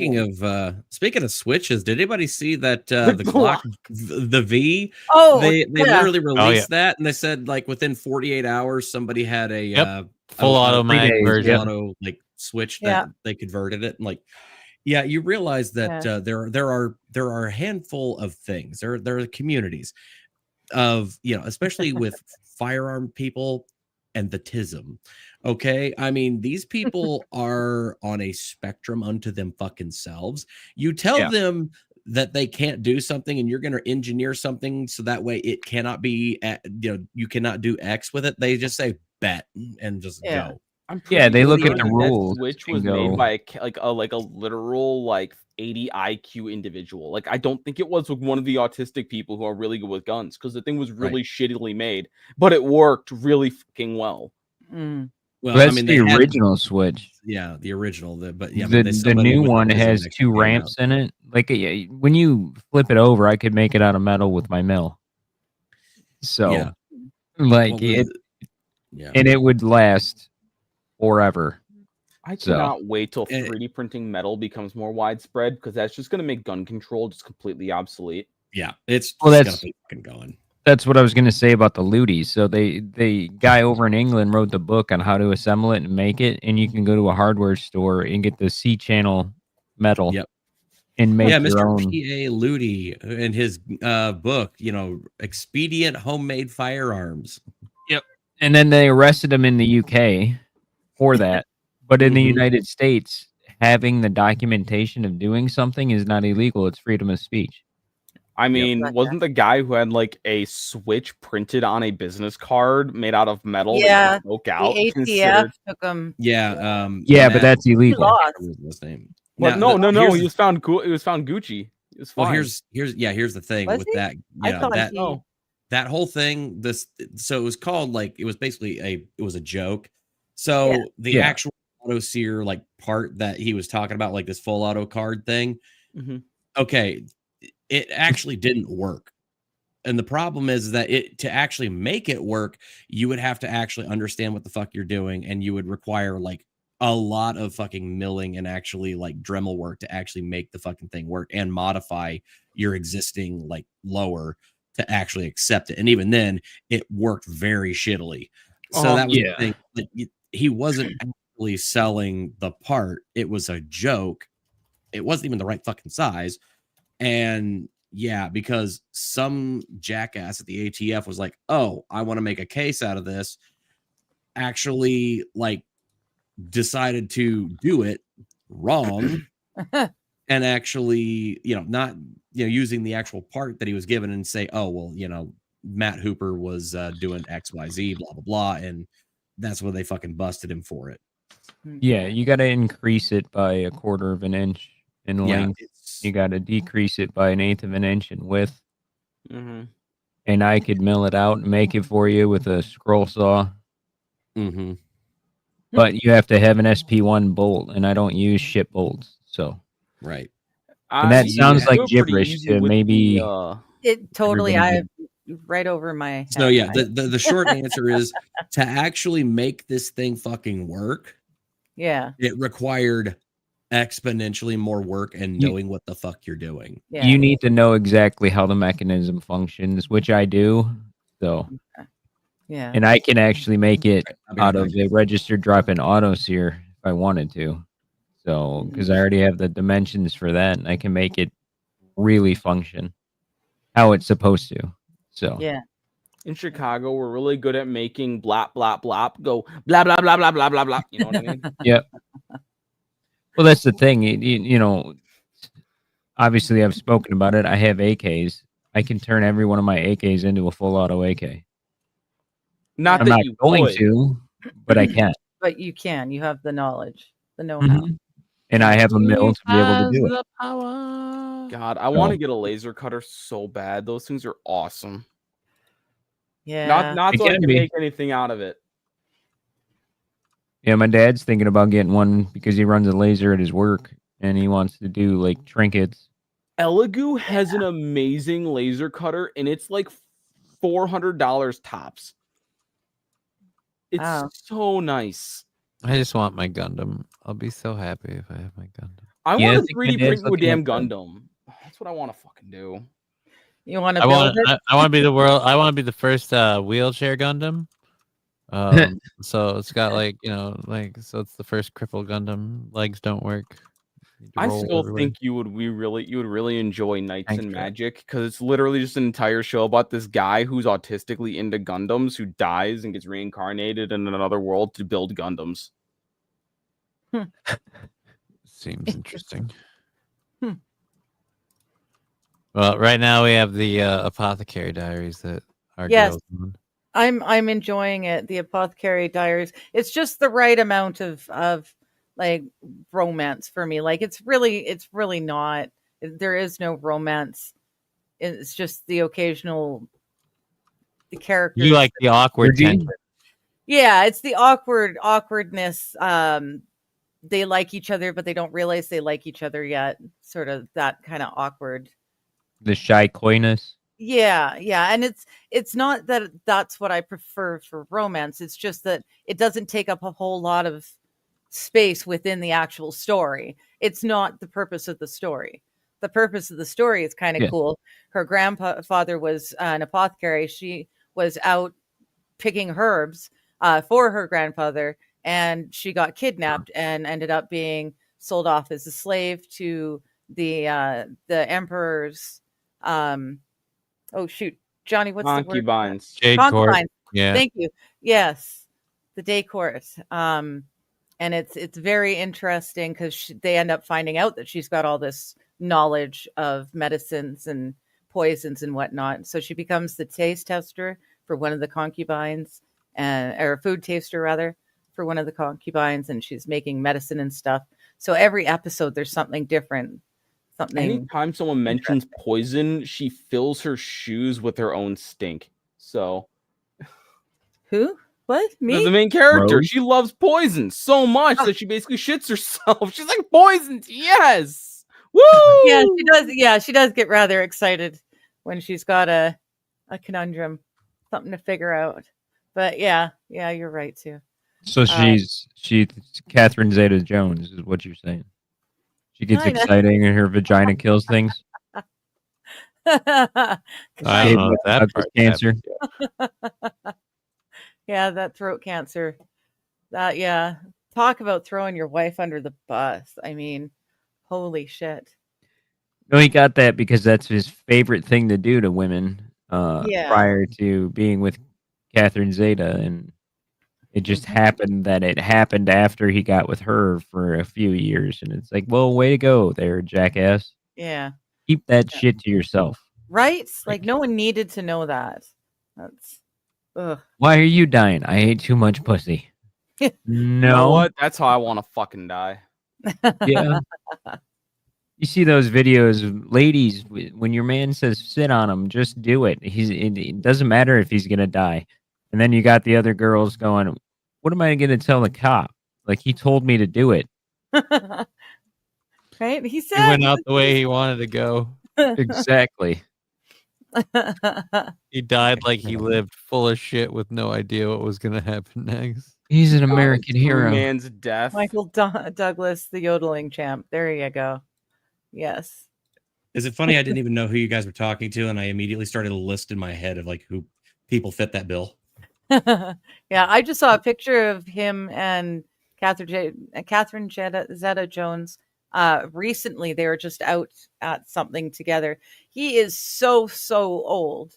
Speaking of switches, did anybody see that the Glock the V? Oh, They yeah. literally released yeah. that, and they said like within 48 hours somebody had a Yep. Full a auto mag 3 days, version. yeah. auto like switch that Yeah. they converted it, and like you realize that there are a handful of things. There are communities of especially with firearm people and the TISM. Okay, I mean these people are on a spectrum unto them fucking selves. You tell Yeah. them that they can't do something, and you're going to engineer something so that way it cannot be you cannot do X with it. They just say bet and just Yeah. go. I'm Yeah, they pretty look at sure the that rules Switch and was go- made by a literal like 80 IQ individual. Like I don't think it was with one of the autistic people who are really good with guns, because the thing was really shittily made, but it worked really fucking well. Mm. Well, that's I mean the they had- original switch. Yeah, the original. But yeah, The new one has 2 ramps in it. Like when you flip it over, I could make it out of metal with my mill. So, Yeah. like Well, it, yeah. and it would last forever. I So- cannot wait till Eh. 3D printing metal becomes more widespread because that's just going to make gun control just completely obsolete. Yeah, it's Well, just that's- gonna be fucking going. That's what I was going to say about the Luties. So the guy over in England wrote the book on how to assemble it and make it, and you can go to a hardware store and get the C-channel metal. Yep. And make Yeah, your Mr. own. P.A. Ludi in his book, Expedient Homemade Firearms. And then they arrested him in the UK for that. But in the Mhm. United States, having the documentation of doing something is not illegal. It's freedom of speech. I mean, Gotcha. wasn't the guy who had like a switch printed on a business card made out of metal Yeah, that broke out The ATF considered? took him. Yeah, Yeah, but Matt- that's He illegal. lost. what was his name? But Now, no, here's he the- was found. It was found Gucci. It was fine. Well, here's the thing Was with he? that. I Yeah, thought that he. that whole thing. So it was called it was basically it was a joke. So Yeah. the Yeah. actual auto sear part that he was talking about, like this full auto card thing. Mhm. Okay, it actually didn't work. And the problem is that to actually make it work, you would have to actually understand what the fuck you're doing, and you would require like a lot of fucking milling and actually like Dremel work to actually make the fucking thing work and modify your existing like lower to actually accept it. And even then, it worked very shittily. So that was Yeah. the thing. Like, he wasn't actually selling the part. It was a joke. It wasn't even the right fucking size. And yeah, because some jackass at the ATF was like, "Oh, I want to make a case out of this." Actually, like, decided to do it wrong, and actually, not using the actual part that he was given and say, "Oh, well, Matt Hooper was doing XYZ, blah blah blah," and that's where they fucking busted him for it. Yeah, you got to increase it by a quarter of an inch in Yeah, length. You got to decrease it by an eighth of an inch in width. Mhm. And I could mill it out and make it for you with a scroll saw. mm-hmm. But you have to have an SP1 bolt, and I don't use ship bolts. So, Right. and that You sounds can like do it pretty gibberish easy to with maybe. It totally. Everybody I right over my head. So yeah, the short answer is to actually make this thing fucking work, yeah. it required exponentially more work and You- knowing what the fuck you're doing. Yeah. You need to know exactly how the mechanism functions, which I do. So, yeah. and I can actually make it I'll be right out of back. a registered drop-in auto sear if I wanted to. So, because I already have the dimensions for that, and I can make it really function how it's supposed to. So, Yeah. In Chicago, we're really good at making blap blap blap go blah blah blah blah blah blah blah. You know what I mean? well, that's the thing. Obviously, I've spoken about it. I have AKs. I can turn every one of my AKs into a full auto AK. Not I'm that not you going would. to, but I can. But you can. You have the knowledge, the know-how. Mhm. And I have a mill to be able to do it. The power. God, I want So- to get a laser cutter so bad. Those things are awesome. Yeah. Not It so I can can be. make anything out of it. Yeah, my dad's thinking about getting one because he runs a laser at his work and he wants to do like trinkets. Elegoo has an amazing laser cutter, and it's like $400 tops. It's Wow. so nice. I just want my Gundam. I'll be so happy if I have my Gundam. I Yeah, I want to think my 3D dad's print you a looking damn at the- Gundam. That's what I want to fucking do. You want to I build want. it? I want to be the world. I want to be the first wheelchair Gundam. So it's got so it's the first crippled Gundam. Legs don't work. Need to I roll still everywhere. think you would really enjoy Knights Thanks, and Jack. Magic because it's literally just an entire show about this guy who's autistically into Gundams who dies and gets reincarnated in another world to build Gundams. Seems interesting. Hmm. Well, right now we have the Apothecary Diaries that our Yes. girls on. I'm enjoying it. The Apothecary Diaries. It's just the right amount of like romance for me. Like it's really not. There is no romance. It's just the occasional the characters. You like the awkward Virgie? tension. Yeah, it's the awkwardness. They like each other, but they don't realize they like each other yet. Sort of that kind of awkward. The shy coyness. Yeah, and it's not that that's what I prefer for romance. It's just that it doesn't take up a whole lot of space within the actual story. It's not the purpose of the story. The purpose of the story is kind of Yeah. cool. Her grandfather was an apothecary. She was out picking herbs for her grandfather, and she got kidnapped and ended up being sold off as a slave to the emperor's. Oh shoot, Johnny, what's the word? Concubines. Jade Court. Concubines. Yeah. Thank you. Yes, the day court. And it's very interesting because they end up finding out that she's got all this knowledge of medicines and poisons and whatnot. So she becomes the taste tester for one of the concubines, or food taster rather, for one of the concubines, and she's making medicine and stuff. So every episode there's something different. Something. Anytime someone mentions poison, she fills her shoes with her own stink. So Who? What? Me? the main character, Rose? she loves poison so much that she basically shits herself. She's like, poisons, yes. Woo! Yeah, she does. Yeah, she does get rather excited when she's got a conundrum, something to figure out. But yeah, you're right too. So she's Catherine Zeta-Jones is what you're saying. She gets Kinda. exciting and her vagina kills things. I don't know if that That's part cancer. Yeah, that throat cancer. Yeah. Talk about throwing your wife under the bus. I mean, holy shit. No, he got that because that's his favorite thing to do to women. Yeah. Prior to being with Catherine Zeta, and it just happened that it happened after he got with her for a few years, and it's like, well, way to go, there, jackass. Yeah. Keep that shit to yourself. Right? Like no one needed to know that. That's ugh. Why are you dying? I ate too much pussy. You know No, what? That's how I want to fucking die. yeah. You see those videos, of ladies, when your man says sit on him, just do it. It doesn't matter if he's gonna die. And then you got the other girls going, "What am I gonna tell the cop? Like he told me to do it." Right? He He said went out the way he wanted to go. Exactly. He died like he lived, full of shit with no idea what was going to happen next. He's an American hero. Man's death. Michael Douglas, the yodeling champ. There you go. Yes. Is it funny? I didn't even know who you guys were talking to, and I immediately started a list in my head of like who people fit that bill. Yeah, I just saw a picture of him and Catherine Zeta-Jones. Recently, they were just out at something together. He is so old,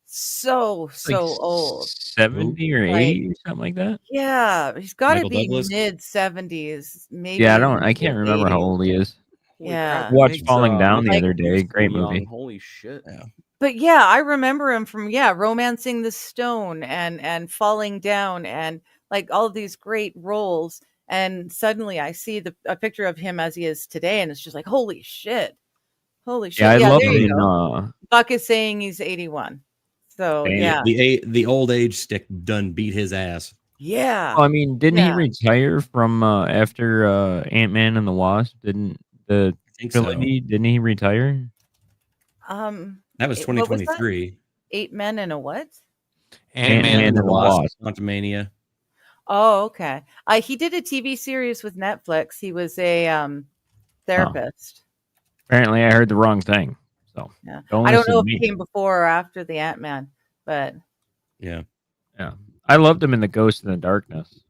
so old. 70 or Like- 80 or something like that. Yeah, he's got to Michael be Douglas? mid-70s, maybe. Yeah, even I can't remember how mid-80s. old he is. Holy Yeah. crap, Watched Big's, Falling Down the like, other day. Great young. movie. Holy shit. Yeah. But yeah, I remember him from Romancing the Stone and Falling Down and like all of these great roles. And suddenly I see a picture of him as he is today, and it's just like, holy shit. Holy shit. Yeah, I love there him you in go. Buck is saying he's 81. So Damn. yeah. The old age stick done beat his ass. Yeah. I mean, didn't Yeah. he retire from after Ant-Man and the Wasp? Didn't the I think so. trilogy? Didn't he retire? That was What was that? 2023. 8 Men and a what? Ant-Man and the Wasp. Quantumania. Oh, okay. He did a TV series with Netflix. He was a therapist. Apparently, I heard the wrong thing. So Yeah. don't I don't listen know to if it me. came before or after the Ant-Man, but Yeah. I loved him in The Ghost in the Darkness.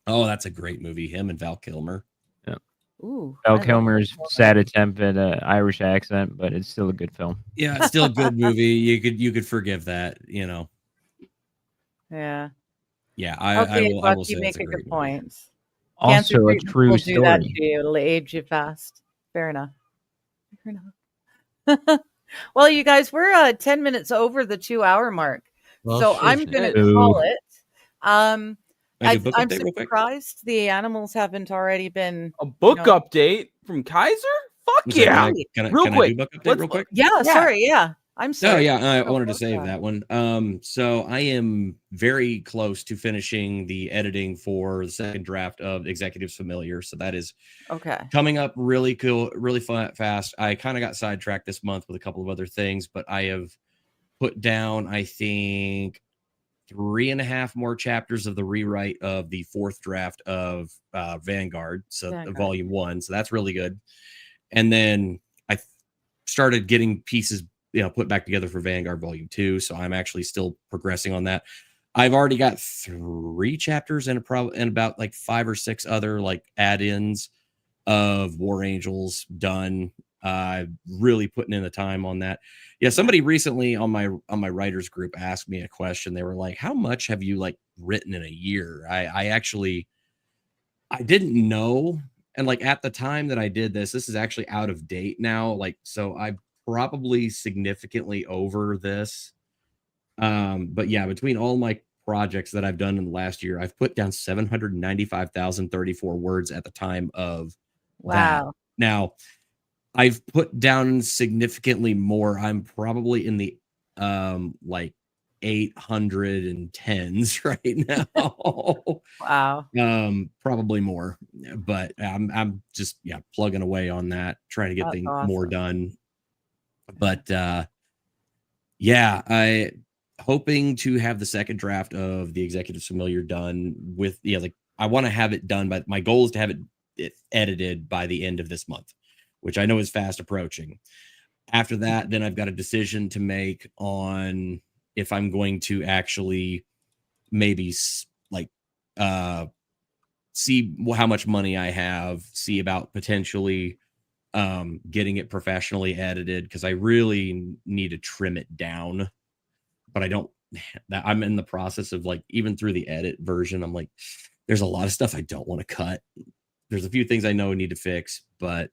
Oh, that's a great movie. Him and Val Kilmer. ooh. Val I love Kilmer's Val Kilmer. sad attempt at an Irish accent, but it's still a good film. Yeah, it's still a good movie. You could forgive that. You know. Yeah. Yeah, I Okay, will. I Buck, will you say make it's a a great good movie. point. Also, a treatment true will do that story. to you. It'll age you fast. Fair enough. Fair enough. Well, you guys, we're 10 minutes over the 2-hour mark. Well, so shit. I'm gonna Ooh. call it. Can I do a book I'm update real quick? surprised the animals haven't already been. A book No. update from Kaiser? Fuck Was that- yeah. Can I Real do quick, book update let's real quick? Yeah, Yeah. sorry. Yeah, I'm Oh sorry. yeah, I Oh, wanted to book save that one. So I am very close to finishing the editing for the second draft of Executives Familiar. So that is Okay. coming up really cool, really fast. I kind of got sidetracked this month with a couple of other things, but I have put down, I think, 3.5 more chapters of the rewrite of the 4th draft of Vanguard, so Vanguard. volume 1. So that's really good. And then I started getting pieces, put back together for Vanguard volume 2. So I'm actually still progressing on that. I've already got 3 chapters and about like 5 or 6 other like add-ins of War Angels done. Really putting in the time on that. Yeah, somebody recently on my writers group asked me a question. They were like, how much have you like written in a year? I didn't know. And like at the time that I did this is actually out of date now. Like, so I probably significantly over this. But yeah, between all my projects that I've done in the last year, I've put down 795,034 words at the time of that. Wow. Now, I've put down significantly more. I'm probably in the like 810s right now. Wow. Probably more, but I'm just plugging away on that, trying to get That's things more awesome. done. But I hoping to have the second draft of the Executive Familiar done with I want to have it done, but my goal is to have it edited by the end of this month, which I know is fast approaching. After that, then I've got a decision to make on if I'm going to actually maybe see how much money I have, see about potentially getting it professionally edited, because I really need to trim it down. But I'm in the process of like, even through the edit version, I'm like, there's a lot of stuff I don't want to cut. There's a few things I know I need to fix, but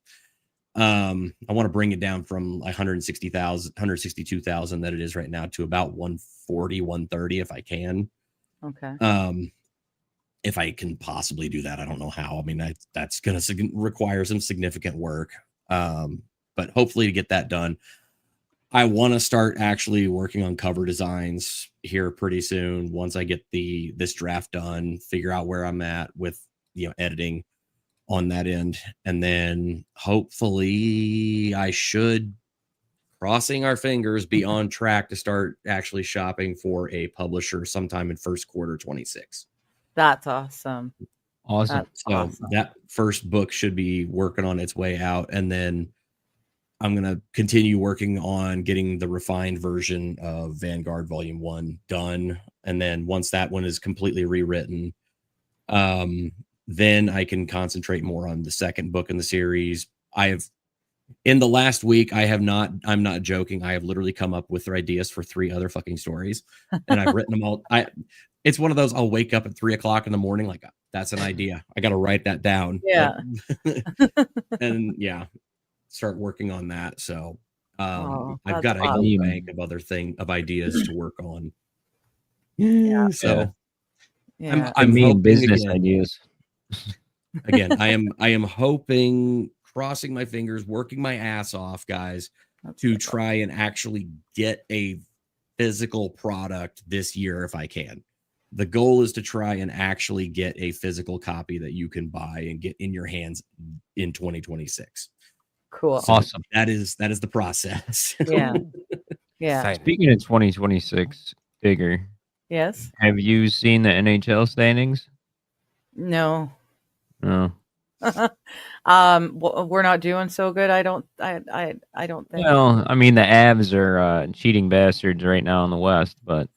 I want to bring it down from 162,000 that it is right now to about 140, 130 if I can. Okay. If I can possibly do that. I don't know how. I mean, that's going to require some significant work. But hopefully to get that done. I want to start actually working on cover designs here pretty soon. Once I get this draft done, figure out where I'm at with, editing on that end. And then hopefully I should, crossing our fingers, be on track to start actually shopping for a publisher sometime in first quarter 26. That's awesome. Awesome. So that first book should be working on its way out. And then I'm going to continue working on getting the refined version of Vanguard Volume 1 done. And then once that one is completely rewritten, then I can concentrate more on the second book in the series. In the last week, I'm not joking, I have literally come up with ideas for 3 other fucking stories. And I've written them all. It's one of those, I'll wake up at 3:00 in the morning, like, that's an idea. I got to write that down. Yeah. And start working on that. So I've that's got a whole awesome. bank of ideas to work on. Yeah. So Yeah. I'm hoping business again, ideas. again, I am hoping, crossing my fingers, working my ass off, guys, That's to good. try and actually get a physical product this year if I can. The goal is to try and actually get a physical copy that you can buy and get in your hands in 2026. Cool. So Awesome. that is the process. Yeah. Yeah. Exciting. Speaking of 2026, Digger, Yes. have you seen the NHL standings? No. No. We're not doing so good. I don't think. Well, I mean, the Avs are cheating bastards right now in the West, but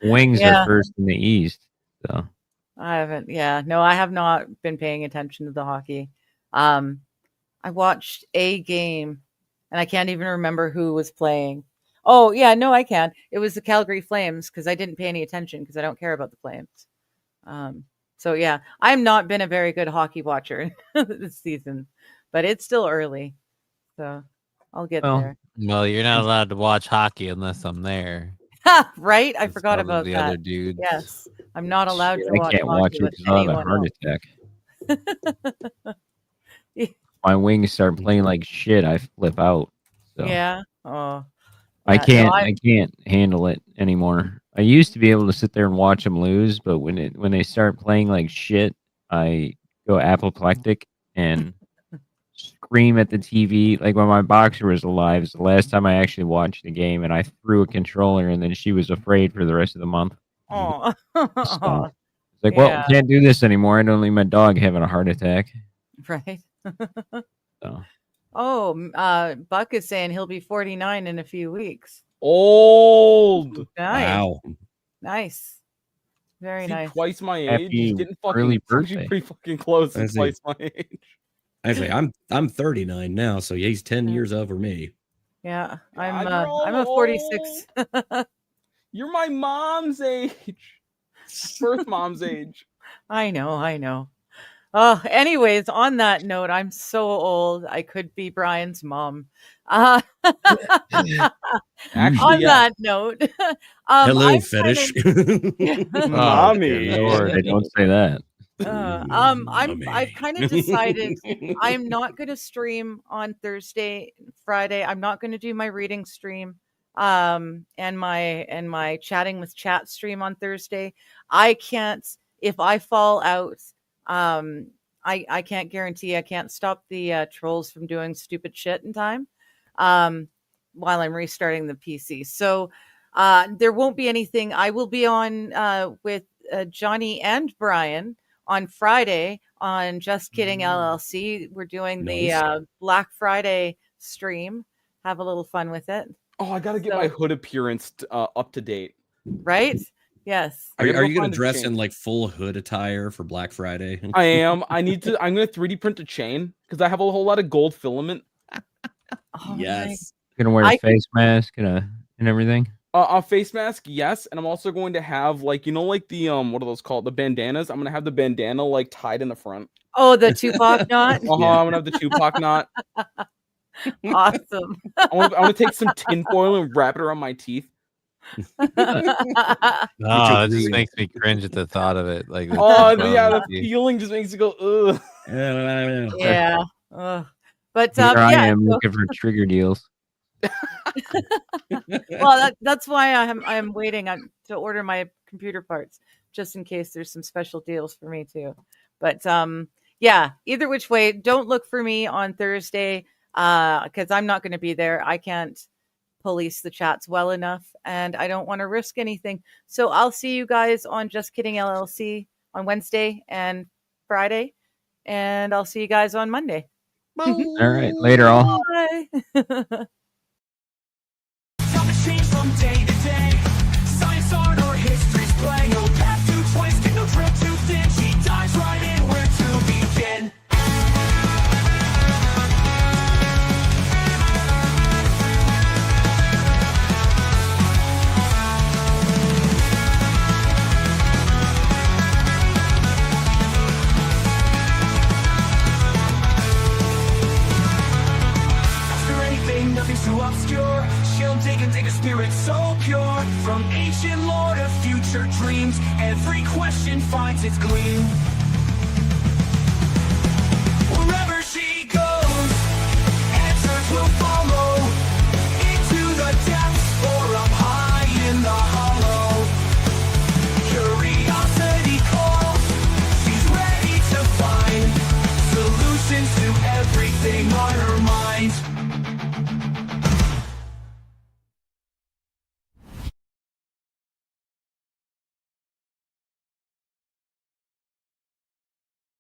Wings Yeah. are first in the East. So I haven't. Yeah. No, I have not been paying attention to the hockey. I watched a game and I can't even remember who was playing. Oh, yeah, no, I can. It was the Calgary Flames because I didn't pay any attention because I don't care about the Flames. So yeah, I've not been a very good hockey watcher this season, but it's still early. So I'll get Well, there. Well, you're not allowed to watch hockey unless I'm there. Right? I That's forgot all of about the that. other dudes. Yes. I'm not allowed shit, to I watch can't watch hockey it with because I'll have a anyone heart else. attack. My Wings start playing like shit, I flip out. So Yeah. Oh. I yeah, no, can't. I can't handle it anymore. I used to be able to sit there and watch them lose, but when they start playing like shit, I go apoplectic and scream at the TV. Like when my boxer was alive, is the last time I actually watched the game, and I threw a controller, and then she was afraid for the rest of the month. Oh, So, it's like, well, Yeah. can't do this anymore. I don't leave my dog having a heart attack. right. So Oh, Buck is saying he'll be 49 in a few weeks. Old. Nice. Wow. Nice. Very Is he nice. twice my age? Happy He's getting early fucking he's birthday. pretty fucking close I to see. twice my age. Actually, I'm 39 now, so yeah, he's 10 Yeah. years over me. Yeah, God, I'm a 46. You're my mom's age. Birth mom's age. I know. Oh, anyways, on that note, I'm so old. I could be Brian's mom. On Actually, yeah. that note, Hello, I'm fetish. Mommy. good lord. they don't say that. I've kind of decided I'm not going to stream on Thursday, Friday. I'm not going to do my reading stream, and my chatting with chat stream on Thursday. I can't, if I fall out, I can't guarantee I can't stop the trolls from doing stupid shit in time, while I'm restarting the PC. So, there won't be anything. I will be on with Johnny and Brian on Friday on Just Kidding LLC. We're doing Nice. the Black Friday stream. Have a little fun with it, Oh, I gotta get So- my hood appearance up to date. right? Yes. I Are, gotta are go you going find to a dress chain. in like full hood attire for Black Friday? I am. I'm gonna 3D print a chain because I have a whole lot of gold filament. Oh my- Yes. Gonna wear a I- face mask and everything. A face mask, yes, and I'm also going to have like like the what are those called? The bandanas. I'm gonna have the bandana like tied in the front. Oh, the Tupac knot. I'm gonna have the Tupac knot. Awesome. I want to take some tinfoil and wrap it around my teeth. Oh, that just green. makes me cringe at the thought of it. Like, Oh it's yeah, the gross. feeling just makes you go ugh. Yeah. Ugh. But Here I yeah, am so- looking for trigger deals. well, that's why I'm waiting to order my computer parts just in case there's some special deals for me too. But yeah, either which way, don't look for me on Thursday because I'm not going to be there. I can't police the chats well enough, and I don't want to risk anything. So I'll see you guys on Just Kidding LLC on Wednesday and Friday, and I'll see you guys on Monday. All right, later all. Bye. Topics change from day to day. Science, art, or history's play. No path too twisted, no trail too thin. She dives right in where to begin. Ask her anything, nothing's too obscure. She'll dig and dig a spirit so pure. From ancient lore to future dreams, every question finds its gleam.